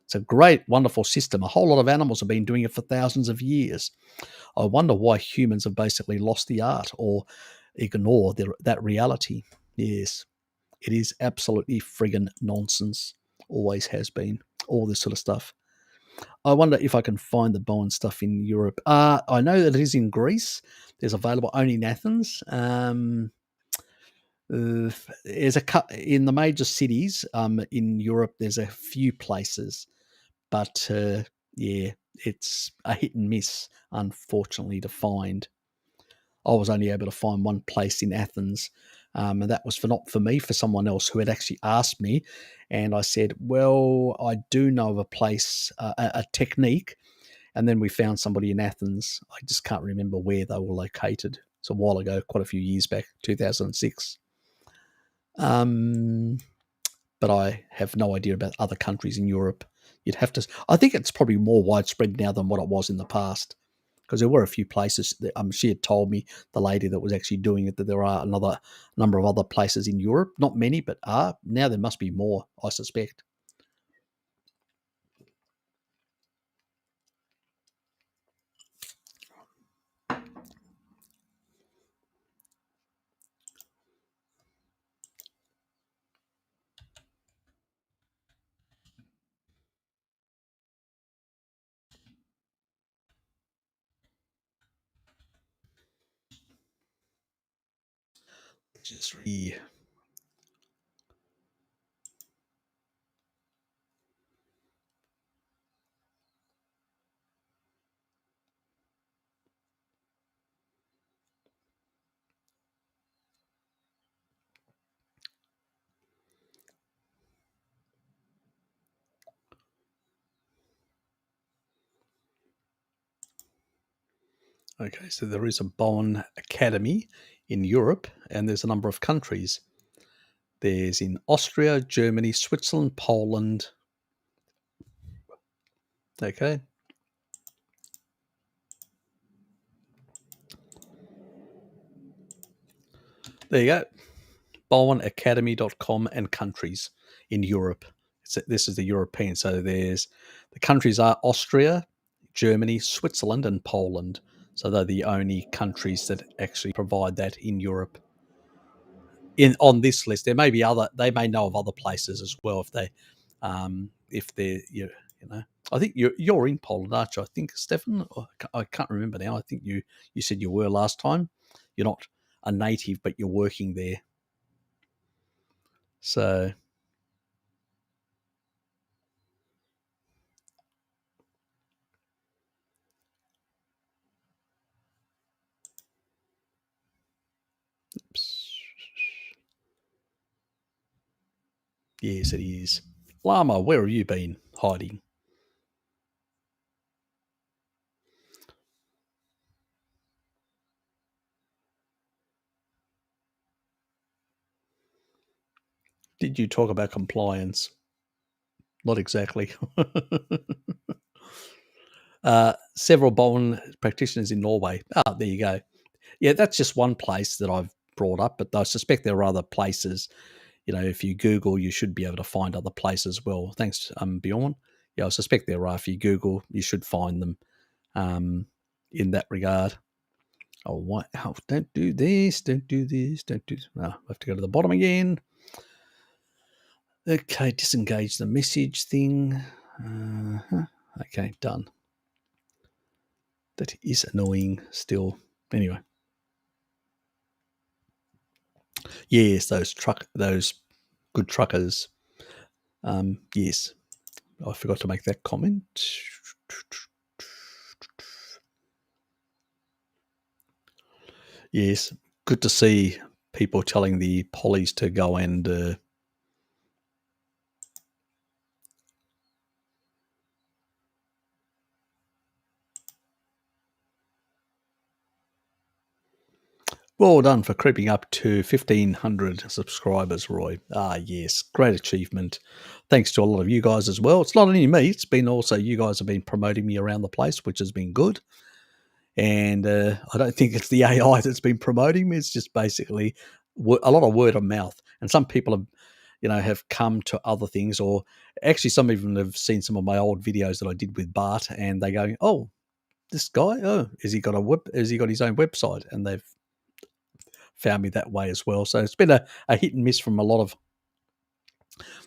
It's a great, wonderful system. A whole lot of animals have been doing it for thousands of years. I wonder why humans have basically lost the art or ignore that reality. Yes, it is absolutely friggin' nonsense. Always has been. All this sort of stuff. I wonder if I can find the Bowen stuff in Europe. I know that it is in Greece. There's available only in Athens. There's in the major cities in Europe. There's a few places, but it's a hit and miss, unfortunately, to find. I was only able to find one place in Athens, and that was not for me, for someone else who had actually asked me. And I said, well, I do know of a place, a technique, And then we found somebody in Athens. I just can't remember where they were located. It's a while ago, quite a few years back, 2006. But I have no idea about other countries in Europe. You'd have to. I think it's probably more widespread now than what it was in the past, because there were a few places that she had told me, the lady that was actually doing it, that there are another number of other places in Europe. Not many, but are. Now there must be more, I suspect. Just read. Okay, so there is a Bowen Academy in Europe, and there's a number of countries. There's in Austria, Germany, Switzerland, Poland. Okay. There you go. BowenAcademy.com and countries in Europe. This is the European. So the countries are Austria, Germany, Switzerland, and Poland. So they're the only countries that actually provide that in Europe. On this list, there may be other. They may know of other places as well if they're you know. I think you're in Poland, aren't you? I think, Stefan. I can't remember now. I think you said you were last time. You're not a native, but you're working there. So yes, it is. Llama, where have you been hiding? Did you talk about compliance? Not exactly. Several Bowen practitioners in Norway. Ah, there you go. Yeah, that's just one place that I've brought up, but I suspect there are other places. If you Google, you should be able to find other places as well. Thanks, Bjorn. Yeah, I suspect there are. If you Google, you should find them in that regard. Oh, what? Oh, don't do this. Don't do this. Don't do this. Oh, I have to go to the bottom again. Okay, disengage the message thing. Okay, done. That is annoying still. Anyway. Yes, those good truckers. Yes, I forgot to make that comment. Yes, good to see people telling the police to go and well done for creeping up to 1,500 subscribers, Roy. Ah, yes, great achievement. Thanks to a lot of you guys as well. It's not only me, it's been also you guys have been promoting me around the place, which has been good. And I don't think it's the AI that's been promoting me. It's just basically a lot of word of mouth. And some people have come to other things, or actually some even have seen some of my old videos that I did with Bart, and they go, "Oh, this guy, has he got his own website?" And they've found me that way as well. So it's been a hit and miss from a lot of.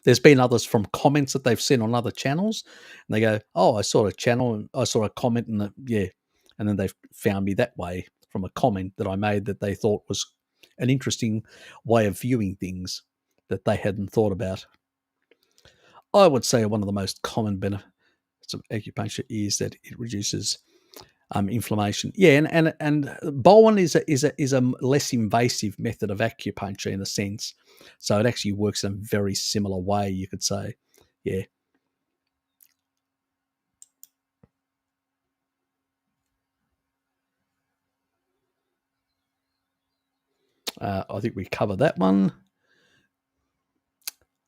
There's been others from comments that they've seen on other channels, and they go, "Oh, I saw a channel, and I saw a comment, and and then they've found me that way from a comment that I made that they thought was an interesting way of viewing things that they hadn't thought about. I would say one of the most common benefits of acupuncture is that it reduces inflammation. Yeah, and Bowen is a less invasive method of acupuncture in a sense, so it actually works in a very similar way, you could say. Yeah. I think we covered that one.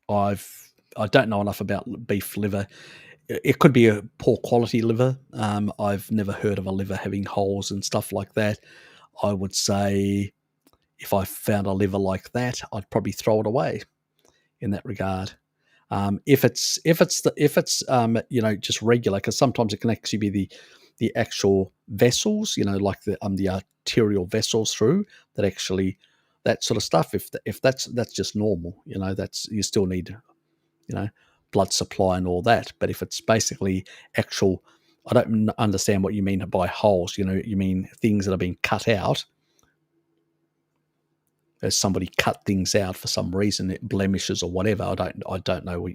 I don't know enough about beef liver. It could be a poor quality liver. I've never heard of a liver having holes and stuff like that. I would say if I found a liver like that, I'd probably throw it away in that regard. If it's just regular, because sometimes it can actually be the actual vessels, like the arterial vessels through that actually, that sort of stuff. If that's just normal, that's, you still need blood supply and all that. But if it's basically actual, I don't understand what you mean by holes. You mean things that are being cut out. As somebody cut things out for some reason, it blemishes or whatever. I don't know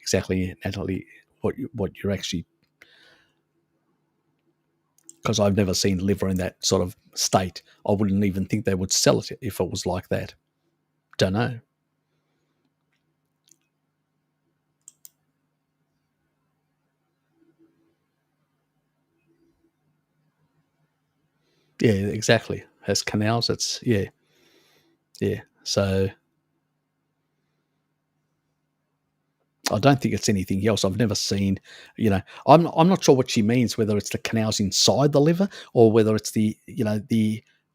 exactly, Natalie, what you're actually, because I've never seen liver in that sort of state. I wouldn't even think they would sell it if it was like that. Don't know. Yeah, exactly. Has canals. It's yeah. So I don't think it's anything else. I've never seen, I'm not sure what she means, whether it's the canals inside the liver or whether it's the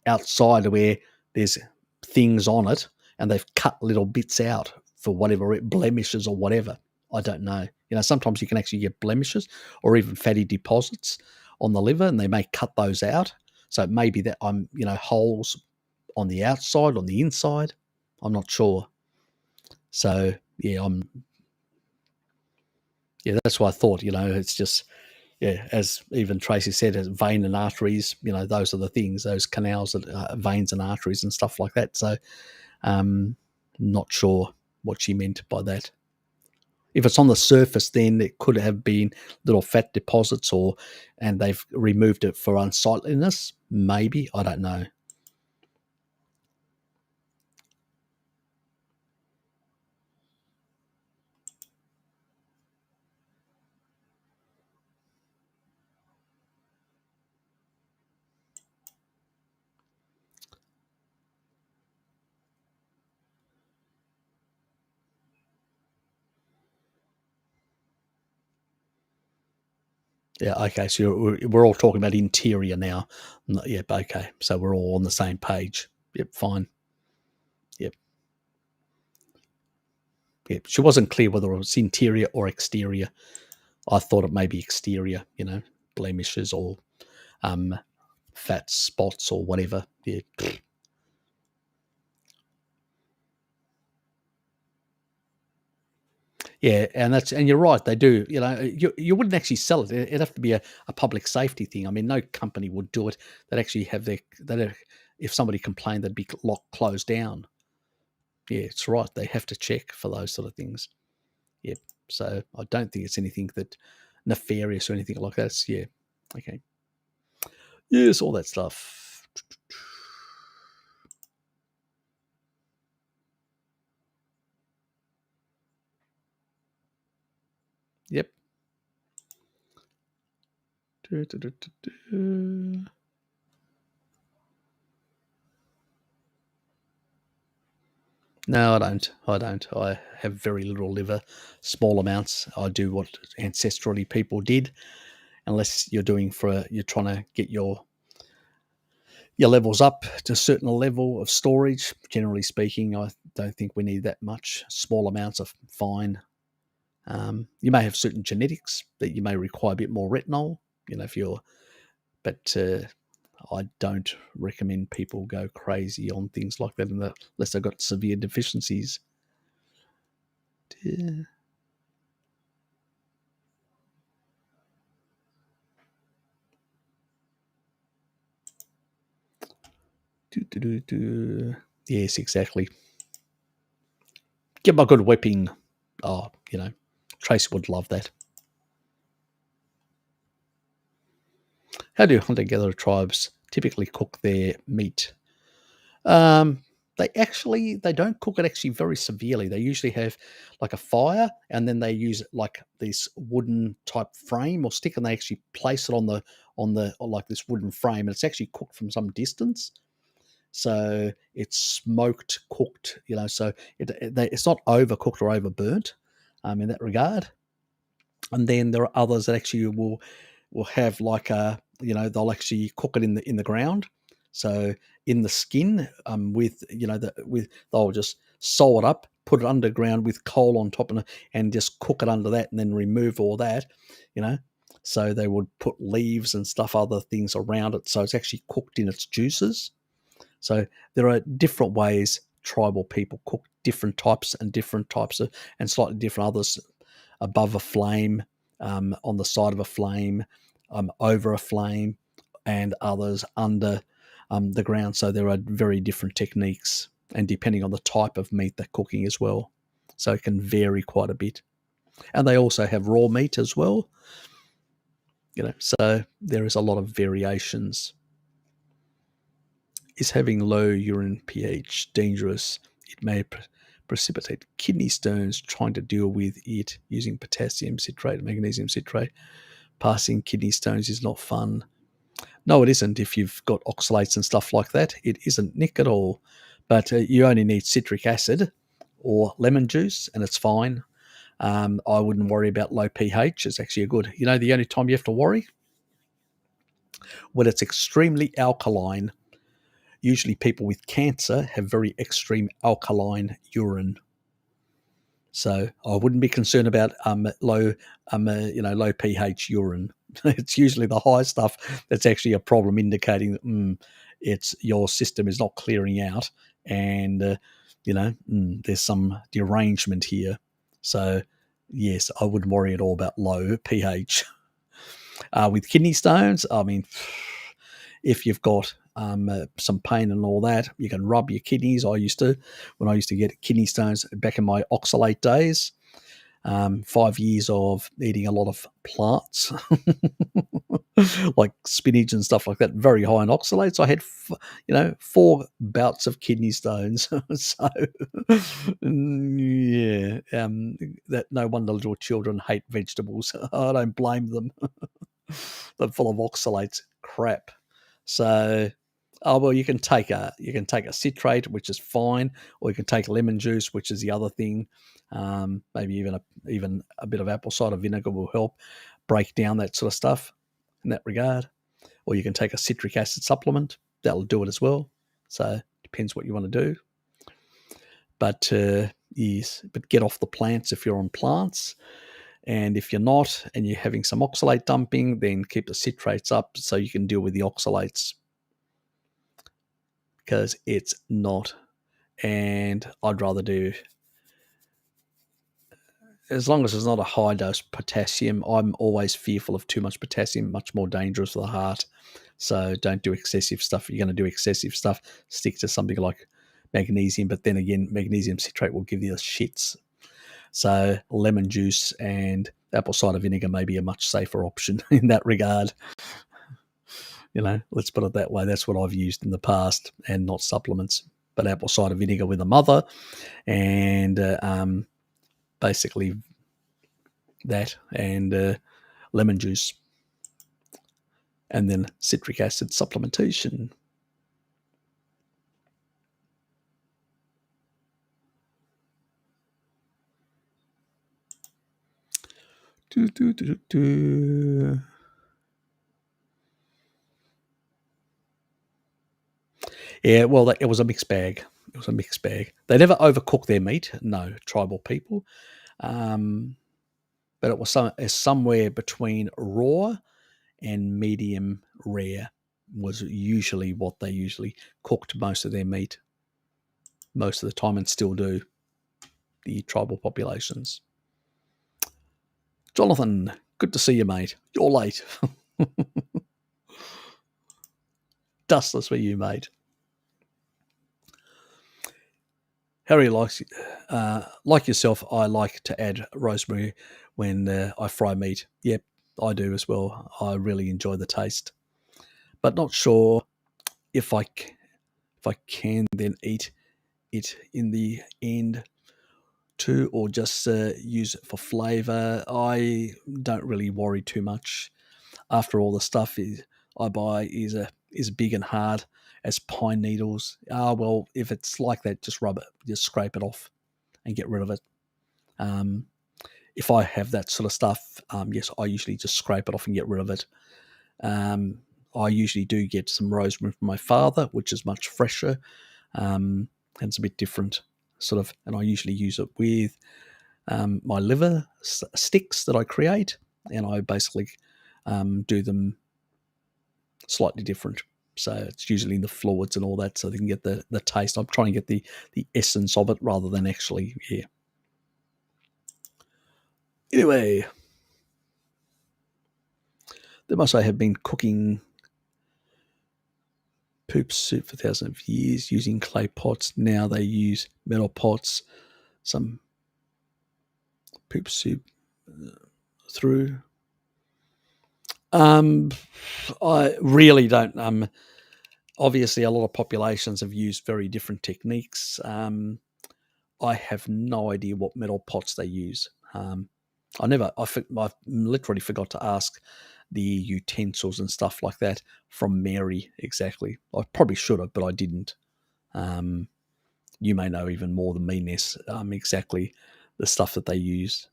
outside where there's things on it and they've cut little bits out for whatever blemishes or whatever. I don't know. Sometimes you can actually get blemishes or even fatty deposits on the liver, and they may cut those out. So it may be that holes on the outside, on the inside. I'm not sure. So yeah, that's what I thought. It's just, as even Tracy said, as vein and arteries. Those are the things, those canals, that veins and arteries and stuff like that. So, not sure what she meant by that. If it's on the surface, then it could have been little fat deposits, and they've removed it for unsightliness. Maybe, I don't know. Yeah, okay. So we're all talking about interior now. Yep, okay. So we're all on the same page. Yep, fine. Yep. Yep. She wasn't clear whether it was interior or exterior. I thought it may be exterior, blemishes or fat spots or whatever. Yeah. Yeah, and you're right. They do. You wouldn't actually sell it. It'd have to be a public safety thing. I mean, no company would do it. They'd actually have if somebody complained, they'd be closed down. Yeah, it's right. They have to check for those sort of things. Yep. So I don't think it's anything that nefarious or anything like that. Yeah. Okay. Yes, all that stuff. Yep. No, I don't. I don't. I have very little liver, small amounts. I do what ancestrally people did, unless you're trying to get your levels up to a certain level of storage. Generally speaking, I don't think we need that much. Small amounts are fine. You may have certain genetics that you may require a bit more retinol, but I don't recommend people go crazy on things like that unless they've got severe deficiencies. Yeah. Yes, exactly. Give them a good whipping. Oh, Tracy would love that. How do hunter-gatherer tribes typically cook their meat? Um, they don't cook it actually very severely. They usually have like a fire, and then they use like this wooden type frame or stick, and they actually place it on the like this wooden frame, and it's actually cooked from some distance. So it's smoked, cooked, so it's not overcooked or overburnt in that regard. And then there are others that actually will have like they'll actually cook it in the ground. So in the skin, with they'll just sew it up, put it underground with coal on top, and just cook it under that, and then remove all that, So they would put leaves and stuff, other things around it, so it's actually cooked in its juices. So there are different ways tribal people cook different types of, and slightly different others above a flame, on the side of a flame, over a flame, and others under the ground. So there are very different techniques, and depending on the type of meat they're cooking as well. So it can vary quite a bit. And they also have raw meat as well. So there is a lot of variations. Is having low urine pH dangerous? It may precipitate kidney stones. Trying to deal with it using potassium citrate, magnesium citrate, passing kidney stones is not fun. No, it isn't. If you've got oxalates and stuff like that, it isn't, Nick, at all. But you only need citric acid or lemon juice, and it's fine. I wouldn't worry about low pH. It's actually good. The only time you have to worry? When it's extremely alkaline. Usually people with cancer have very extreme alkaline urine. So I wouldn't be concerned about low pH urine. It's usually the high stuff that's actually a problem, indicating that it's your system is not clearing out, and there's some derangement here. So yes, I wouldn't worry at all about low pH. With kidney stones, I mean, if you've got some pain and all that, you can rub your kidneys. When I used to get kidney stones back in my oxalate days, 5 years of eating a lot of plants, like spinach and stuff like that, very high in oxalates. I had, 4 bouts of kidney stones. So, yeah, that no wonder little children hate vegetables. I don't blame them. They're full of oxalates, crap. So, you can take a citrate, which is fine, or you can take lemon juice, which is the other thing. Maybe even a bit of apple cider vinegar will help break down that sort of stuff in that regard. Or you can take a citric acid supplement. That'll do it as well. So depends what you want to do. But yes, but get off the plants if you're on plants. And if you're not, and you're having some oxalate dumping, then keep the citrates up so you can deal with the oxalates, because it's not. And I'd rather do, as long as it's not a high dose potassium. I'm always fearful of too much potassium, much more dangerous for the heart. So don't do excessive stuff. If you're going to do excessive stuff, stick to something like magnesium. But then again, magnesium citrate will give you the shits. So lemon juice and apple cider vinegar may be a much safer option in that regard. Let's put it that way. That's what I've used in the past, and not supplements, but apple cider vinegar with a mother, and basically that, and lemon juice, and then citric acid supplementation. Yeah, well, it was a mixed bag. It was a mixed bag. They never overcook their meat. No, tribal people. But it was somewhere between raw and medium rare was usually what they usually cooked most of their meat most of the time, and still do, the tribal populations. Jonathan, good to see you, mate. You're late. Dustless for you, mate. Harry likes, like yourself, I like to add rosemary when I fry meat. Yep, I do as well. I really enjoy the taste, but not sure if I can then eat it in the end too, or just use it for flavour. I don't really worry too much. After all, the stuff I buy is is big and hard as pine needles. Well, if it's like that, just rub it, just scrape it off and get rid of it. If I have that sort of stuff, yes, I usually just scrape it off and get rid of it. I usually do get some rosemary from my father, which is much fresher, and it's a bit different, sort of. And I usually use it with my liver sticks that I create, and I basically do them slightly different. So it's usually in the fluids and all that, so they can get the taste. I'm trying to get the essence of it rather than actually, yeah. Anyway, they must have been cooking poop soup for thousands of years using clay pots. Now they use metal pots. Some poop soup through. I really don't. Obviously, a lot of populations have used very different techniques. I have no idea what metal pots they use. I literally forgot to ask the utensils and stuff like that from Mary exactly. I probably should have, but I didn't. You may know even more than me, Ness, exactly the stuff that they use.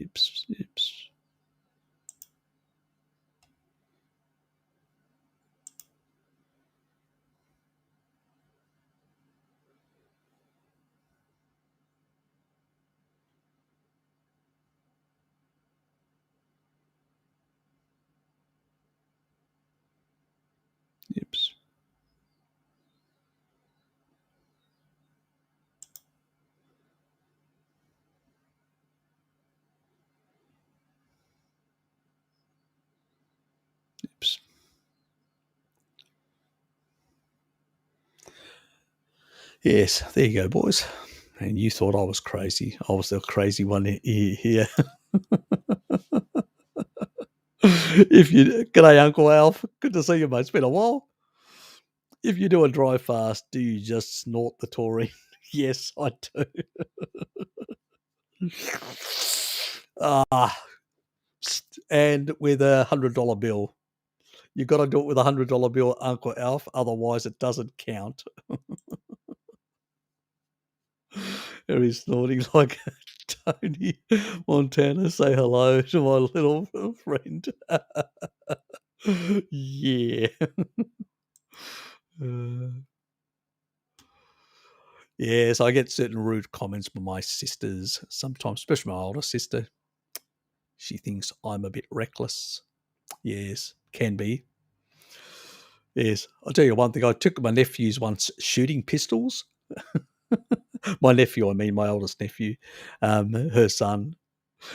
Oops. Yes, there you go, boys. And you thought I was crazy. I was the crazy one here. G'day, Uncle Alf. Good to see you, mate. It's been a while. If you do a dry fast, do you just snort the taurine? Yes, I do. And with $100 bill. You got to do it with $100 bill, Uncle Alf. Otherwise, it doesn't count. And he's snorting like Tony Montana. Say hello to my little friend. Yeah. Yes, I get certain rude comments from my sisters sometimes, especially my older sister. She thinks I'm a bit reckless. Yes, can be. Yes, I'll tell you one thing. I took my nephews once shooting pistols. My nephew, I mean, my oldest nephew, her son.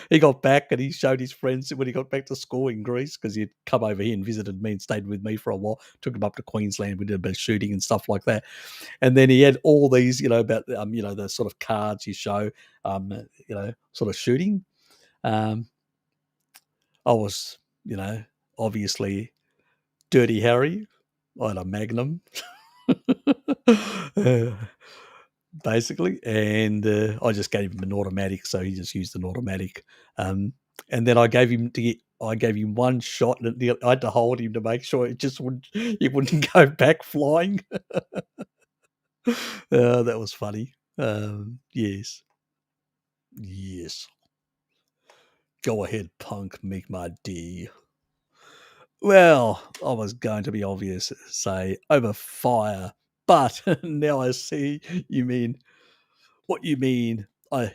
He got back and he showed his friends when he got back to school in Greece, because he'd come over here and visited me and stayed with me for a while. Took him up to Queensland. We did a bit of shooting and stuff like that. And then he had all these, about, the sort of cards you show, sort of shooting. I was, obviously Dirty Harry. I had a Magnum. Basically, and I just gave him an automatic, so he just used an automatic. And then I gave him one shot, and I had to hold him to make sure he wouldn't go back flying. That was funny. Yes. Go ahead, punk, make my day. Well, I was going to be obvious, say over fire, but now I see you mean what you mean. I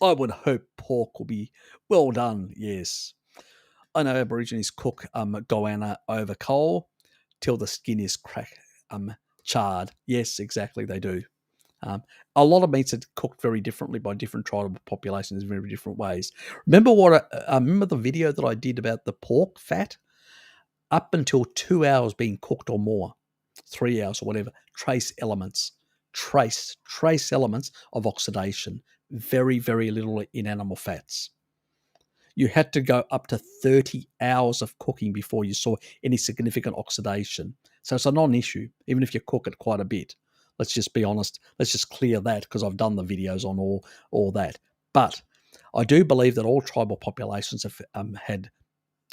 would hope pork will be well done. Yes, I know Aborigines cook goanna over coal till the skin is charred. Yes, exactly, they do. A lot of meats are cooked very differently by different tribal populations in very different ways. Remember remember the video that I did about the pork fat? Up until 2 hours being cooked or more, 3 hours or whatever, trace elements of oxidation. Very, very little in animal fats. You had to go up to 30 hours of cooking before you saw any significant oxidation. So it's a non-issue, even if you cook it quite a bit. Let's just be honest. Let's just clear that, because I've done the videos on all that. But I do believe that all tribal populations have had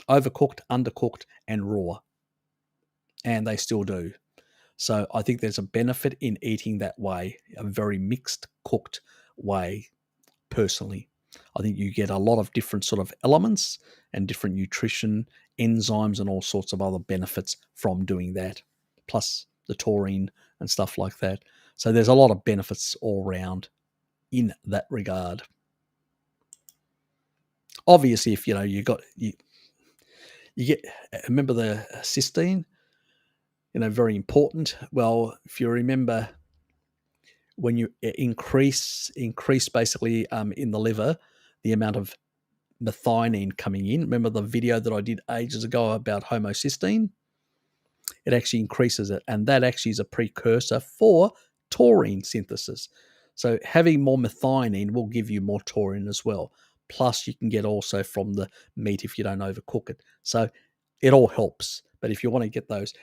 overcooked, undercooked, and raw. And they still do. So I think there's a benefit in eating that way, a very mixed cooked way, personally. I think you get a lot of different sort of elements and different nutrition, enzymes, and all sorts of other benefits from doing that, plus the taurine and stuff like that. So there's a lot of benefits all around in that regard. Obviously, if you get, remember the cysteine, very important. Well, if you remember, when you increase basically in the liver the amount of methionine coming in. Remember the video that I did ages ago about homocysteine? It actually increases it, and that actually is a precursor for taurine synthesis. So having more methionine will give you more taurine as well. Plus, you can get also from the meat if you don't overcook it. So it all helps. But if you want to get those,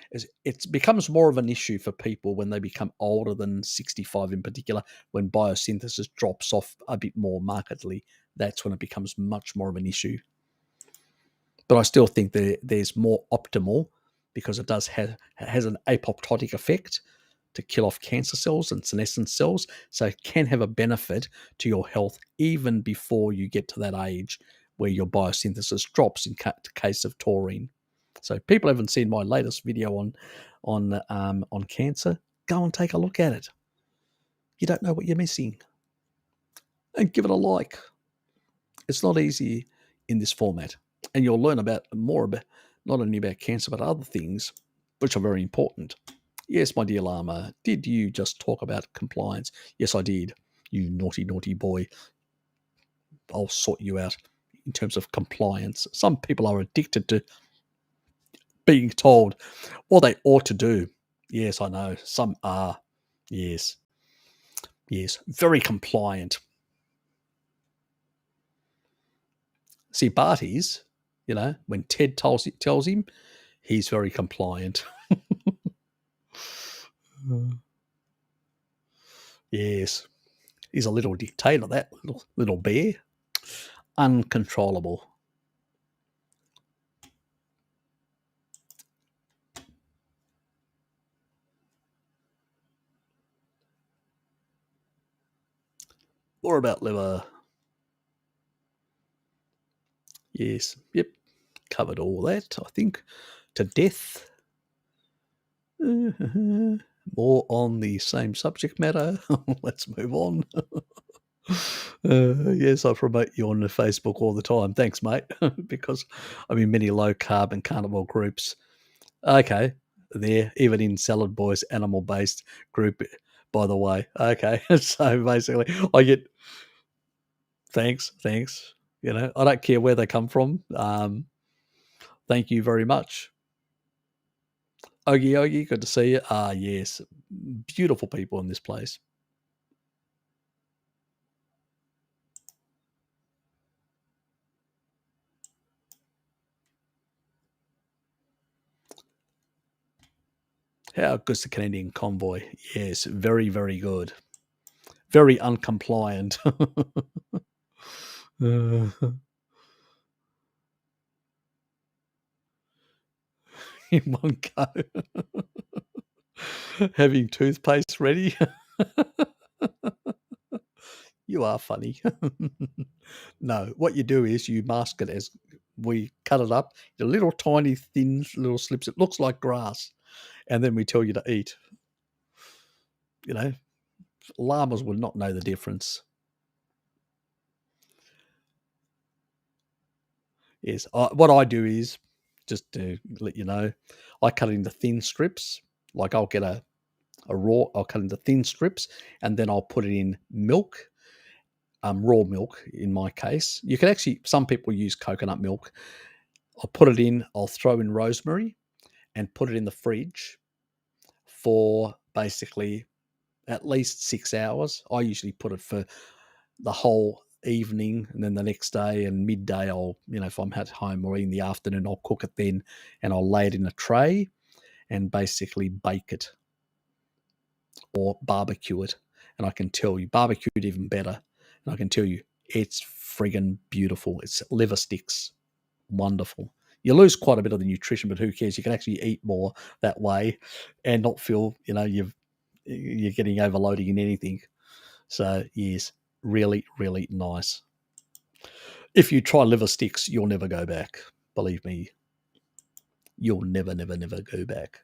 it becomes more of an issue for people when they become older than 65 in particular, when biosynthesis drops off a bit more markedly. That's when it becomes much more of an issue. But I still think there's more optimal, because it has an apoptotic effect to kill off cancer cells and senescent cells. So it can have a benefit to your health even before you get to that age where your biosynthesis drops in case of taurine. So people haven't seen my latest video on cancer, go and take a look at it. You don't know what you're missing. And give it a like. It's not easy in this format. And you'll learn more about not only about cancer, but other things which are very important. Yes, my dear Llama, did you just talk about compliance? Yes, I did. You naughty, naughty boy. I'll sort you out in terms of compliance. Some people are addicted to being told what they ought to do. Yes, I know. Some are. Yes. Yes. Very compliant. See, Bart is, when Ted tells him, he's very compliant. Yes. He's a little dictator, that little bear. Uncontrollable. More about liver. Yes. Yep. Covered all that, I think, to death. More on the same subject matter. Let's move on. Yes, I promote you on Facebook all the time. Thanks, mate, because I'm in many low-carb and carnivore groups. Okay, there, even in Salad Boys animal-based group, by the way. Okay, so basically I get thanks. I don't care where they come from. Thank you very much. Ogie, good to see you. Yes, beautiful people in this place. How good's the Canadian convoy? Yes, very, very good. Very uncompliant. In one go. Having toothpaste ready. You are funny. No, what you do is you mask it as we cut it up into little tiny thin little slips. It looks like grass. And then we tell you to eat. Llamas would not know the difference. Yes, what I do is, just to let you know, I cut it into thin strips. Like I'll get a raw, I'll cut into thin strips, and then I'll put it in milk, raw milk in my case. You can actually, some people use coconut milk. I'll put it in, I'll throw in rosemary and put it in the fridge for basically at least 6 hours. I usually put it for the whole evening, and then the next day and midday I'll, if I'm at home, or in the afternoon, I'll cook it then, and I'll lay it in a tray and basically bake it or barbecue it. And I can tell you, barbecued even better. And I can tell you, it's friggin' beautiful. It's liver sticks. Wonderful. You lose quite a bit of the nutrition, but who cares? You can actually eat more that way and not feel, you're getting overloading in anything. So yes, really, really nice. If you try liver sticks, you'll never go back. Believe me, you'll never, never, never go back.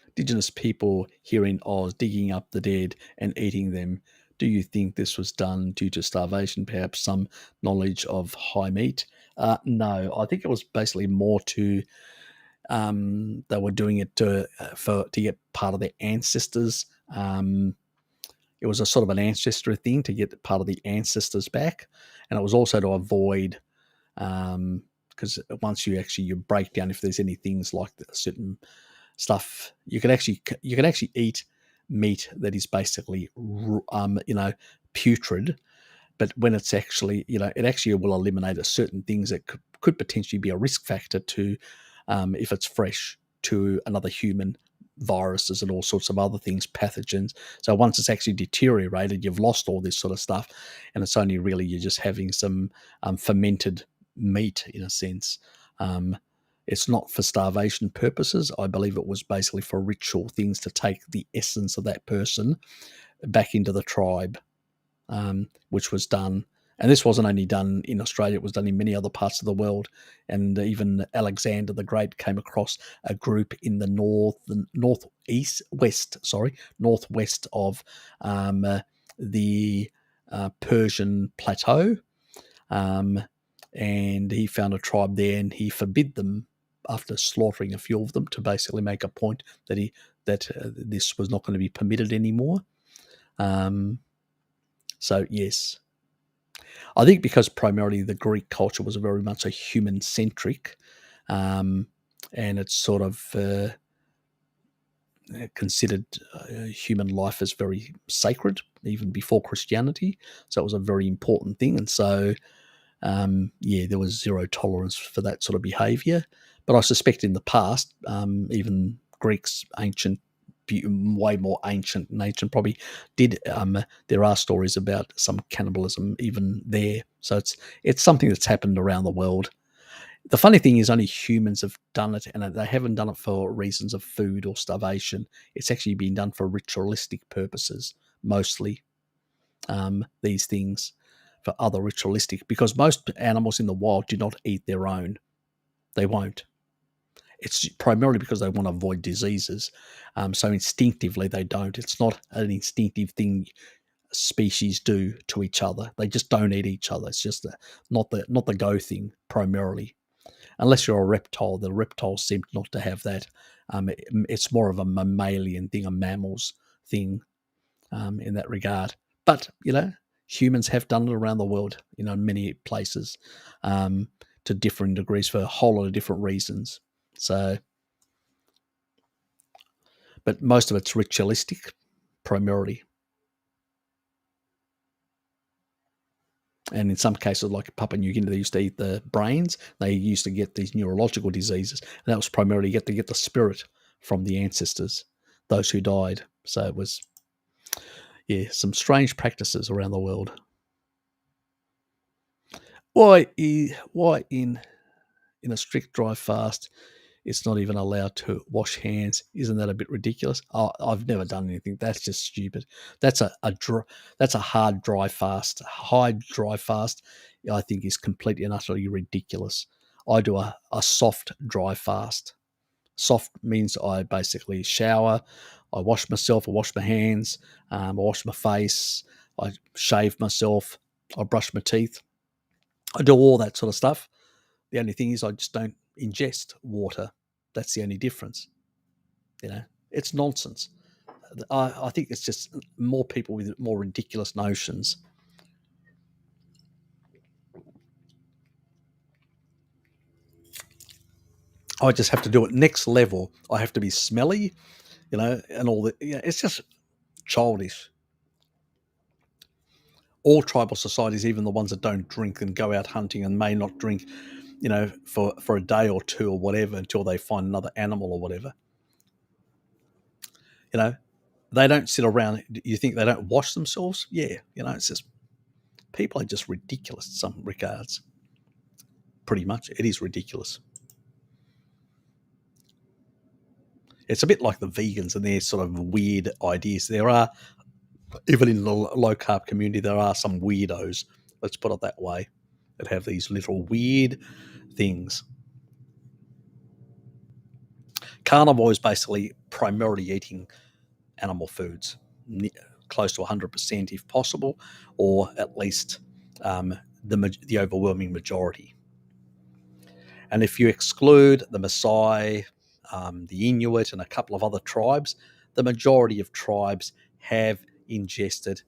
Indigenous people here in Oz digging up the dead and eating them. Do you think this was done due to starvation, perhaps some knowledge of high meat? No, I think it was basically more to they were doing it to get part of their ancestors. It was a sort of an ancestor thing to get part of the ancestors back, and it was also to avoid because once you break down if there's any things like certain stuff, you can actually eat meat that is basically putrid, but when it's actually it actually will eliminate certain things that could potentially be a risk factor to if it's fresh to another human, viruses and all sorts of other things, pathogens. So once it's actually deteriorated, you've lost all this sort of stuff, and it's only really you're just having some fermented meat in a sense. It's not for starvation purposes. I believe it was basically for ritual things to take the essence of that person back into the tribe, which was done. And this wasn't only done in Australia, it was done in many other parts of the world. And even Alexander the Great came across a group in the northwest of the Persian plateau. And he found a tribe there, and he forbid them, after slaughtering a few of them, to basically make a point that this was not going to be permitted anymore. So yes, I think because primarily the Greek culture was very much a human-centric, and it's sort of considered human life as very sacred, even before Christianity. So it was a very important thing, and so there was zero tolerance for that sort of behaviour. But I suspect in the past, even Greeks, way more ancient probably did. There are stories about some cannibalism even there. So it's something that's happened around the world. The funny thing is only humans have done it, and they haven't done it for reasons of food or starvation. It's actually been done for ritualistic purposes, mostly, these things, for other ritualistic, because most animals in the wild do not eat their own. They won't. It's primarily because they want to avoid diseases. So instinctively they don't. It's not an instinctive thing species do to each other. They just don't eat each other. It's just not the go thing primarily. Unless you're a reptile, the reptiles seem not to have that. It's more of a mammalian thing, a mammals thing in that regard. But, humans have done it around the world, in many places to different degrees for a whole lot of different reasons. So, but most of it's ritualistic primarily. And in some cases, like Papua New Guinea, they used to eat the brains. They used to get these neurological diseases. And that was primarily to get the spirit from the ancestors, those who died. So it was, some strange practices around the world. Why in a strict dry fast, it's not even allowed to wash hands? Isn't that a bit ridiculous? I've never done anything. That's just stupid. That's a hard dry fast. High dry fast, I think, is completely and utterly ridiculous. I do a soft dry fast. Soft means I basically shower, I wash myself, I wash my hands, I wash my face, I shave myself, I brush my teeth. I do all that sort of stuff. The only thing is I just don't ingest water. That's the only difference. It's nonsense. I think it's just more people with more ridiculous notions. I just have to do it next level. I have to be smelly, and all that. It's just childish. All tribal societies, even the ones that don't drink and go out hunting and may not drink, for a day or two or whatever until they find another animal or whatever. They don't sit around. You think they don't wash themselves? Yeah, it's just people are just ridiculous in some regards. Pretty much, it is ridiculous. It's a bit like the vegans and their sort of weird ideas. There are, even in the low carb community, there are some weirdos, let's put it that way, that have these little weird things. Carnivore is basically primarily eating animal foods, close to 100% if possible, or at least the overwhelming majority. And if you exclude the Maasai, the Inuit, and a couple of other tribes, the majority of tribes have ingested,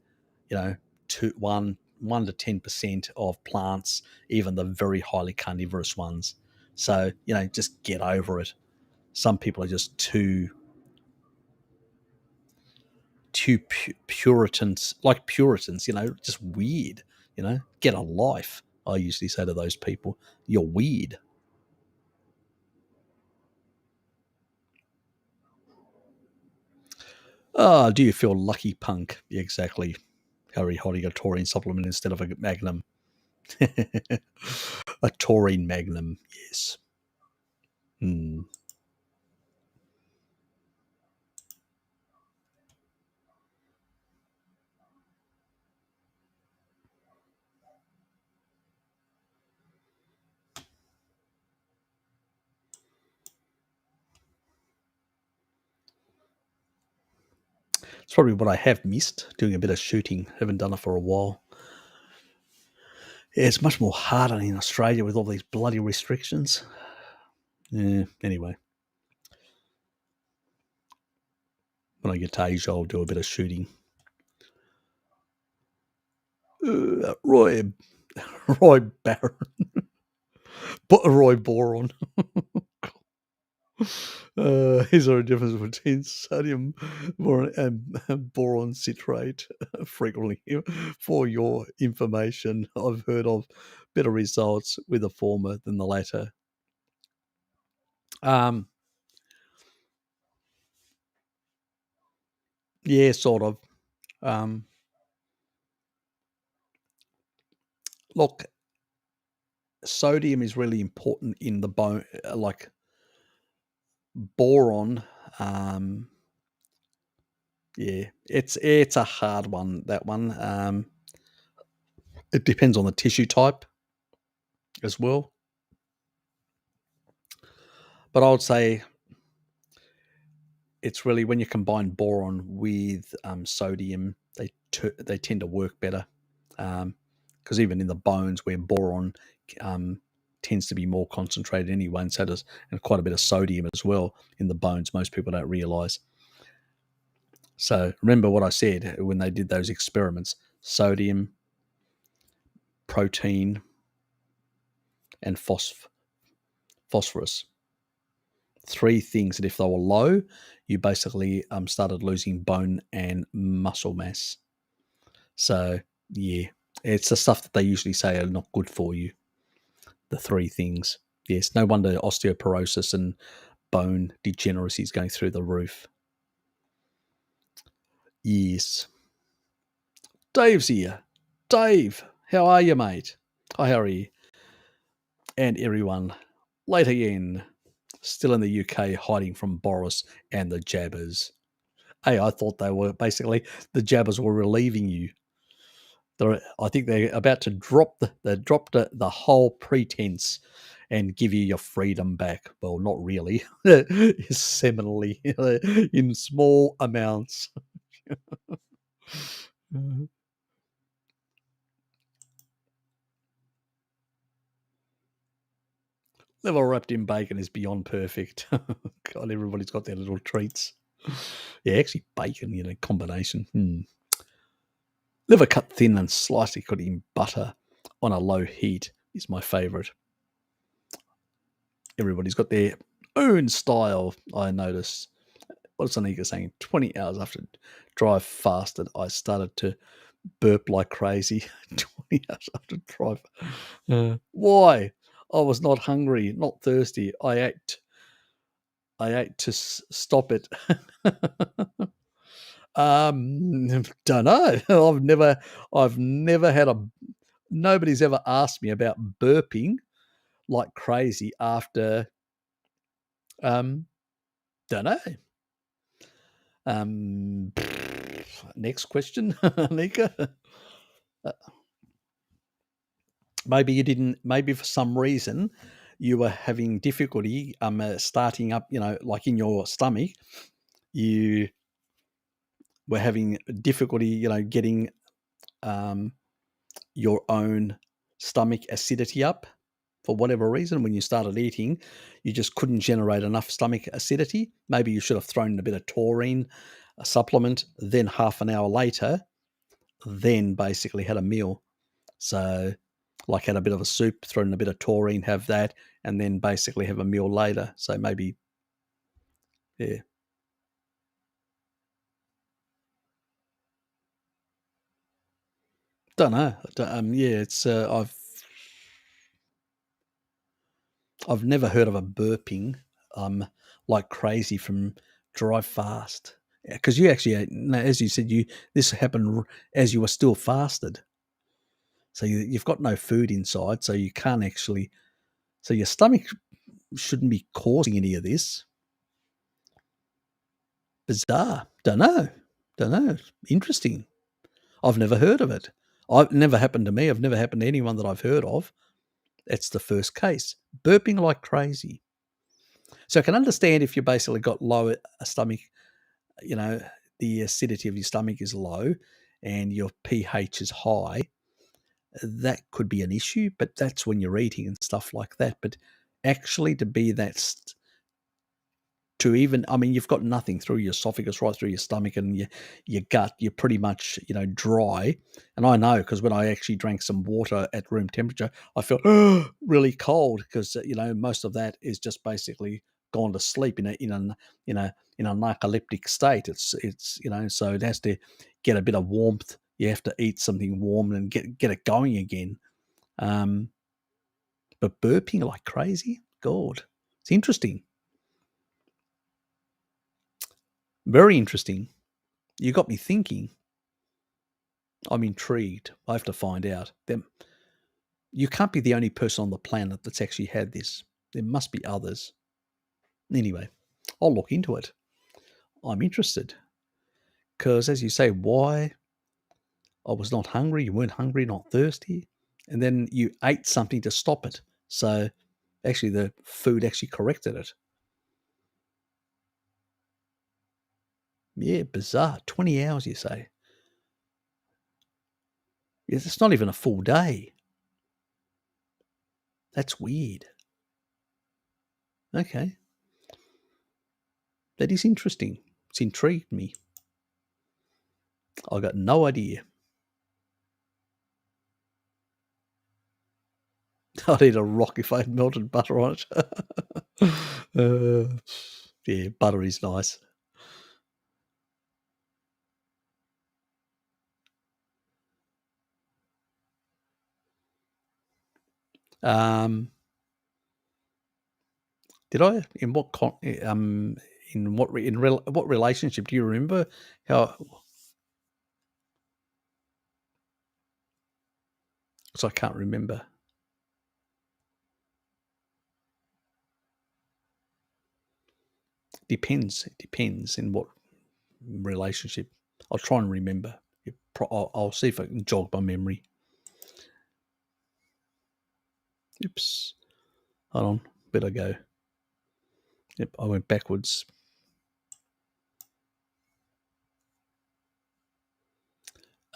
1 to 10% of plants, even the very highly carnivorous ones. So, just get over it. Some people are just too Puritans, like Puritans, just weird, get a life. I usually say to those people, you're weird. Ah, do you feel lucky, punk? Yeah, exactly. Harry holding a taurine supplement instead of a magnum. A taurine magnum, yes. Hmm. It's probably what I have missed, doing a bit of shooting. Haven't done it for a while. Yeah, it's much more harder in Australia with all these bloody restrictions. Yeah, anyway. When I get to Asia, I'll do a bit of shooting. Roy Baron. Roy Boron. Is there a difference between sodium boron and boron citrate? Frequently, for your information, I've heard of better results with the former than the latter. Yeah, sort of. Look, sodium is really important in the bone, like boron. Yeah, it's a hard one. That one. It depends on the tissue type as well. But I would say it's really when you combine boron with sodium, they tend to work better. Because even in the bones, where boron tends to be more concentrated anyway, and so does and quite a bit of sodium as well in the bones. Most people don't realise. So remember what I said when they did those experiments: sodium, protein, and phosphorus. Three things that if they were low, you basically started losing bone and muscle mass. So yeah, it's the stuff that they usually say are not good for you. The three things. Yes, no wonder osteoporosis and bone degeneracy is going through the roof. Yes. Dave's here. Dave, how are you, mate? Hi, how are you? And everyone, late again, still in the UK, hiding from Boris and the jabbers. Hey, I thought they were basically the jabbers were relieving you. I think they're about to drop the whole pretense and give you your freedom back. Well, not really, seminally in small amounts. Liver wrapped in bacon is beyond perfect. God, everybody's got their little treats. Yeah, actually, bacon, combination. Liver cut thin and slightly cooked in butter on a low heat is my favourite. Everybody's got their own style, I noticed. What's Anika saying? 20 hours after drive fasted, I started to burp like crazy. 20 hours after drive. Why? I was not hungry, not thirsty. I ate to stop it. Don't know. I've never had nobody's ever asked me about burping like crazy after, don't know. Next question, Nika. Maybe you didn't. Maybe for some reason you were having difficulty starting up. Like in your stomach, you were having difficulty. Getting your own stomach acidity up for whatever reason. When you started eating, you just couldn't generate enough stomach acidity. Maybe you should have thrown in a bit of taurine, a supplement, then half an hour later, then basically had a meal. So, like, had a bit of a soup, throw in a bit of taurine, have that, and then basically have a meal later. So maybe, yeah. Don't know. Yeah, it's I've never heard of a burping like crazy from drive fast. Because you actually, no, as you said, this happened as you were still fasted. So you've got no food inside, so you can't actually. So your stomach shouldn't be causing any of this. Bizarre. Don't know. Don't know. Interesting. I've never heard of it. I've never happened to me. I've never happened to anyone that I've heard of. It's the first case. Burping like crazy. So I can understand if you basically got low stomach, you know, the acidity of your stomach is low and your pH is high. That could be an issue, but that's when you're eating and stuff like that. But actually to be that to even, I mean, you've got nothing through your esophagus, right through your stomach and your gut. You're pretty much, dry. And I know because when I actually drank some water at room temperature, I felt really cold because most of that is just basically gone to sleep in a narcoleptic state. It's so it has to get a bit of warmth. You have to eat something warm and get it going again. Um, but burping like crazy, God, it's interesting. Very interesting. You got me thinking. I'm intrigued. I have to find out. You can't be the only person on the planet that's actually had this. There must be others. Anyway, I'll look into it. I'm interested. Because, as you say, why? I was not hungry. You weren't hungry, not thirsty. And then you ate something to stop it. So, actually, the food actually corrected it. Yeah, bizarre. 20 hours, you say? Yes, it's not even a full day. That's weird. Okay. That is interesting. It's intrigued me. I got no idea. I'd eat a rock if I had melted butter on it. Yeah, butter is nice. Um, did I? In what what relationship do you remember? How? So I can't remember. Depends. It depends in what relationship. I'll try and remember. I'll see if I can jog my memory. Oops. Hold on. Better go. Yep, I went backwards.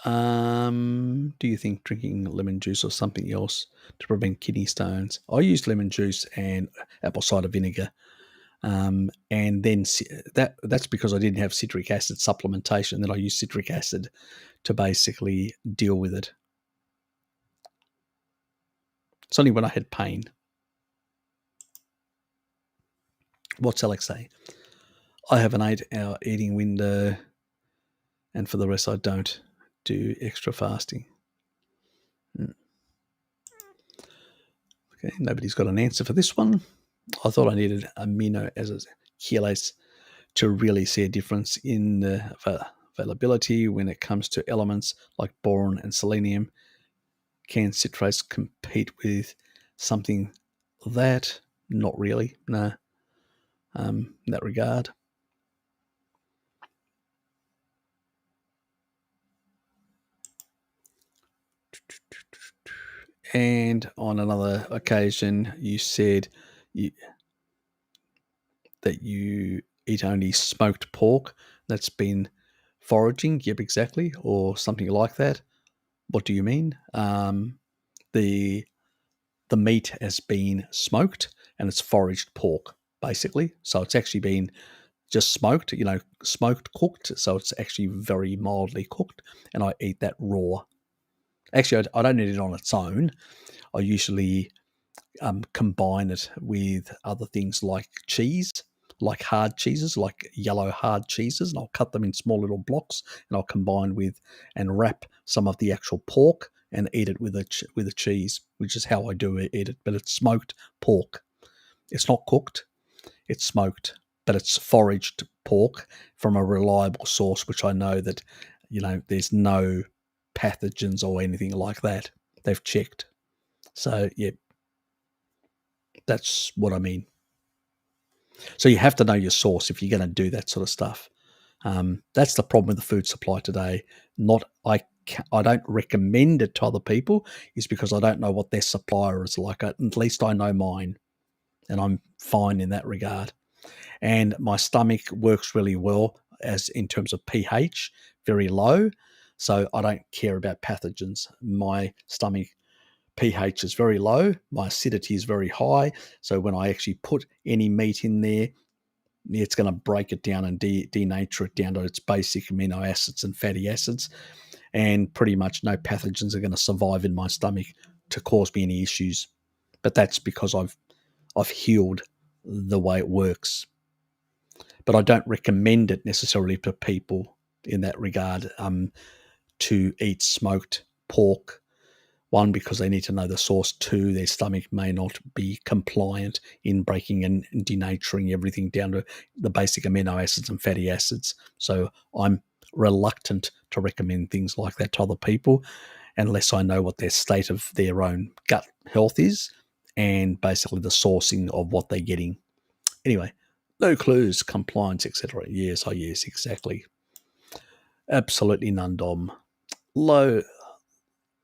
Do you think drinking lemon juice or something else to prevent kidney stones? I used lemon juice and apple cider vinegar, and then that's because I didn't have citric acid supplementation. Then I used citric acid to basically deal with it. It's only when I had pain. What's Alex say? I have an 8-hour eating window, and for the rest, I don't do extra fasting. Okay, nobody's got an answer for this one. I thought I needed amino acids chelase to really see a difference in the availability when it comes to elements like boron and selenium. Can citrates compete with something that? Not really, no. In that regard. And on another occasion, you said you, that you eat only smoked pork that's been foraging. Yep, exactly, or something like that. What do you mean? The the meat has been smoked and it's foraged pork, basically. So it's actually been just smoked, smoked, cooked. So it's actually very mildly cooked, and I eat that raw. Actually, I don't eat it on its own. I usually combine it with other things like cheese, like hard cheeses, like yellow hard cheeses, and I'll cut them in small little blocks, and I'll combine with and wrap some of the actual pork and eat it with a cheese, which is how I do eat it. But it's smoked pork. It's not cooked. It's smoked, but it's foraged pork from a reliable source, which I know that there's no pathogens or anything like that. They've checked. So yeah, that's what I mean. So you have to know your source if you're going to do that sort of stuff. That's the problem with the food supply today. I don't recommend it to other people, is because I don't know what their supplier is like. At least I know mine, and I'm fine in that regard. And my stomach works really well as in terms of pH, very low. So I don't care about pathogens. My stomach pH is very low. My acidity is very high. So when I actually put any meat in there, it's going to break it down and denature it down to its basic amino acids and fatty acids. And pretty much no pathogens are going to survive in my stomach to cause me any issues. But that's because I've healed the way it works. But I don't recommend it necessarily to people in that regard, to eat smoked pork. One, because they need to know the source. Two, their stomach may not be compliant in breaking and denaturing everything down to the basic amino acids and fatty acids. So I'm reluctant to recommend things like that to other people unless I know what their state of their own gut health is and basically the sourcing of what they're getting. Anyway, no clues, compliance, etc. Yes, yes, exactly. Absolutely none, Dom. Low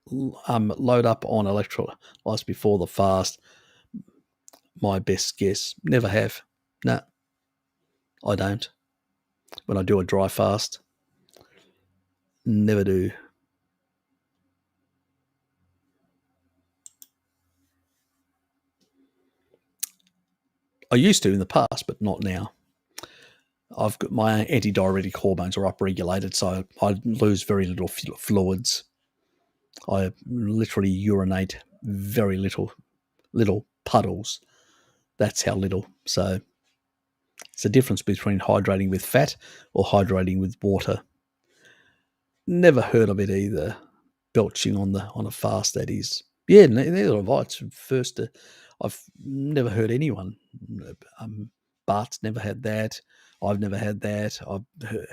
Load up on electrolytes before the fast. My best guess. Never have. No, I don't. When I do a dry fast, never do. I used to in the past, but not now. I've got my antidiuretic hormones are upregulated, so I lose very little fluids. I literally urinate very little puddles. That's how little. So it's a difference between hydrating with fat or hydrating with water. Never heard of it either. Belching on a fast, that is. Yeah, neither have I. It's first. I've never heard anyone. Bart's never had that. I've never had that. I've heard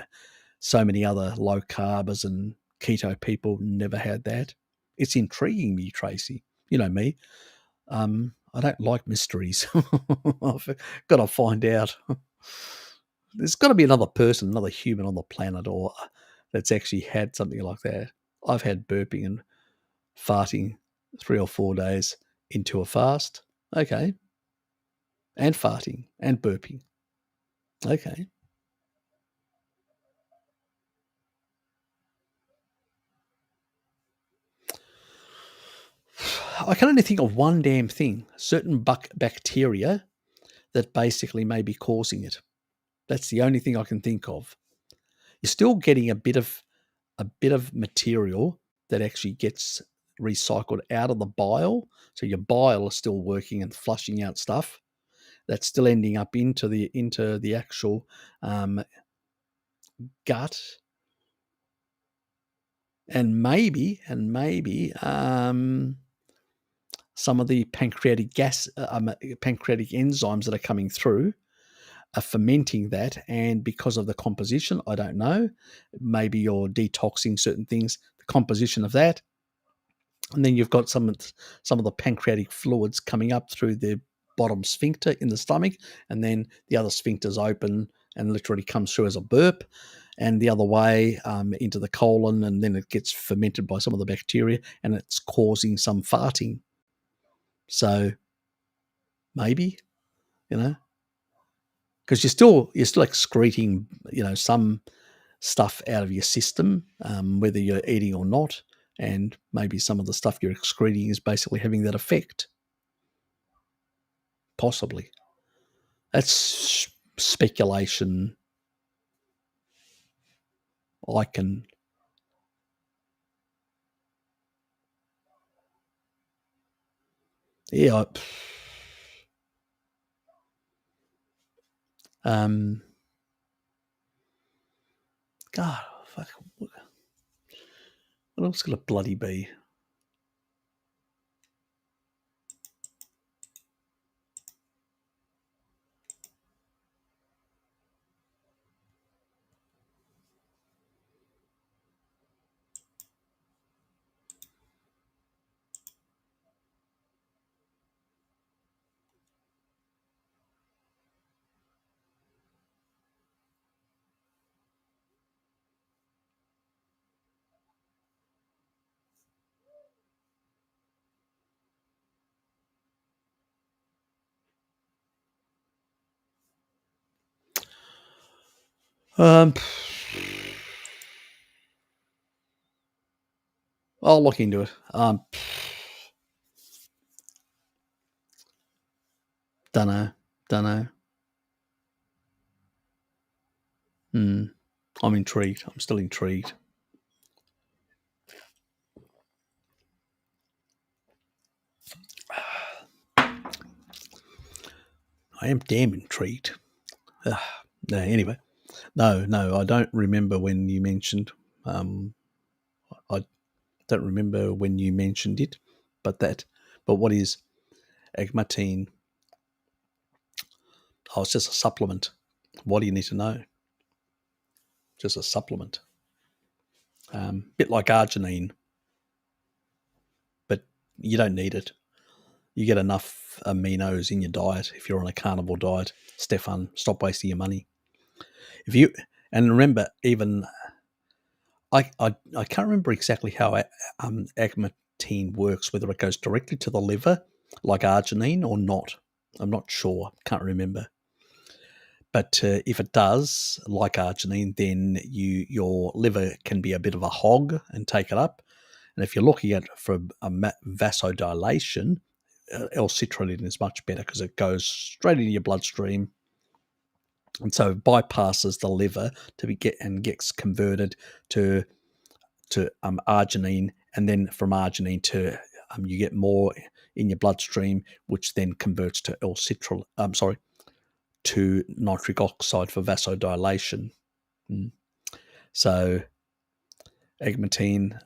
so many other low carbers and keto people never had that. It's intriguing me, Tracy. You know me. I don't like mysteries. I've got to find out. There's got to be another person, another human on the planet, or that's actually had something like that. I've had burping and farting 3 or 4 days into a fast. Okay. And farting and burping. Okay. I can only think of one damn thing, certain bacteria that basically may be causing it. That's the only thing I can think of. You're still getting a bit of material that actually gets recycled out of the bile. So your bile is still working and flushing out stuff that's still ending up into the actual gut, and maybe some of the pancreatic enzymes that are coming through are fermenting that, and because of the composition, I don't know, maybe you're detoxing certain things, the composition of that, and then you've got some of the pancreatic fluids coming up through the bottom sphincter in the stomach, and then the other sphincter's open and literally comes through as a burp, and the other way into the colon, and then it gets fermented by some of the bacteria, and it's causing some farting. So maybe, because you're still excreting, some stuff out of your system, whether you're eating or not, and maybe some of the stuff you're excreting is basically having that effect. Possibly. That's speculation. I can. Yeah. God, fuck. What else could it bloody be? I'll look into it. Don't know. I'm intrigued. I'm still intrigued. I am damn intrigued. Anyway, no, I don't remember when you mentioned. I don't remember when you mentioned it, but what is agmatine? Oh, it's just a supplement. What do you need to know? Just a supplement. Bit like arginine, but you don't need it. You get enough aminos in your diet if you're on a carnivore diet. Stefan, stop wasting your money. And remember, even I can't remember exactly how agmatine works, whether it goes directly to the liver like arginine or not. I'm not sure. Can't remember. But if it does, like arginine, then your liver can be a bit of a hog and take it up. And if you're looking at it for a vasodilation, L-citrulline is much better because it goes straight into your bloodstream, and so bypasses the liver gets converted to arginine, and then from arginine to you get more in your bloodstream, which then converts to to nitric oxide for vasodilation. So agmatine,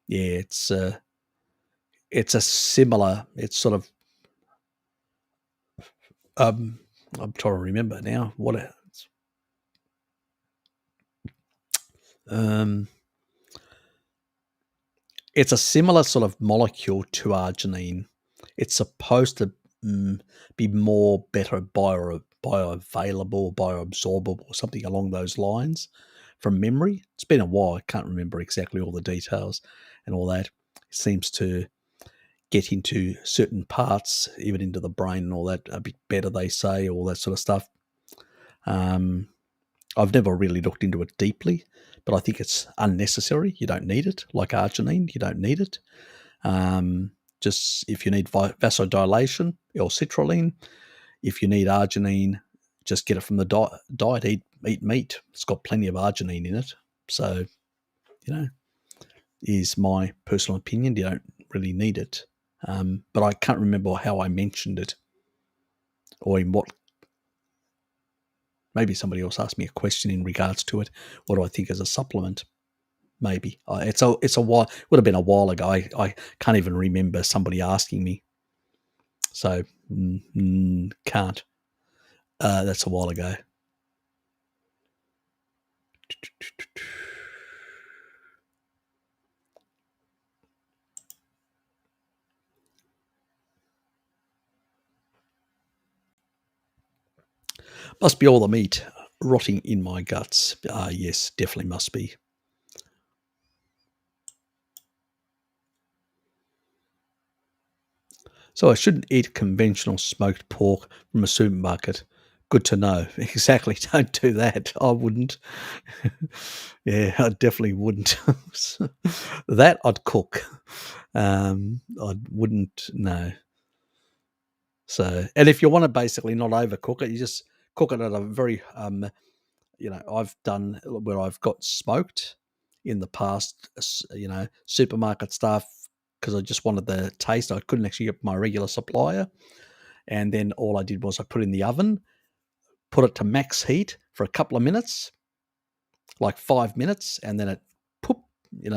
it's a similar. It's sort of I'm trying to remember now what it's. It's a similar sort of molecule to arginine. It's supposed to be better bioavailable, bioabsorbable, something along those lines from memory. It's been a while. I can't remember exactly all the details and all that. It seems to get into certain parts, even into the brain and all that, a bit better, they say, all that sort of stuff. I've never really looked into it deeply, but I think it's unnecessary. You don't need it. Like arginine, you don't need it. Just if you need vasodilation or citrulline, if you need arginine, just get it from the diet. Eat meat. It's got plenty of arginine in it. So, is my personal opinion. You don't really need it. But I can't remember how I mentioned it or in what. Maybe somebody else asked me a question in regards to it. What do I think as a supplement? Maybe it's a while. Would have been a while ago. I can't even remember somebody asking me. So can't. That's a while ago. Must be all the meat. rotting in my guts. Yes, definitely must be. So I shouldn't eat conventional smoked pork from a supermarket. Good to know. Exactly. Don't do that. I wouldn't. Yeah, I definitely wouldn't. That I'd cook. I wouldn't. No. So, and if you want to basically not overcook it, you just cook it at a very, I've done where I've got smoked in the past, supermarket stuff because I just wanted the taste. I couldn't actually get my regular supplier. And then all I did was I put it in the oven, put it to max heat for a couple of minutes, like 5 minutes, and then it poop,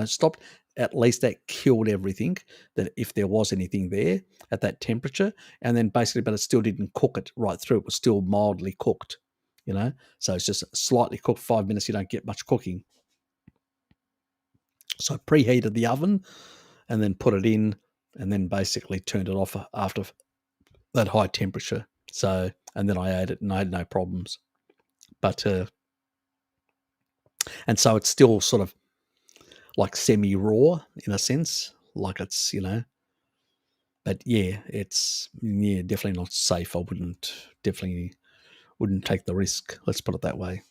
stopped. At least that killed everything that if there was anything there at that temperature. And then basically, but it still didn't cook it right through. It was still mildly cooked, So it's just slightly cooked. 5 minutes, you don't get much cooking. So I preheated the oven and then put it in and then basically turned it off after that high temperature. So, and then I ate it and I had no problems. But, and so it's still sort of like semi-raw in a sense, like it's, but yeah, it's, definitely not safe. I definitely wouldn't take the risk. Let's put it that way.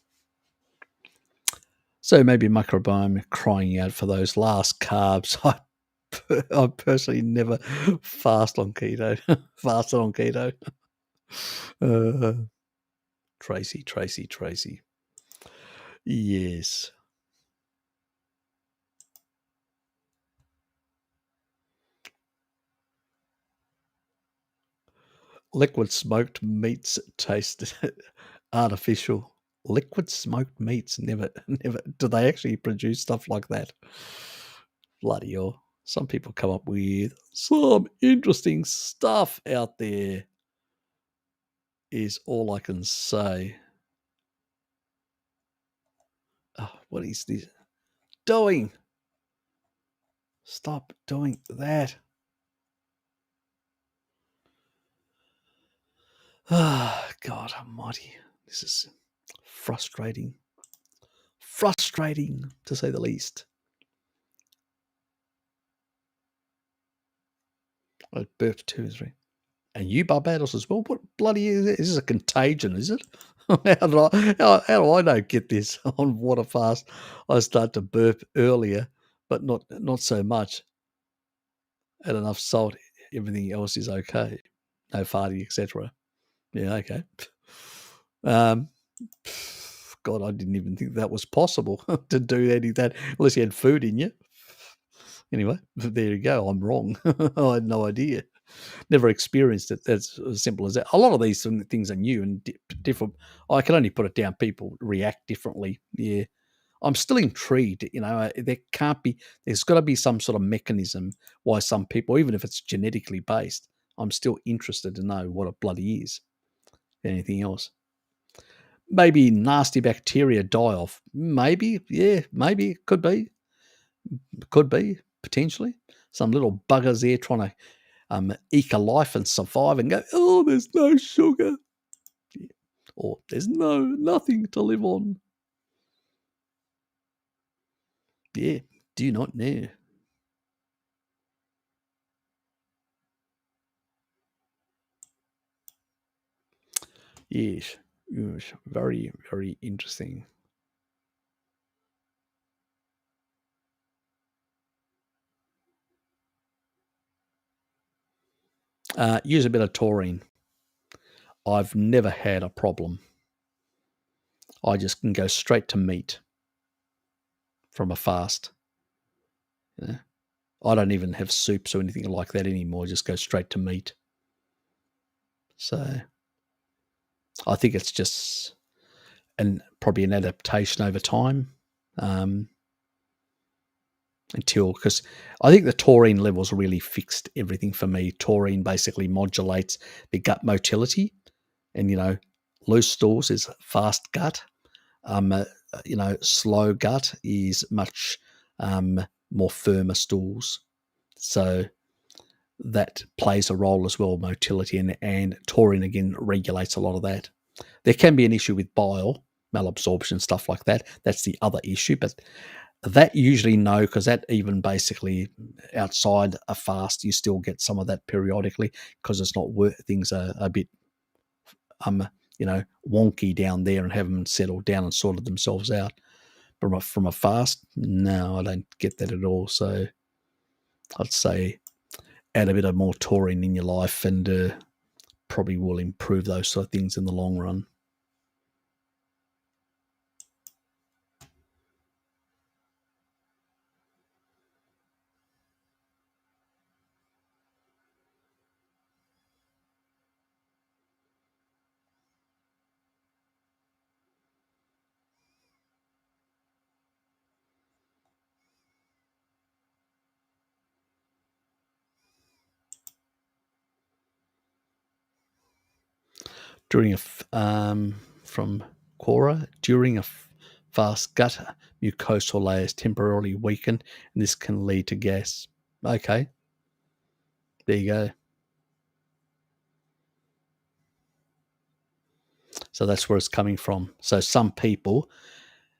So maybe microbiome crying out for those last carbs. I personally never fasted on keto. Tracy. Yes. Liquid smoked meats taste artificial. Liquid smoked meats never. Do they actually produce stuff like that? Bloody hell. Some people come up with some interesting stuff out there, is all I can say. Oh, what is this doing? Stop doing that. Ah, God almighty. This is frustrating. Frustrating, to say the least. I burped 2 or 3. And you, Barbados, as well? What bloody is it? Is this a contagion, is it? how do I not get this on water fast? I start to burp earlier, but not so much. Add enough salt, everything else is okay. No farting, etc. Yeah, okay. God, I didn't even think that was possible to do any of that unless you had food in you. Anyway, there you go. I'm wrong. I had no idea. Never experienced it. That's as simple as that. A lot of these things are new and different. I can only put it down. People react differently. Yeah. I'm still intrigued. There's got to be some sort of mechanism why some people, even if it's genetically based, I'm still interested to know what it bloody is. Anything else? Maybe nasty bacteria die off. Maybe, yeah, maybe. Could be, potentially. Some little buggers there trying to eke a life and survive and go, oh, there's no sugar. Yeah. Or there's nothing to live on. Yeah, do not know. Yes, very, very interesting. Use a bit of taurine. I've never had a problem. I just can go straight to meat from a fast. I don't even have soups or anything like that anymore. I just go straight to meat. So I think it's just probably an adaptation over time. Because I think the taurine levels really fixed everything for me. Taurine basically modulates the gut motility, and loose stools is fast gut. Slow gut is much more firmer stools. So that plays a role as well, motility, and taurine again regulates a lot of that. There can be an issue with bile malabsorption, stuff like that. That's the other issue. But that usually no, because that even basically outside a fast, you still get some of that periodically because it's not things are a bit wonky down there and haven't settled down and sorted themselves out. From a fast, no, I don't get that at all. So I'd say add a bit of more taurine in your life and probably will improve those sort of things in the long run. During from Cora, during a fast, gut mucosal layers temporarily weaken, and this can lead to gas. Okay, there you go. So that's where it's coming from. So some people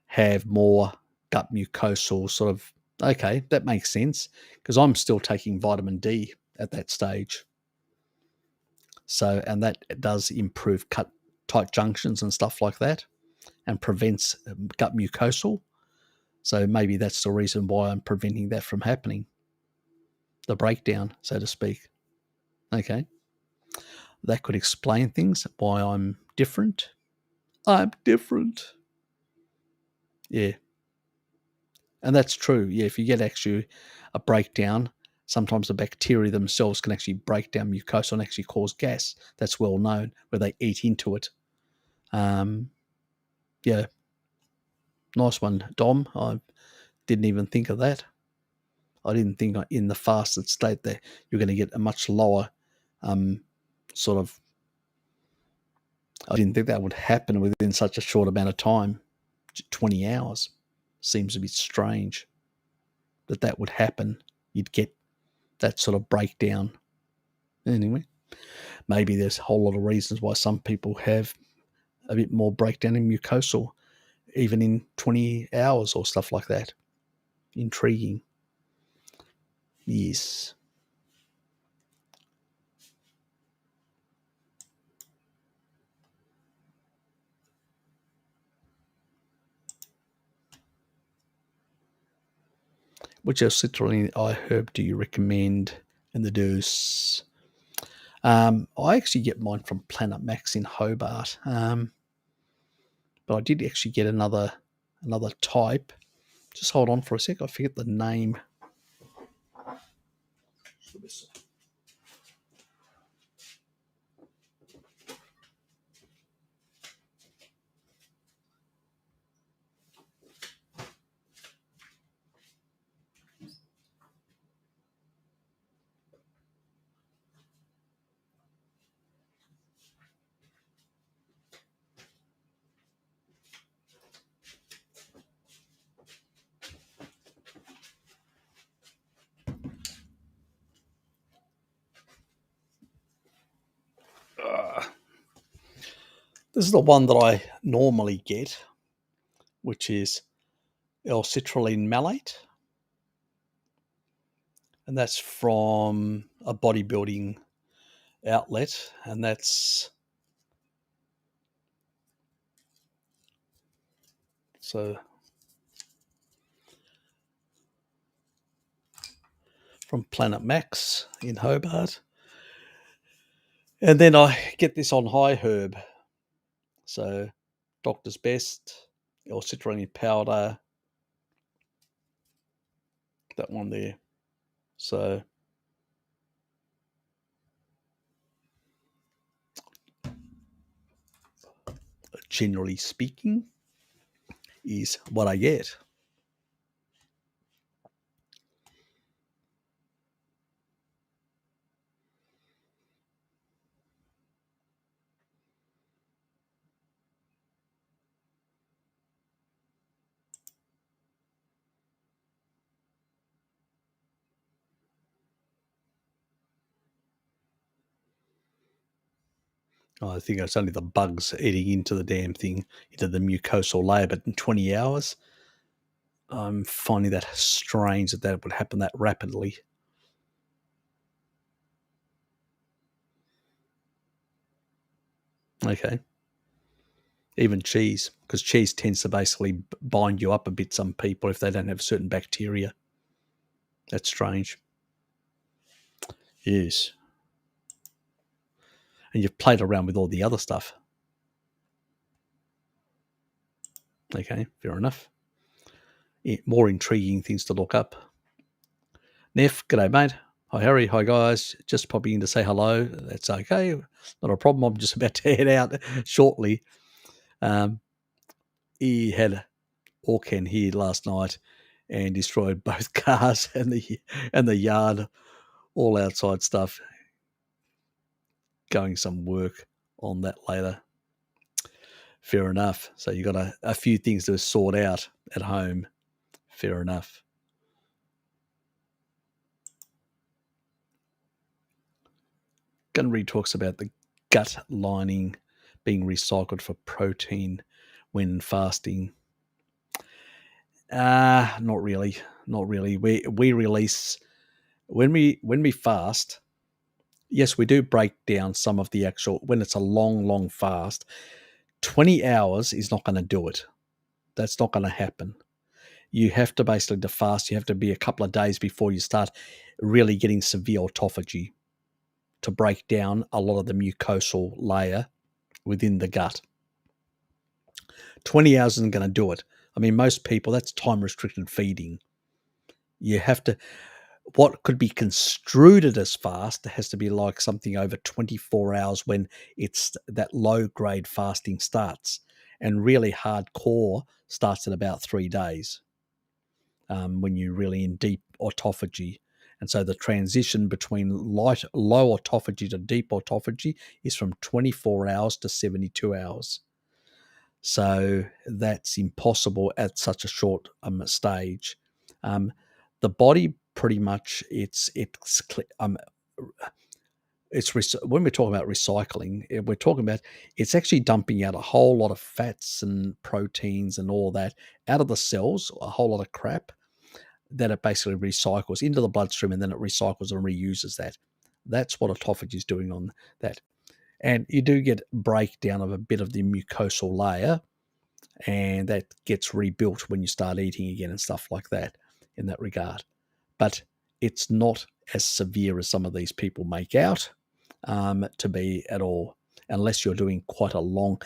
have more gut mucosal sort of. Okay, that makes sense because I'm still taking vitamin D at that stage. So, and that does improve tight junctions and stuff like that and prevents gut mucosal. So maybe that's the reason why I'm preventing that from happening. The breakdown, so to speak. Okay. That could explain things, why I'm different. I'm different. Yeah. And that's true. Yeah, if you get actually a breakdown, sometimes the bacteria themselves can actually break down mucosa and actually cause gas. That's well known, where they eat into it. Yeah, nice one, Dom. I didn't even think of that. I didn't think in the fasted state that you're going to get a much lower sort of. I didn't think that would happen within such a short amount of time. 20 hours seems a bit strange that would happen. You'd get that sort of breakdown. Anyway, maybe there's a whole lot of reasons why some people have a bit more breakdown in mucosal, even in 20 hours or stuff like that. Intriguing. Yes. Which citrulline eye herb do you recommend in the dose? I actually get mine from Planet Max in Hobart, but I did actually get another type. Just hold on for a sec. I forget the name. This is the one that I normally get, which is L-citrulline malate, and that's from a bodybuilding outlet, and that's so from Planet Max in Hobart. And then I get this on High Herb. So Doctor's Best, L-citrulline powder, that one there. So generally speaking, is what I get. I think it's only the bugs eating into the damn thing, into the mucosal layer, but in 20 hours, I'm finding that strange that would happen that rapidly. Okay. Even cheese, because cheese tends to basically bind you up a bit, some people, if they don't have certain bacteria. That's strange. Yes. And you've played around with all the other stuff. Okay, fair enough. More intriguing things to look up. Neff, g'day, mate. Hi, Harry. Hi, guys. Just popping in to say hello. That's okay. Not a problem. I'm just about to head out shortly. He had Orkan here last night and destroyed both cars and the yard, all outside stuff. Going some work on that later. Fair enough. So you got a few things to sort out at home. Fair enough. Gunnery talks about the gut lining being recycled for protein when fasting. Not really. Not really. We release when we fast. Yes, we do break down some of the actual when it's a long fast. 20 hours is not going to do it. That's not going to happen. You have to basically fast. You have to be a couple of days before you start really getting severe autophagy to break down a lot of the mucosal layer within the gut. 20 hours isn't going to do it. I mean, most people, that's time restricted feeding. You have to, what could be construed as fast has to be like something over 24 hours when it's that low grade fasting starts. And really hardcore starts in about 3 days when you're really in deep autophagy. And so the transition between low autophagy to deep autophagy is from 24 hours to 72 hours. So that's impossible at such a short stage. The body pretty much when we're talking about recycling, we're talking about it's actually dumping out a whole lot of fats and proteins and all that out of the cells, a whole lot of crap that it basically recycles into the bloodstream, and then it recycles and reuses that. That's what autophagy is doing on that. And you do get breakdown of a bit of the mucosal layer, and that gets rebuilt when you start eating again and stuff like that in that regard. But it's not as severe as some of these people make out to be at all, unless you're doing quite a long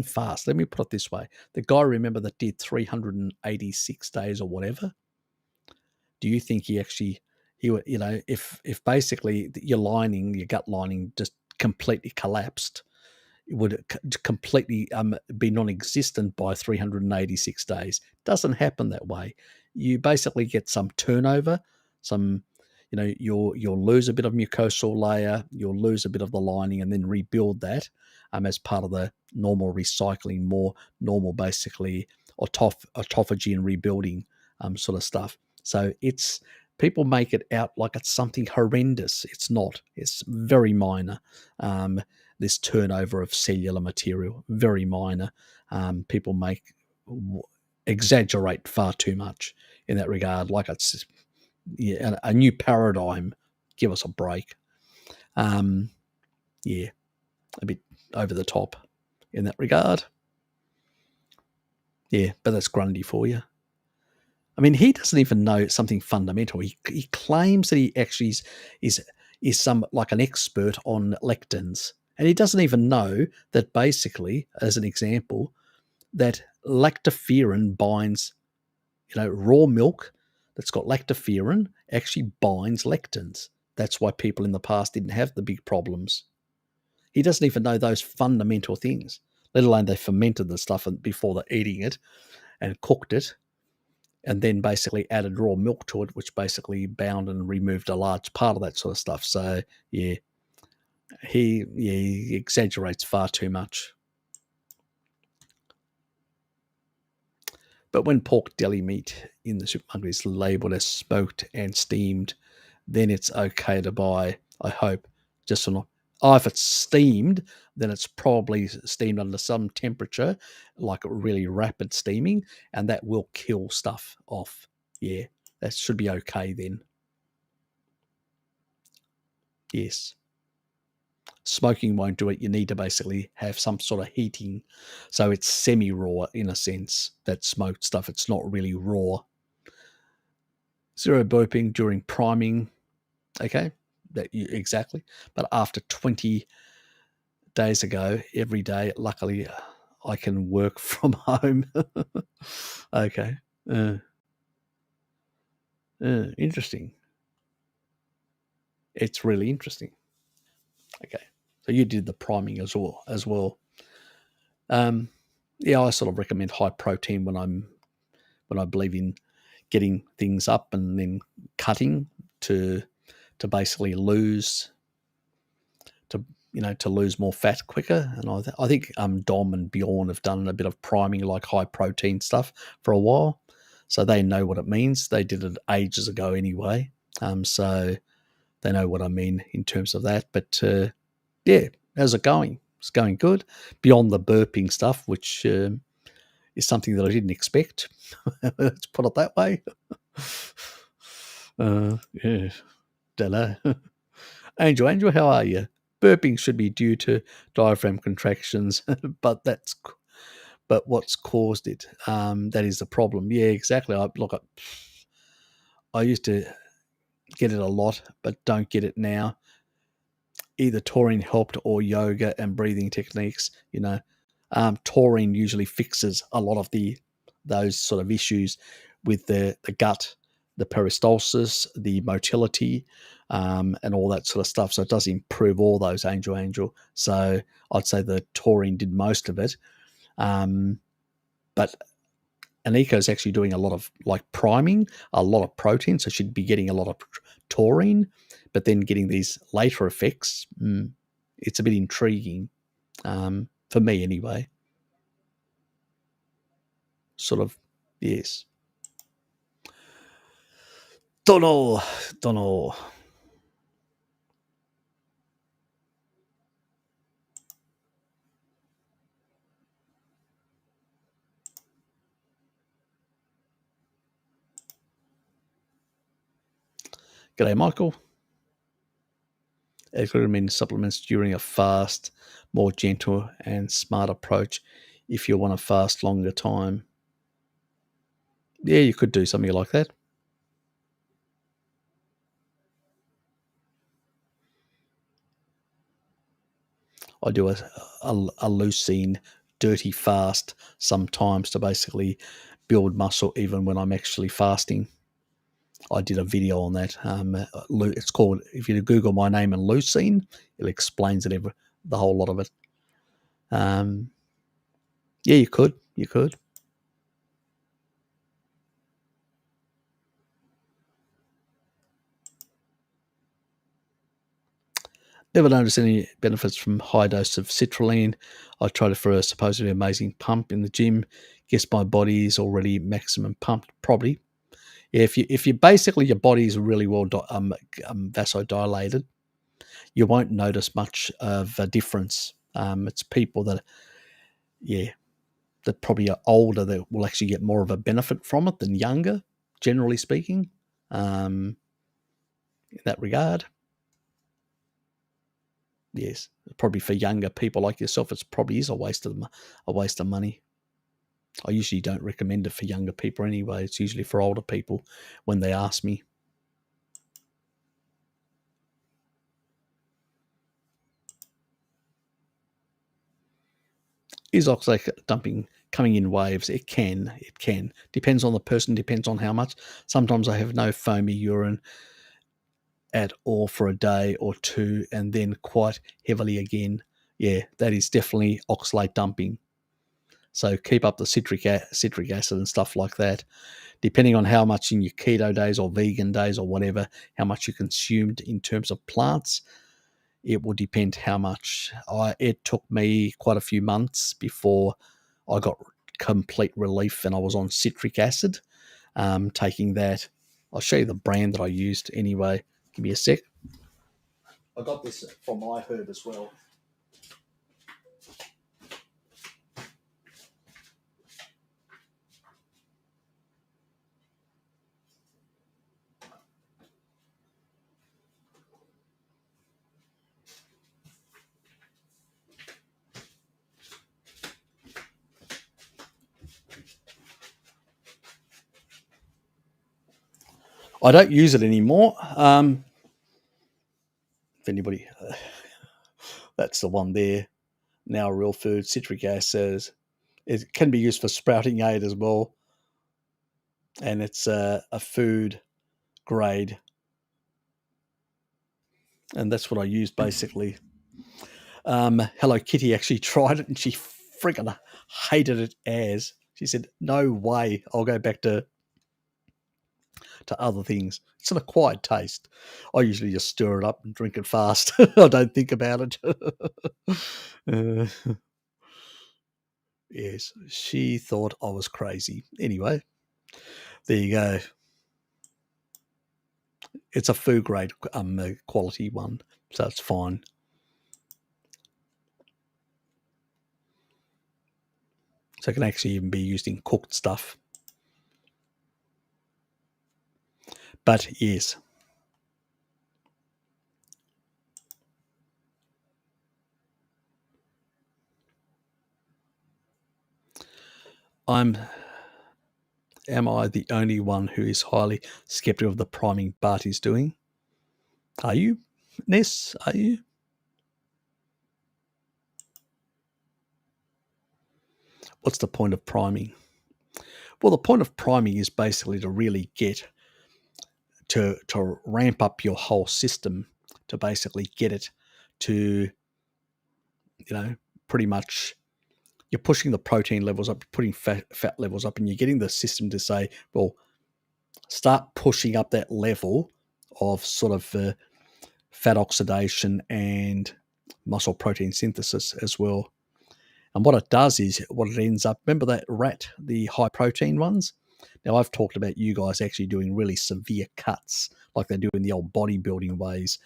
fast. Let me put it this way. The guy, remember, that did 386 days or whatever, do you think he would, if basically your gut lining just completely collapsed, it would completely be non-existent by 386 days? Doesn't happen that way. You basically get some turnover, you'll lose a bit of mucosal layer, you'll lose a bit of the lining, and then rebuild that as part of the normal recycling, more normal basically autophagy and rebuilding sort of stuff. So people make it out like it's something horrendous. It's not. It's very minor. This turnover of cellular material, very minor. People exaggerate far too much in that regard, like it's a new paradigm. Give us a break. A bit over the top in that regard. Yeah, but that's Grundy for you. I mean, he doesn't even know something fundamental. He claims that he actually is some like an expert on lectins, and he doesn't even know that basically, as an example, that lactoferrin binds, raw milk that's got lactoferrin actually binds lectins. That's why people in the past didn't have the big problems. He doesn't even know those fundamental things, let alone they fermented the stuff before they're eating it and cooked it, and then basically added raw milk to it, which basically bound and removed a large part of that sort of stuff. So, he exaggerates far too much. But when pork deli meat in the supermarket is labelled as smoked and steamed, then it's okay to buy, I hope, just for not. if it's steamed, then it's probably steamed under some temperature, like really rapid steaming, and that will kill stuff off. Yeah, that should be okay then. Yes. Smoking won't do it. You need to basically have some sort of heating. So it's semi-raw in a sense, that smoked stuff. It's not really raw. Zero burping during priming. Okay, exactly. But after 20 days ago, every day, luckily, I can work from home. Okay. Interesting. It's really interesting. Okay. So you did the priming as well. Yeah, I sort of recommend high protein when I believe in getting things up and then cutting to basically lose to lose more fat quicker. And I think Dom and Bjorn have done a bit of priming, like high protein stuff, for a while, so they know what it means. They did it ages ago anyway, so they know what I mean in terms of that. But yeah, how's it going? It's going good. Beyond the burping stuff, which is something that I didn't expect. Let's put it that way. Yeah, don't know. Angel, how are you? Burping should be due to diaphragm contractions, but what's caused it? That is the problem. Yeah, exactly. I used to get it a lot, but don't get it now. Either taurine helped or yoga and breathing techniques. Taurine usually fixes a lot of those sort of issues with the gut, the peristalsis, the motility, and all that sort of stuff. So it does improve all those, Angel. So I'd say the taurine did most of it. But Anika is actually doing a lot of like priming, a lot of protein, so she'd be getting a lot of taurine, but then getting these later effects. It's a bit intriguing, for me anyway. Sort of, yes. Don't know. G'day, Michael. Vitamin supplements during a fast, more gentle and smart approach if you want to fast longer time. Yeah, you could do something like that. I do a leucine dirty fast sometimes to basically build muscle even when I'm actually fasting. I did a video on that. It's called, if you Google my name and leucine, it explains it, the whole lot of it. Yeah, you could. Never noticed any benefits from high dose of citrulline. I tried it for a supposedly amazing pump in the gym. Guess my body is already maximum pumped. Probably. Yeah, if you basically your body is really well vasodilated, you won't notice much of a difference. It's people that probably are older that will actually get more of a benefit from it than younger, generally speaking. In that regard. Yes, probably for younger people like yourself, it's probably is a waste of money. I usually don't recommend it for younger people anyway. It's usually for older people when they ask me. Is oxalate dumping coming in waves? It can. Depends on the person, depends on how much. Sometimes I have no foamy urine at all for a day or two and then quite heavily again. Yeah, that is definitely oxalate dumping. So keep up the citric acid and stuff like that. Depending on how much in your keto days or vegan days or whatever, how much you consumed in terms of plants, it will depend how much. It took me quite a few months before I got complete relief and I was on citric acid. Taking that, I'll show you the brand that I used anyway. Give me a sec. I got this from iHerb as well. I don't use it anymore. If anybody, that's the one there. Now Real Food, citric acid. It can be used for sprouting aid as well. And it's a food grade. And that's what I use basically. Hello Kitty actually tried it and she friggin' hated it as. She said, no way, I'll go back to other things. It's an acquired taste. I usually just stir it up and drink it fast. I don't think about it. Yes, she thought I was crazy. Anyway, there you go. It's a food grade quality one, so it's fine. So it can actually even be used in cooked stuff. But yes. Am I the only one who is highly skeptical of the priming Bart is doing? Are you, Ness? Are you? What's the point of priming? Well, the point of priming is basically to really get to ramp up your whole system, to basically get it to, pretty much you're pushing the protein levels up, putting fat levels up, and you're getting the system to say, well, start pushing up that level of sort of fat oxidation and muscle protein synthesis as well. And what it does is, what it ends up, remember that rat, the high protein ones? Now, I've talked about you guys actually doing really severe cuts like they do in the old bodybuilding ways,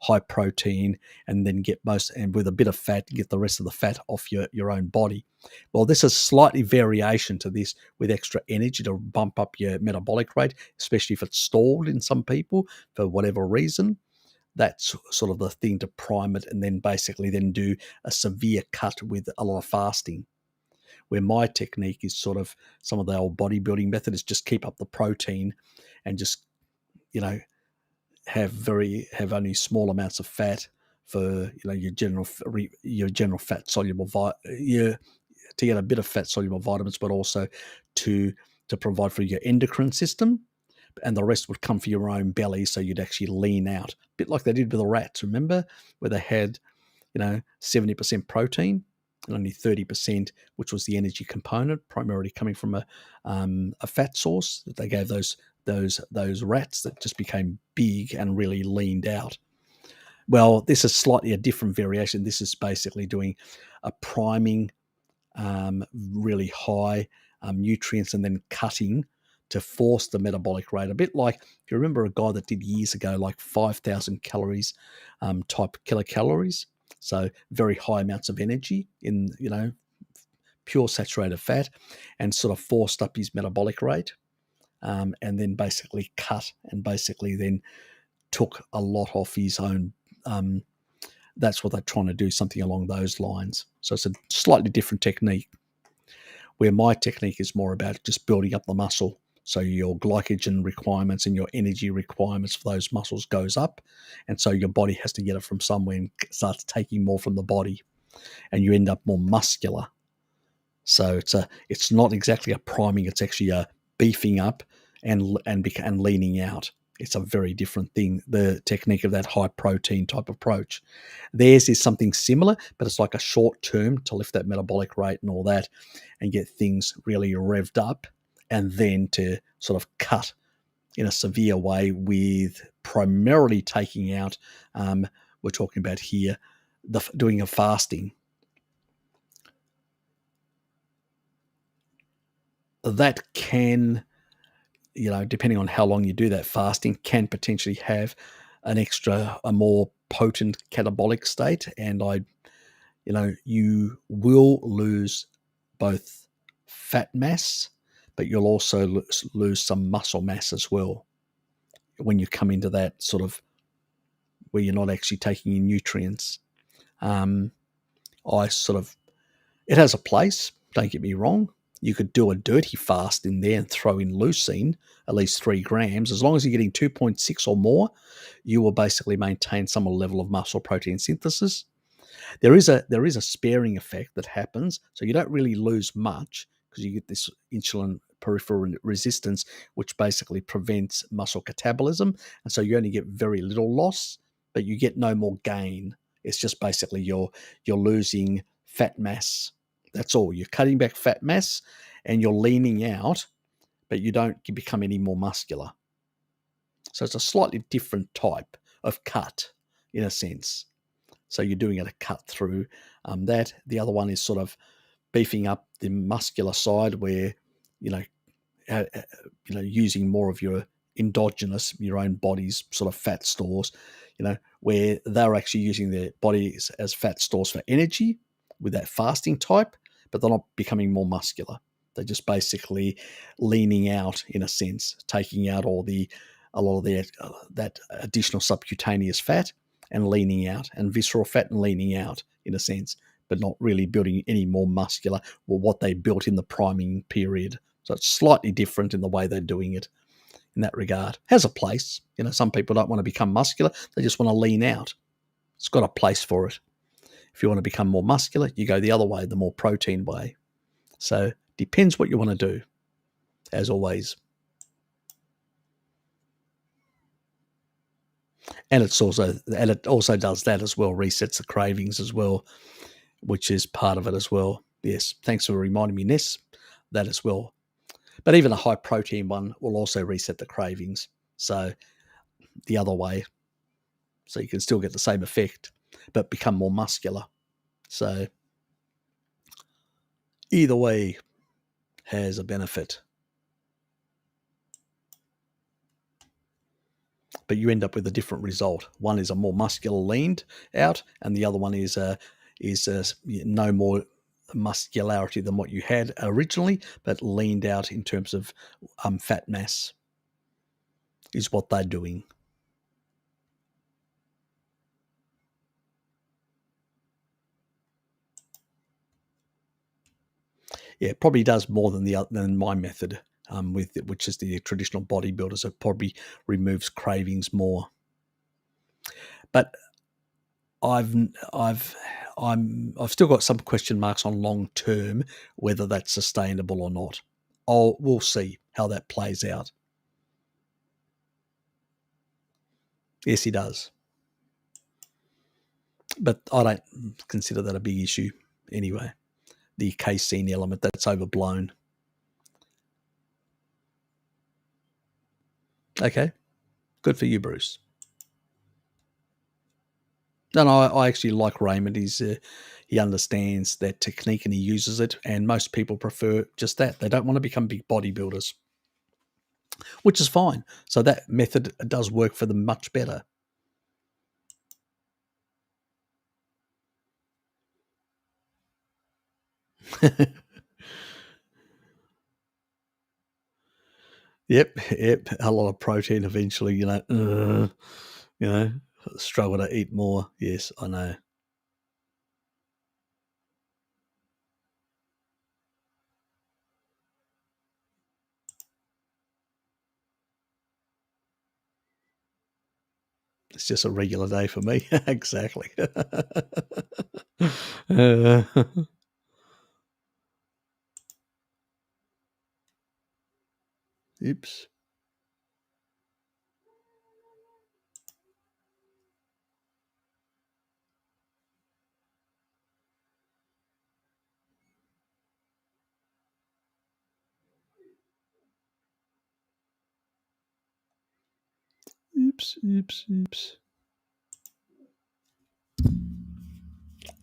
high protein and then and with a bit of fat, get the rest of the fat off your own body. Well, this is slightly variation to this with extra energy to bump up your metabolic rate, especially if it's stalled in some people for whatever reason. That's sort of the thing to prime it and then basically then do a severe cut with a lot of fasting. Where my technique is sort of some of the old bodybuilding method is just keep up the protein and just, have only small amounts of fat for, your general fat soluble to get a bit of fat soluble vitamins, but also to provide for your endocrine system. And the rest would come for your own belly, so you'd actually lean out. A bit like they did with the rats, remember? Where they had, 70% protein and only 30%, which was the energy component, primarily coming from a fat source that they gave those rats that just became big and really leaned out. Well, this is slightly a different variation. This is basically doing a priming, really high nutrients, and then cutting to force the metabolic rate. A bit like, if you remember a guy that did years ago, like 5,000 calories type kilocalories. So very high amounts of energy in, pure saturated fat, and sort of forced up his metabolic rate, and then basically cut and basically then took a lot off his own. That's what they're trying to do, something along those lines. So it's a slightly different technique, where my technique is more about just building up the muscle. So your glycogen requirements and your energy requirements for those muscles goes up. And so your body has to get it from somewhere and starts taking more from the body. And you end up more muscular. So it's not exactly a priming, it's actually a beefing up and leaning out. It's a very different thing, the technique of that high protein type approach. Theirs is something similar, but it's like a short term to lift that metabolic rate and all that and get things really revved up, and then to sort of cut in a severe way with primarily taking out, we're talking about here, doing a fasting. That can, depending on how long you do that fasting, can potentially have a more potent catabolic state, and you will lose both fat mass, but you'll also lose some muscle mass as well when you come into that sort of where you're not actually taking in nutrients. It has a place, don't get me wrong. You could do a dirty fast in there and throw in leucine, at least 3 grams. As long as you're getting 2.6 or more, you will basically maintain some level of muscle protein synthesis. There is a sparing effect that happens, so you don't really lose much because you get this insulin peripheral resistance, which basically prevents muscle catabolism, and so you only get very little loss, but you get no more gain. It's just basically you're losing fat mass. That's all. You're cutting back fat mass and you're leaning out, but you don't become any more muscular. So it's a slightly different type of cut in a sense. So you're doing it a cut through that. The other one is sort of beefing up the muscular side where, using more of your endogenous, your own body's sort of fat stores, where they're actually using their bodies as fat stores for energy with that fasting type, but they're not becoming more muscular. They're just basically leaning out in a sense, taking out a lot of that additional subcutaneous fat and leaning out, and visceral fat and leaning out in a sense, but not really building any more muscular or what they built in the priming period. So it's slightly different in the way they're doing it in that regard. Has a place. Some people don't want to become muscular. They just want to lean out. It's got a place for it. If you want to become more muscular, you go the other way, the more protein way. So depends what you want to do, as always. And it also does that as well, resets the cravings as well, which is part of it as well. Yes, thanks for reminding me, Ness, that as well. But even a high protein one will also reset the cravings. So the other way. So you can still get the same effect, but become more muscular. So either way has a benefit. But you end up with a different result. One is a more muscular leaned out, and the other one is no more muscularity than what you had originally, but leaned out in terms of fat mass is what they're doing. Yeah, it probably does more than my method, which is the traditional bodybuilders. It probably removes cravings more. But I've still got some question marks on long term whether that's sustainable or not. We'll see how that plays out. Yes, he does. But I don't consider that a big issue anyway. The casein element, that's overblown. Okay. Good for you, Bruce. No, I actually like Raymond. He understands that technique and he uses it, and most people prefer just that. They don't want to become big bodybuilders, which is fine. So that method does work for them much better. Yep. A lot of protein eventually, struggle to eat more. Yes, I know. It's just a regular day for me. Exactly. Oops. Oops.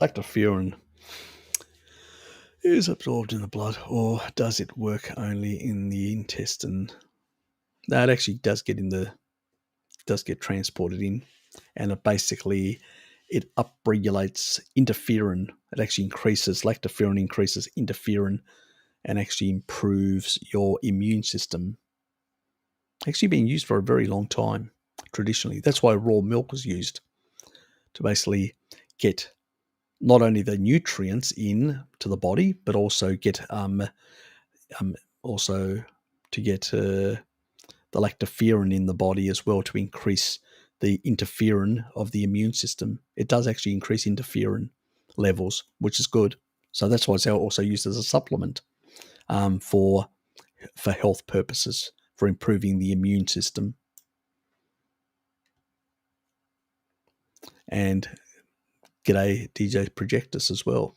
Lactoferrin is absorbed in the blood, or does it work only in the intestine? No, it actually does get in the does get transported in, and it upregulates interferon. It actually increases lactoferrin, increases interferon, and actually improves your immune system. Actually being used for a very long time traditionally. That's why raw milk was used, to basically get not only the nutrients in to the body, but also get also to get the lactoferrin in the body as well, to increase the interferon of the immune system. It does actually increase interferon levels, which is good. So that's why it's also used as a supplement for health purposes, for improving the immune system. And g'day DJ Projectus as well.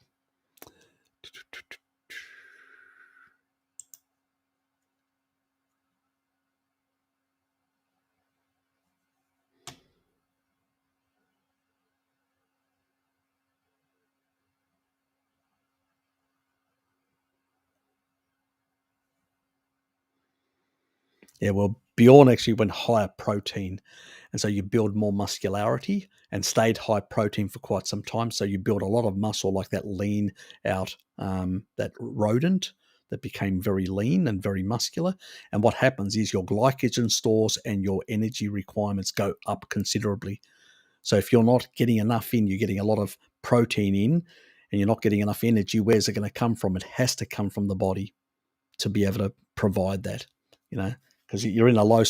Yeah, well, Bjorn actually went higher protein, and so you build more muscularity, and stayed high protein for quite some time. So you build a lot of muscle, like that lean out, that rodent that became very lean and very muscular. And what happens is your glycogen stores and your energy requirements go up considerably. So if you're not getting enough in, you're getting a lot of protein in, and you're not getting enough energy, where's it going to come from? It has to come from the body to be able to provide that, because you're in a low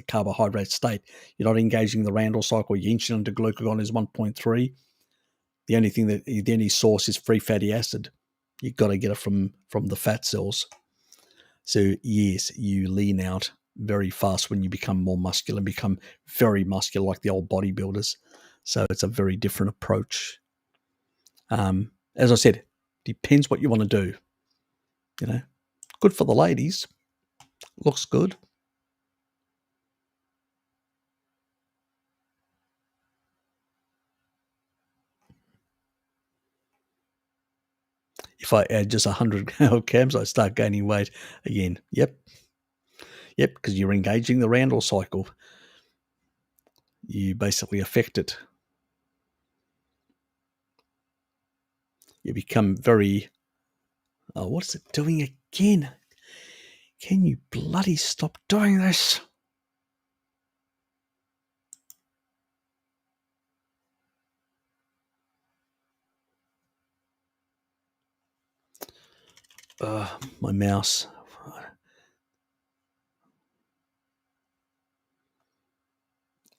carbohydrate state. You're not engaging the Randall cycle. Your insulin to glucagon is 1.3. The only source is free fatty acid. You've got to get it from the fat cells. So yes, you lean out very fast when you become more muscular, and become very muscular like the old bodybuilders. So it's a very different approach. As I said, depends what you want to do. Good for the ladies. Looks good. If I add just 100 calories, I start gaining weight again. Yep, because you're engaging the Randall cycle. You basically affect it. You become very... Oh, what's it doing again? Can you bloody stop doing this? My mouse.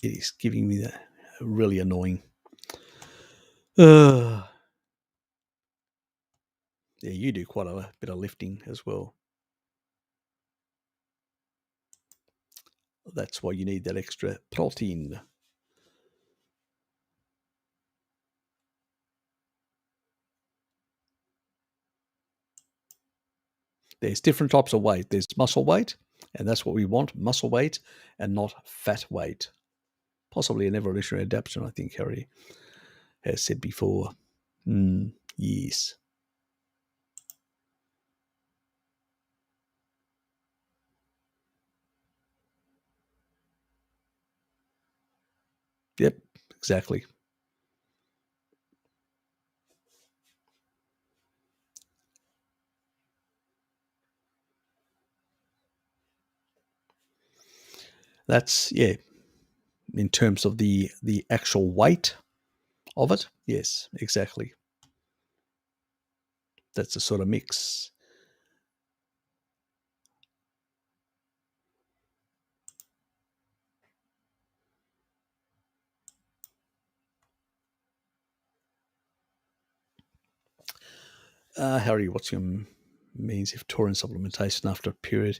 It is giving me that. Really annoying. Yeah, you do quite a bit of lifting as well. That's why you need that extra protein. There's different types of weight. There's muscle weight, and that's what we want, muscle weight, and not fat weight. Possibly an evolutionary adaptation, I think Harry has said before. Yes. Yep, exactly. That's, yeah, in terms of the actual weight of it. Yes, exactly. That's a sort of mix. Harry, what's your means if taurine supplementation after a period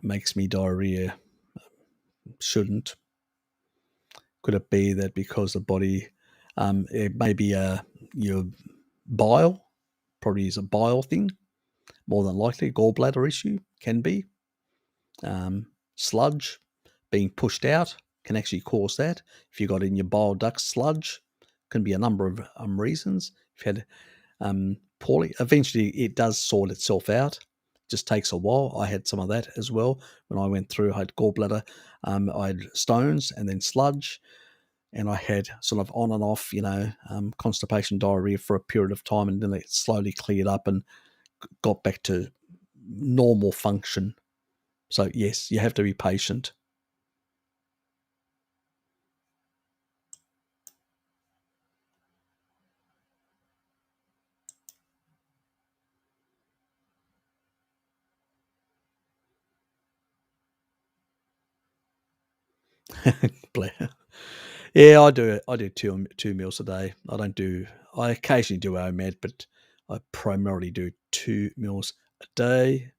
makes me diarrhea? Shouldn't. Could it be that because the body, it may be your bile, probably is a bile thing, more than likely. Gallbladder issue can be. Sludge being pushed out can actually cause that. If you got in your bile duct sludge, can be a number of reasons. If you had poorly, eventually it does sort itself out. just takes a while. I had some of that as well when I went through. I had gallbladder, I had stones and then sludge, and I had sort of on and off, constipation, diarrhea for a period of time, and then it slowly cleared up and got back to normal function. So yes, you have to be patient. Blair. Yeah, I do. I do two meals a day. I occasionally do OMAD, but I primarily do 2 meals a day.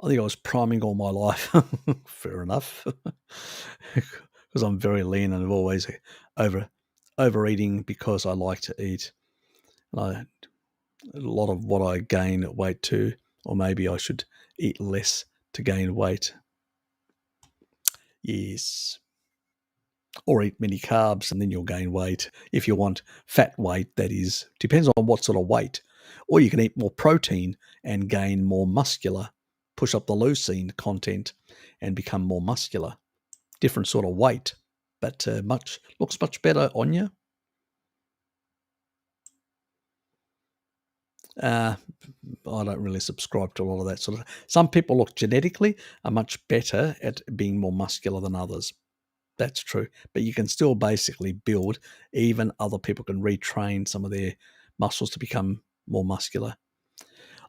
I think I was priming all my life. Fair enough, because I'm very lean and I've always overeating because I like to eat. A lot of what I gain weight to, or maybe I should eat less to gain weight. Yes. Or eat many carbs and then you'll gain weight. If you want fat weight, that is, depends on what sort of weight. Or you can eat more protein and gain more muscular, push up the leucine content and become more muscular. Different sort of weight, but looks much better on you. I don't really subscribe to a lot of that sort of. Some people look genetically are much better at being more muscular than others. That's true, but you can still basically build. Even other people can retrain some of their muscles to become more muscular.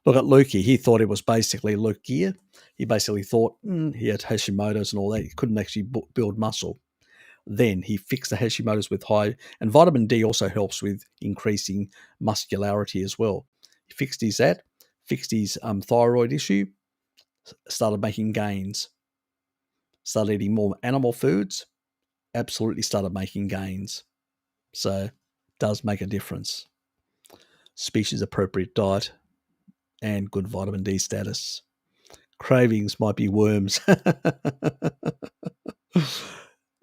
Look at Lukey. He thought it was basically Luke Gear. He basically thought he had Hashimoto's and all that. He couldn't actually build muscle. Then he fixed the Hashimoto's with high, and vitamin D also helps with increasing muscularity as well. He fixed his thyroid issue, started making gains, started eating more animal foods, absolutely started making gains. So it does make a difference. Species appropriate diet and good vitamin D status. Cravings might be worms.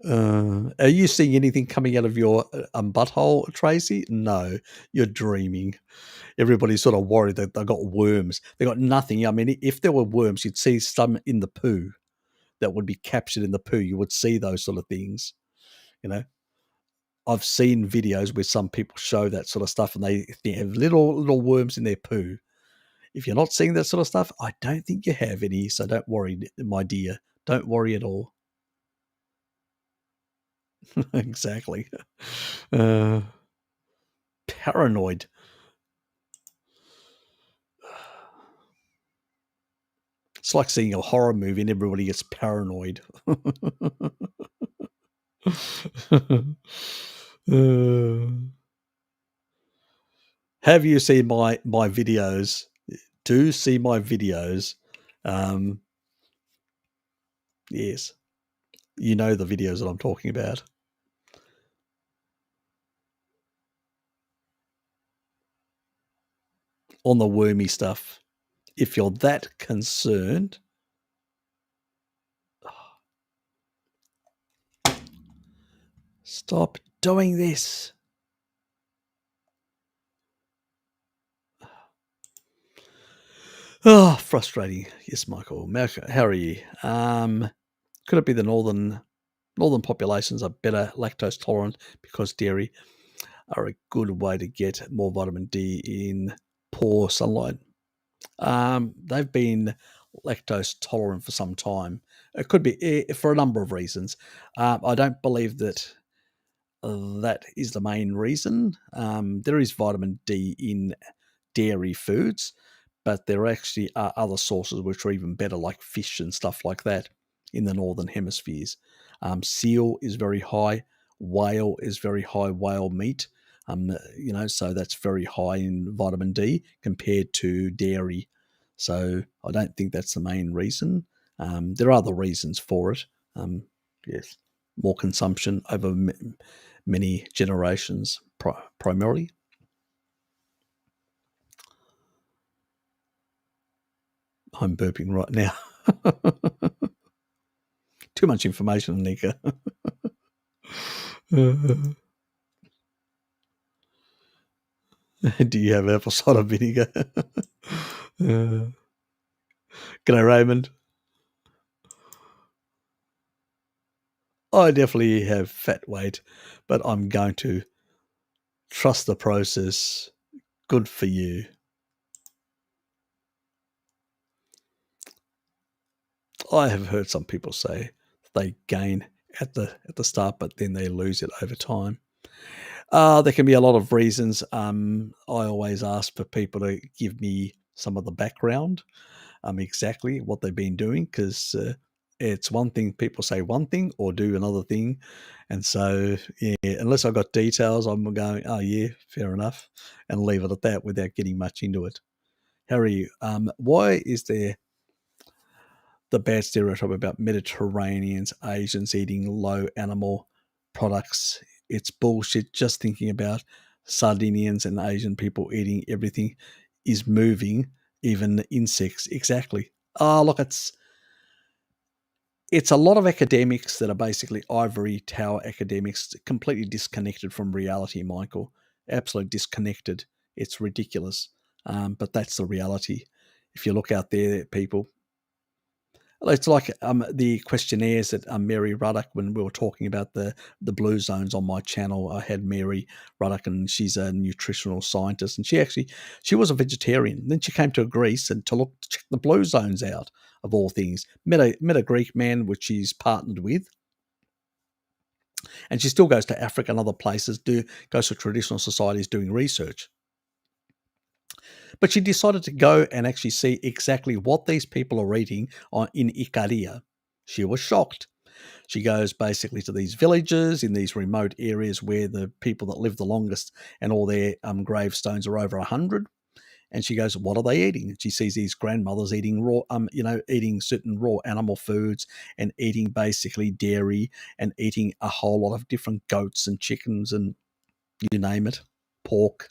Are you seeing anything coming out of your butthole, Tracy? No, you're dreaming. Everybody's sort of worried that they've got worms. They got nothing. I mean, if there were worms, you'd see some in the poo that would be captured in the poo. You would see those sort of things. I've seen videos where some people show that sort of stuff and they have little worms in their poo. If you're not seeing that sort of stuff, I don't think you have any. So don't worry, my dear. Don't worry at all. Exactly. Paranoid. It's like seeing a horror movie and everybody gets paranoid. Have you seen my videos? Do see my videos. Yes. You know the videos that I'm talking about. On the wormy stuff. If you're that concerned, stop doing this. Oh, frustrating. Yes, Michael. How are you? Could it be the northern populations are better lactose tolerant because dairy are a good way to get more vitamin D in poor sunlight? They've been lactose tolerant for some time. It could be for a number of reasons. I don't believe that that is the main reason. There is vitamin D in dairy foods, but there actually are other sources which are even better, like fish and stuff like that in the northern hemispheres. Seal is very high. Whale is very high. Whale meat, so that's very high in vitamin D compared to dairy. So I don't think that's the main reason. There are other reasons for it. Yes, more consumption over many generations, primarily. I'm burping right now. Too much information, Nika. Do you have apple cider vinegar? G'day, Raymond. I definitely have fat weight, but I'm going to trust the process. Good for you. I have heard some people say they gain at the start, but then they lose it over time. There can be a lot of reasons. I always ask for people to give me some of the background, exactly what they've been doing, because it's one thing people say one thing or do another thing, and so yeah, unless I've got details, I'm going, oh yeah, fair enough, and leave it at that without getting much into it. Harry, why is there the bad stereotype about Mediterraneans, Asians eating low animal products? It's bullshit. Just thinking about Sardinians and Asian people eating everything is moving, even insects. Exactly. Oh, look, it's a lot of academics that are basically ivory tower academics, completely disconnected from reality, Michael. Absolutely disconnected. It's ridiculous. But that's the reality. If you look out there, people, it's like the questionnaires that Mary Ruddock, when we were talking about the blue zones on my channel, I had Mary Ruddock, and she's a nutritional scientist, and she was a vegetarian. Then she came to Greece and to check the blue zones out, of all things. Met a Greek man, which she's partnered with, and she still goes to Africa and other places, goes to traditional societies doing research. But she decided to go and actually see exactly what these people are eating in Ikaria. She was shocked. She goes basically to these villages in these remote areas where the people that live the longest and all their gravestones are over 100. And she goes, what are they eating? And she sees these grandmothers eating raw, eating certain raw animal foods and eating basically dairy and eating a whole lot of different goats and chickens and you name it, pork.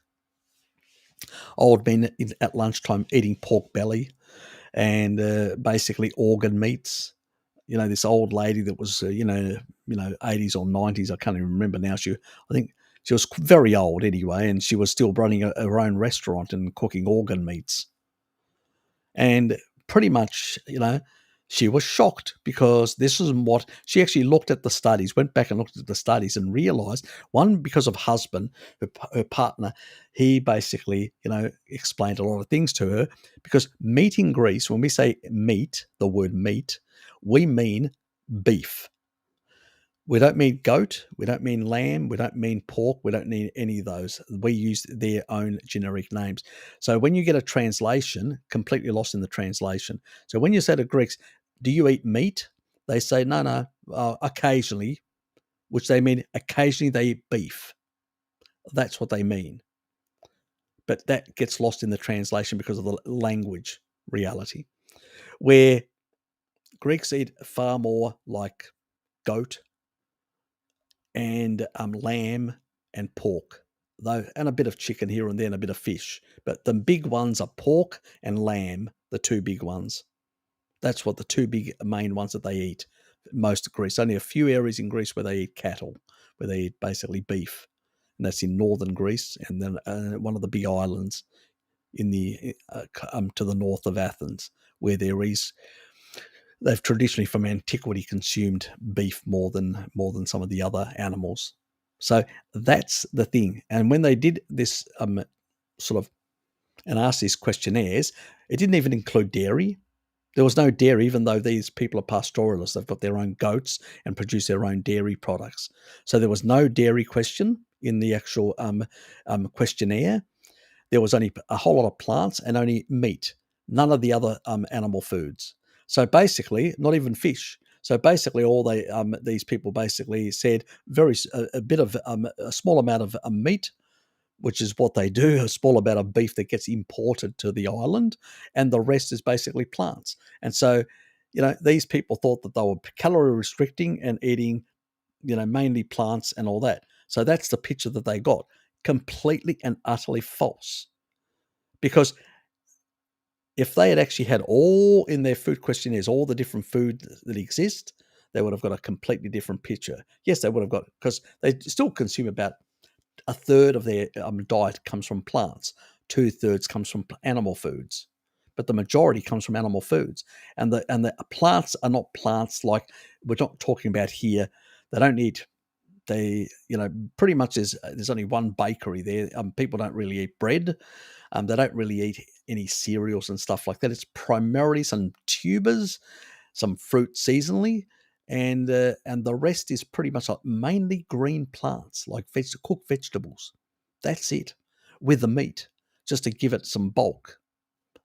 Old men at lunchtime eating pork belly and basically organ meats. This old lady that was, 80s or 90s. I can't even remember now. I think she was very old anyway, and she was still running her own restaurant and cooking organ meats. And pretty much, she was shocked because this is what she actually looked at the studies, went back and looked at the studies and realized, one, because of husband, her partner, he basically, explained a lot of things to her, because meat in Greece, when we say meat, the word meat, we mean beef. We don't mean goat. We don't mean lamb. We don't mean pork. We don't need any of those. We use their own generic names. So when you get a translation, completely lost in the translation. So when you say to Greeks, do you eat meat? They say, no, occasionally, which they mean occasionally they eat beef. That's what they mean. But that gets lost in the translation because of the language reality, where Greeks eat far more like goat and lamb and pork, though, and a bit of chicken here and then, a bit of fish. But the big ones are pork and lamb, the two big ones. That's what the two big main ones that they eat. Most of Greece, only a few areas in Greece where they eat cattle, where they eat basically beef, and that's in northern Greece, and then one of the big islands in the to the north of Athens, where they've traditionally from antiquity consumed beef more than some of the other animals. So that's the thing. And when they did this sort of and asked these questionnaires, it didn't even include dairy. There was no dairy, even though these people are pastoralists. They've got their own goats and produce their own dairy products. So there was no dairy question in the actual questionnaire. There was only a whole lot of plants and only meat, none of the other animal foods. So basically, not even fish. So basically, all these people basically said a small amount of meat, which is what they do, a small amount of beef that gets imported to the island, and the rest is basically plants. And so, these people thought that they were calorie restricting and eating, mainly plants and all that. So that's the picture that they got. Completely and utterly false. Because if they had actually had all in their food questionnaires, all the different food that exist, they would have got a completely different picture. Yes, they would have got, because they still consume about a third of their diet comes from plants, 2/3 comes from animal foods, but the majority comes from animal foods. And the plants are not plants like we're not talking about here. They don't eat. They, pretty much there's only one bakery there. People don't really eat bread. They don't really eat any cereals and stuff like that. It's primarily some tubers, some fruit seasonally, and the rest is pretty much like mainly green plants, like cooked vegetables. That's it, with the meat, just to give it some bulk.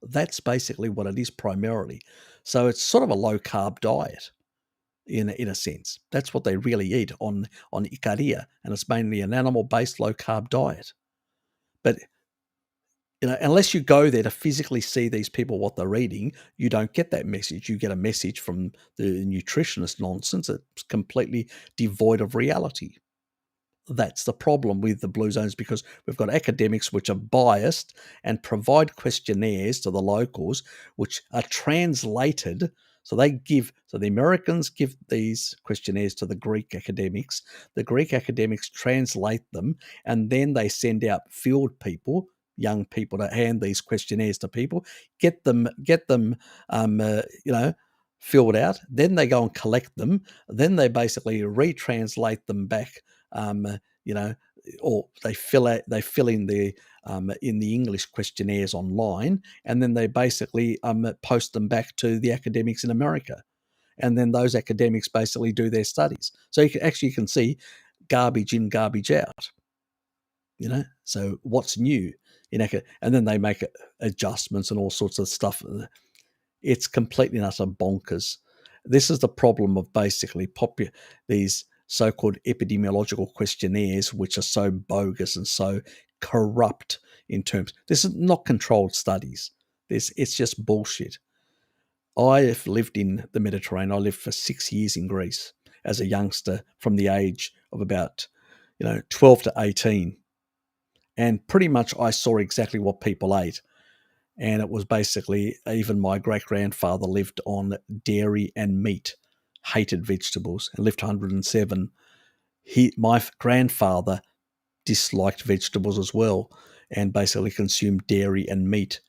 That's basically what it is primarily. So it's sort of a low carb diet in a sense. That's what they really eat on Ikaria, and it's mainly an animal based low carb diet. But unless you go there to physically see these people what they're eating, you don't get that message. You get a message from the nutritionist nonsense that's completely devoid of reality. That's the problem with the blue zones, because we've got academics which are biased and provide questionnaires to the locals which are translated. So the Americans give these questionnaires to the Greek academics. The Greek academics translate them, and then they send out field people, young people, to hand these questionnaires to people, get them filled out. Then they go and collect them. Then they basically retranslate them back, or they fill in the English questionnaires online, and then they basically post them back to the academics in America, and then those academics basically do their studies. So you can see garbage in, garbage out. So what's new and then they make adjustments and all sorts of stuff. It's completely and utter bonkers. This is the problem of basically these so-called epidemiological questionnaires, which are so bogus and so corrupt in terms. This is not controlled studies. It's just bullshit. I have lived in the Mediterranean. I lived for 6 years in Greece as a youngster from the age of about 12 to 18. And pretty much I saw exactly what people ate. And it was basically, even my great-grandfather lived on dairy and meat, hated vegetables, and lived to 107. My grandfather disliked vegetables as well, and basically consumed dairy and meat,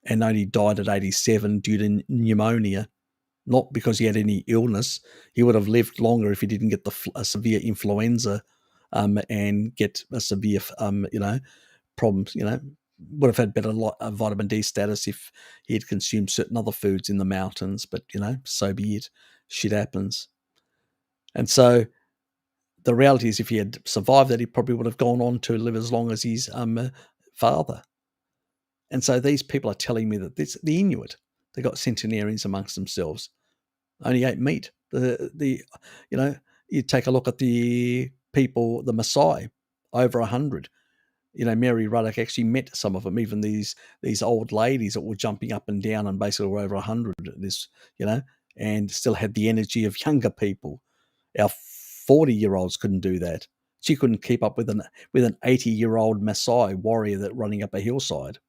and only died at 87 due to pneumonia. Not because he had any illness. He would have lived longer if he didn't get a severe influenza and get a severe, problems, would have had better vitamin D status if he had consumed certain other foods in the mountains, but, so be it. Shit happens. And so the reality is, if he had survived that, he probably would have gone on to live as long as his father. And so these people are telling me that the Inuit, they got centenarians amongst themselves, only ate meat. You take a look at the people, the Maasai, over 100. Mary Ruddock actually met some of them, even these old ladies that were jumping up and down and basically were over 100. And still had the energy of younger people. Our 40-year-olds couldn't do that. She couldn't keep up with an 80-year-old Maasai warrior that running up a hillside,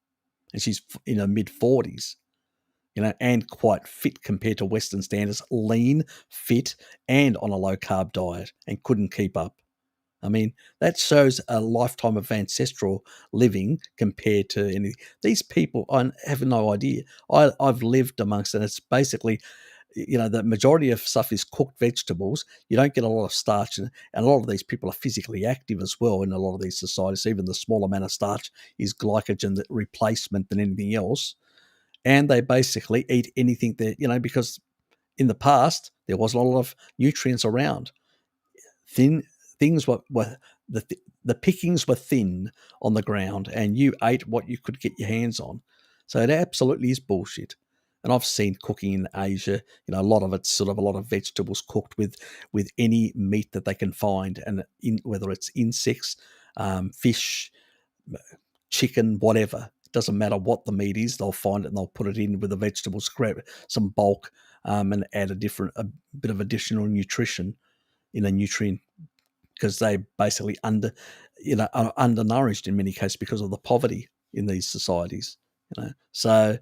and she's in her mid-40s. And quite fit compared to Western standards, lean, fit, and on a low-carb diet, and couldn't keep up. I mean, that shows a lifetime of ancestral living compared to any. These people, I have no idea. I've lived amongst, and it's basically, the majority of stuff is cooked vegetables. You don't get a lot of starch, and a lot of these people are physically active as well in a lot of these societies. Even the small amount of starch is glycogen replacement than anything else. And they basically eat anything that, because in the past, there wasn't a lot of nutrients around. Things were the pickings were thin on the ground, and you ate what you could get your hands on. So it absolutely is bullshit. And I've seen cooking in Asia, a lot of it's sort of a lot of vegetables cooked with any meat that they can find, and whether it's insects, fish, chicken, whatever. It doesn't matter what the meat is, they'll find it and they'll put it in with the vegetables, grab some bulk, and add a bit of additional nutrition in a nutrient, because they basically are undernourished in many cases because of the poverty in these societies. So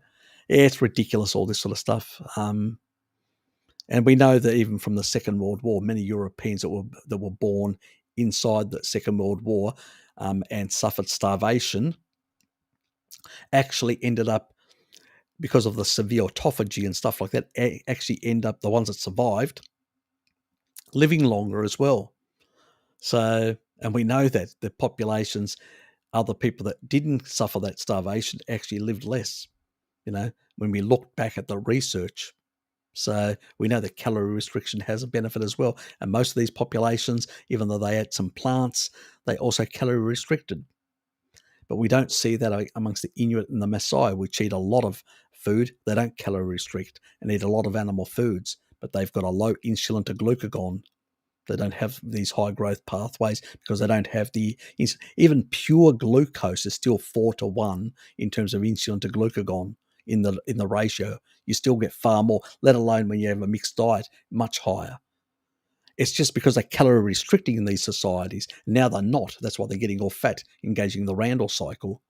yeah, it's ridiculous, all this sort of stuff. And we know that even from the Second World War, many Europeans that were born inside the Second World War and suffered starvation actually ended up, because of the severe autophagy and stuff like that, actually end up, the ones that survived, living longer as well. So, and we know that the populations, other people that didn't suffer that starvation, actually lived less, when we look back at the research. So we know that calorie restriction has a benefit as well. And most of these populations, even though they had some plants, they also calorie restricted. But we don't see that amongst the Inuit and the Maasai, which eat a lot of food. They don't calorie restrict and eat a lot of animal foods, but they've got a low insulin to glucagon. They don't have these high growth pathways because they don't have even pure glucose is still 4-1 in terms of insulin to glucagon in the ratio. You still get far more, let alone when you have a mixed diet, much higher. It's just because they're calorie restricting in these societies. Now they're not. That's why they're getting all fat, engaging the Randall cycle,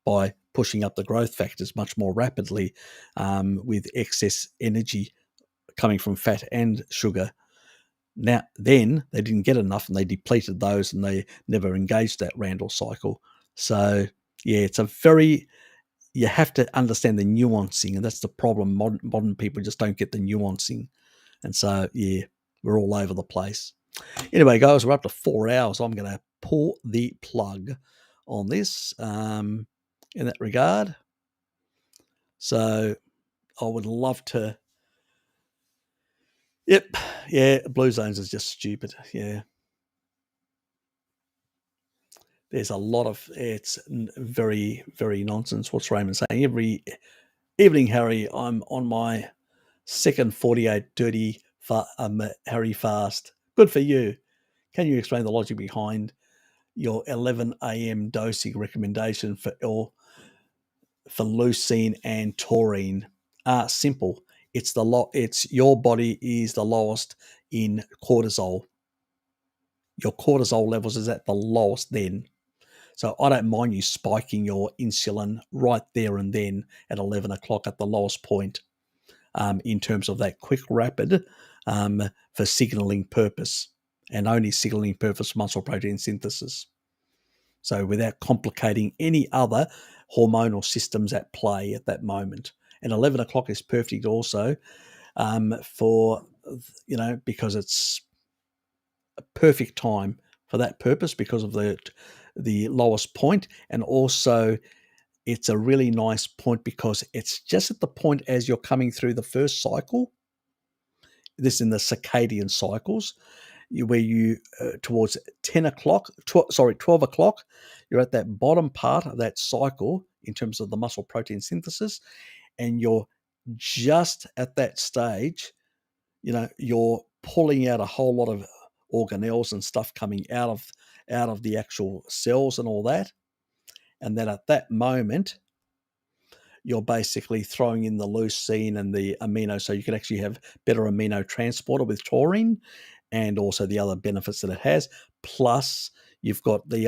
by pushing up the growth factors much more rapidly with excess energy coming from fat and sugar. Now, then they didn't get enough and they depleted those and they never engaged that Randall cycle. So, yeah, it's you have to understand the nuancing, and that's the problem. Modern people just don't get the nuancing. And so, yeah, we're all over the place. Anyway, guys, we're up to 4 hours. I'm going to pull the plug on this in that regard. So I would love to. Yep. Yeah. Blue zones is just stupid. Yeah. There's a lot of, it's very, very nonsense. What's Raymond saying? Every evening, Harry, I'm on my second 48 dirty Harry fast. Good for you. Can you explain the logic behind your 11 a.m. dosing recommendation for leucine and taurine? Simple. It's your body is the lowest in cortisol. Your cortisol levels is at the lowest then. So I don't mind you spiking your insulin right there and then at 11 o'clock at the lowest point in terms of that quick, rapid for signaling purpose, and only signaling purpose muscle protein synthesis. So without complicating any other hormonal systems at play at that moment. And 11 o'clock is perfect also for, because it's a perfect time for that purpose because of the lowest point, and also it's a really nice point because it's just at the point as you're coming through the first cycle. This in the circadian cycles, where you towards 12 o'clock, you're at that bottom part of that cycle in terms of the muscle protein synthesis, and you're just at that stage. You're pulling out a whole lot of organelles and stuff coming out of the actual cells and all that. And then at that moment, you're basically throwing in the leucine and the amino, so you can actually have better amino transporter with taurine, and also the other benefits that it has. Plus, you've got the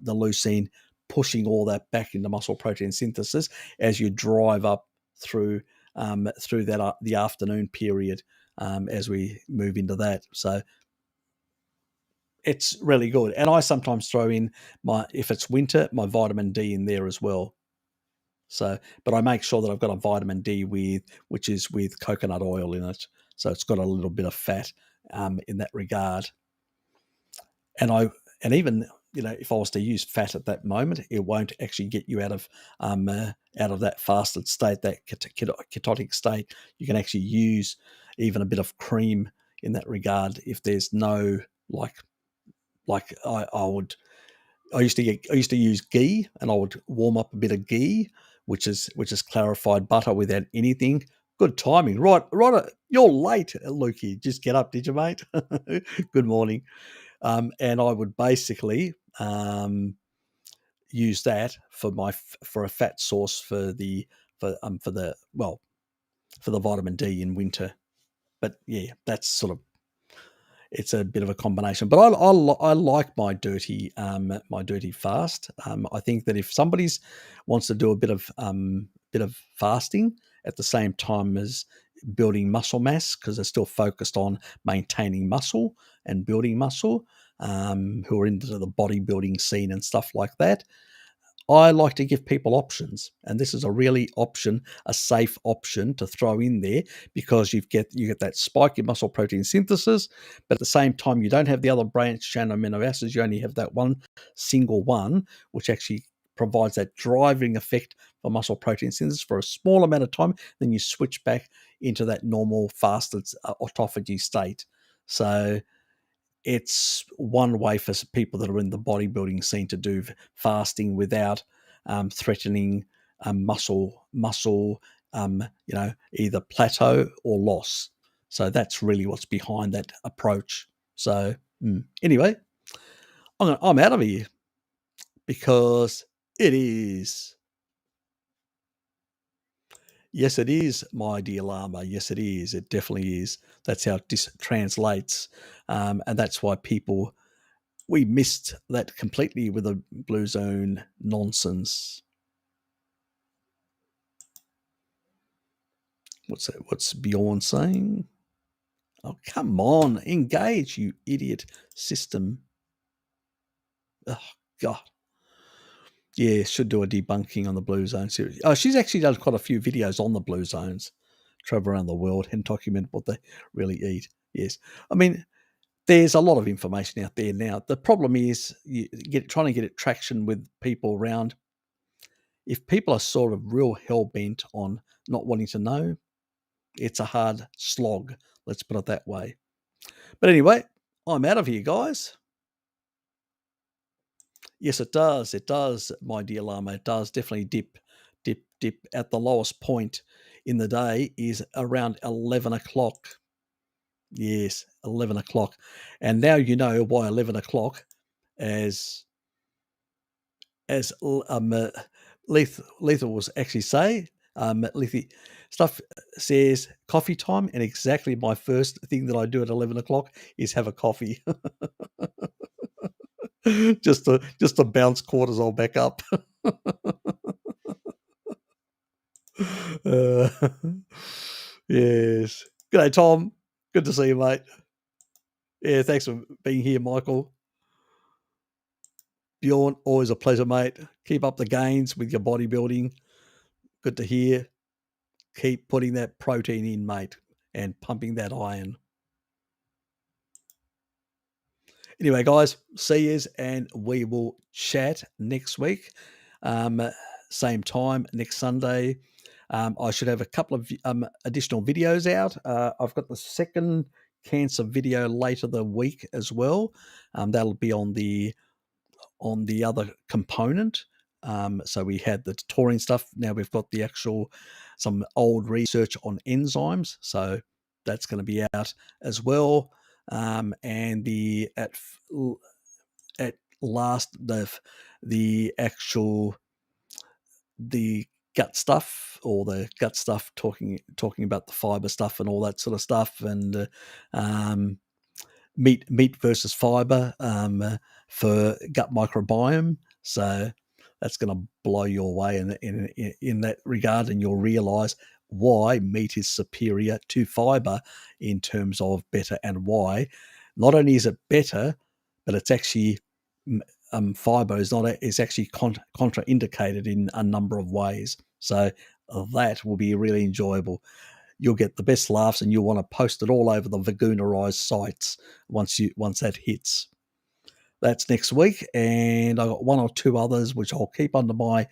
leucine pushing all that back into muscle protein synthesis as you drive up through that the afternoon period as we move into that. So it's really good. And I sometimes throw in if it's winter, my vitamin D in there as well. So, but I make sure that I've got a vitamin D which is with coconut oil in it. So it's got a little bit of fat in that regard. And even, if I was to use fat at that moment, it won't actually get you out of that fasted state, that ketotic state. You can actually use even a bit of cream in that regard if there's no I used to use ghee, and I would warm up a bit of ghee, which is clarified butter without anything. Good timing, right? You're late, Lukey. Just get up, did you, mate? Good morning. And I would basically use that for a fat source for the vitamin D in winter. But yeah, that's sort of, it's a bit of a combination, but I like my dirty fast. I think that if somebody wants to do a bit of fasting at the same time as building muscle mass, because they're still focused on maintaining muscle and building muscle, who are into the bodybuilding scene and stuff like that. I like to give people options, and this is a really a safe option to throw in there, because you get that spike in muscle protein synthesis, but at the same time you don't have the other branch chain amino acids. You only have that one single one, which actually provides that driving effect for muscle protein synthesis for a small amount of time. Then you switch back into that normal fasted autophagy state. So it's one way for people that are in the bodybuilding scene to do fasting without threatening muscle, either plateau or loss. So that's really what's behind that approach. So anyway, I'm out of here, because it is. Yes, it is, my dear Llama. Yes, it is. It definitely is. That's how it translates. And that's why we missed that completely with the Blue Zone nonsense. What's that? What's Bjorn saying? Oh, come on. Engage, you idiot system. Oh, God. Yeah, should do a debunking on the Blue Zone series. Oh, she's actually done quite a few videos on the Blue Zones, travel around the world and document what they really eat. Yes. I mean, there's a lot of information out there now. The problem is trying to get it traction with people around. If people are sort of real hell-bent on not wanting to know, it's a hard slog. Let's put it that way. But anyway, I'm out of here, guys. Yes, it does. It does, my dear Llama. It does definitely dip at the lowest point in the day is around 11 o'clock. Yes, 11 o'clock. And now you know why 11 o'clock, as Lethal was actually say, Lethy stuff says coffee time, and exactly my first thing that I do at 11 o'clock is have a coffee. just to bounce cortisol back up. Yes. Good day, Tom. Good to see you, mate. Yeah, thanks for being here, Michael. Bjorn, always a pleasure, mate. Keep up the gains with your bodybuilding. Good to hear. Keep putting that protein in, mate, and pumping that iron. Anyway, guys, see yous, and we will chat next week. Same time next Sunday. I should have a couple of additional videos out. I've got the second cancer video later the week as well. That'll be on the other component. So we had the taurine stuff. Now we've got the actual some old research on enzymes. So that's going to be out as well. And the at last the actual the gut stuff, or the gut stuff talking about the fiber stuff and all that sort of stuff, and meat versus fiber for gut microbiome. So that's going to blow your way in that regard, and you'll realize why meat is superior to fiber in terms of better, and why not only is it better, but it's actually fiber is actually contraindicated in a number of ways. So that will be really enjoyable. You'll get the best laughs, and you'll want to post it all over the Vagunarized sites once that hits. That's next week, and I've got one or two others which I'll keep under my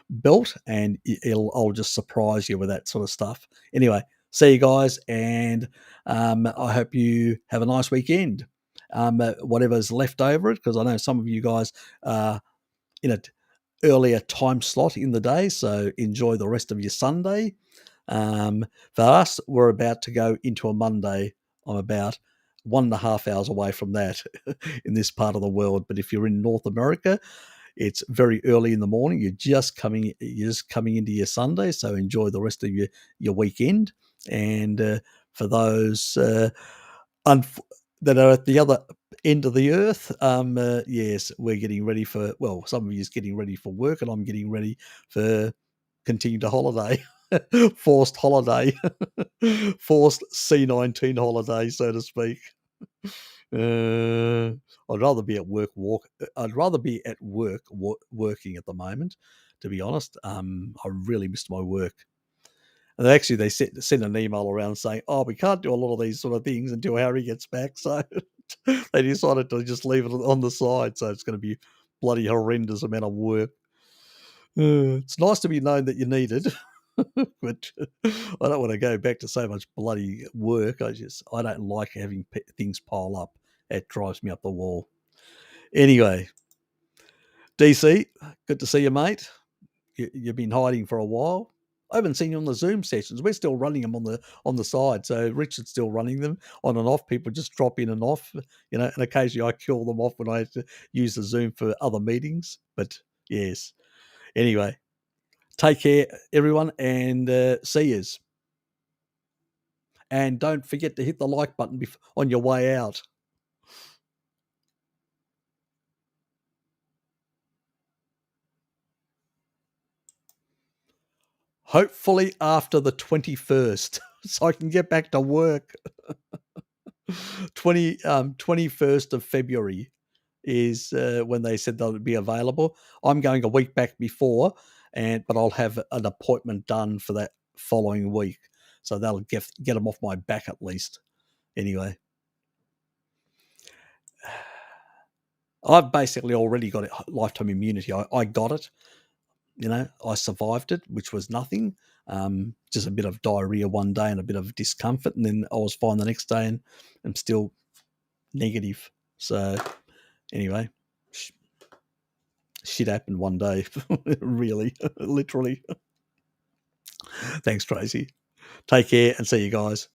belt, and I'll just surprise you with that sort of stuff. Anyway, see you guys, and I hope you have a nice weekend. Whatever's left over it, because I know some of you guys are in an earlier time slot in the day, so enjoy the rest of your Sunday. For us, we're about to go into a Monday. I'm about 1.5 hours away from that in this part of the world. But if you're in North America, it's very early in the morning. You're just coming into your Sunday, so enjoy the rest of your weekend. And for those that are at the other end of the earth, yes, we're getting ready for, well, some of you is getting ready for work, and I'm getting ready for continue to holiday. forced holiday, forced C-19 holiday, so to speak. I'd rather be at work I'd rather be at work working at the moment, to be honest. I really missed my work. And actually, they sent an email around saying, "Oh, we can't do a lot of these sort of things until Harry gets back." So they decided to just leave it on the side. So it's going to be bloody horrendous amount of work. It's nice to be known that you need it, but I don't want to go back to so much bloody work. I don't like having things pile up. It drives me up the wall. Anyway, DC, good to see you, mate. You've been hiding for a while. I haven't seen you on the Zoom sessions. We're still running them on the side. So Richard's still running them on and off. People just drop in and off, and occasionally I kill them off when I have to use the Zoom for other meetings. But yes. Anyway, take care, everyone, and see yous. And don't forget to hit the like button on your way out. Hopefully after the 21st, so I can get back to work. 21st of February is when they said they'll be available. I'm going a week back before, but I'll have an appointment done for that following week. So that'll get them off my back at least. Anyway. I've basically already got lifetime immunity. I got it. I survived it, which was nothing. Just a bit of diarrhea one day and a bit of discomfort, and then I was fine the next day, and I'm still negative. So anyway, shit happened one day. Really, literally. Thanks, Tracy. Take care and see you guys.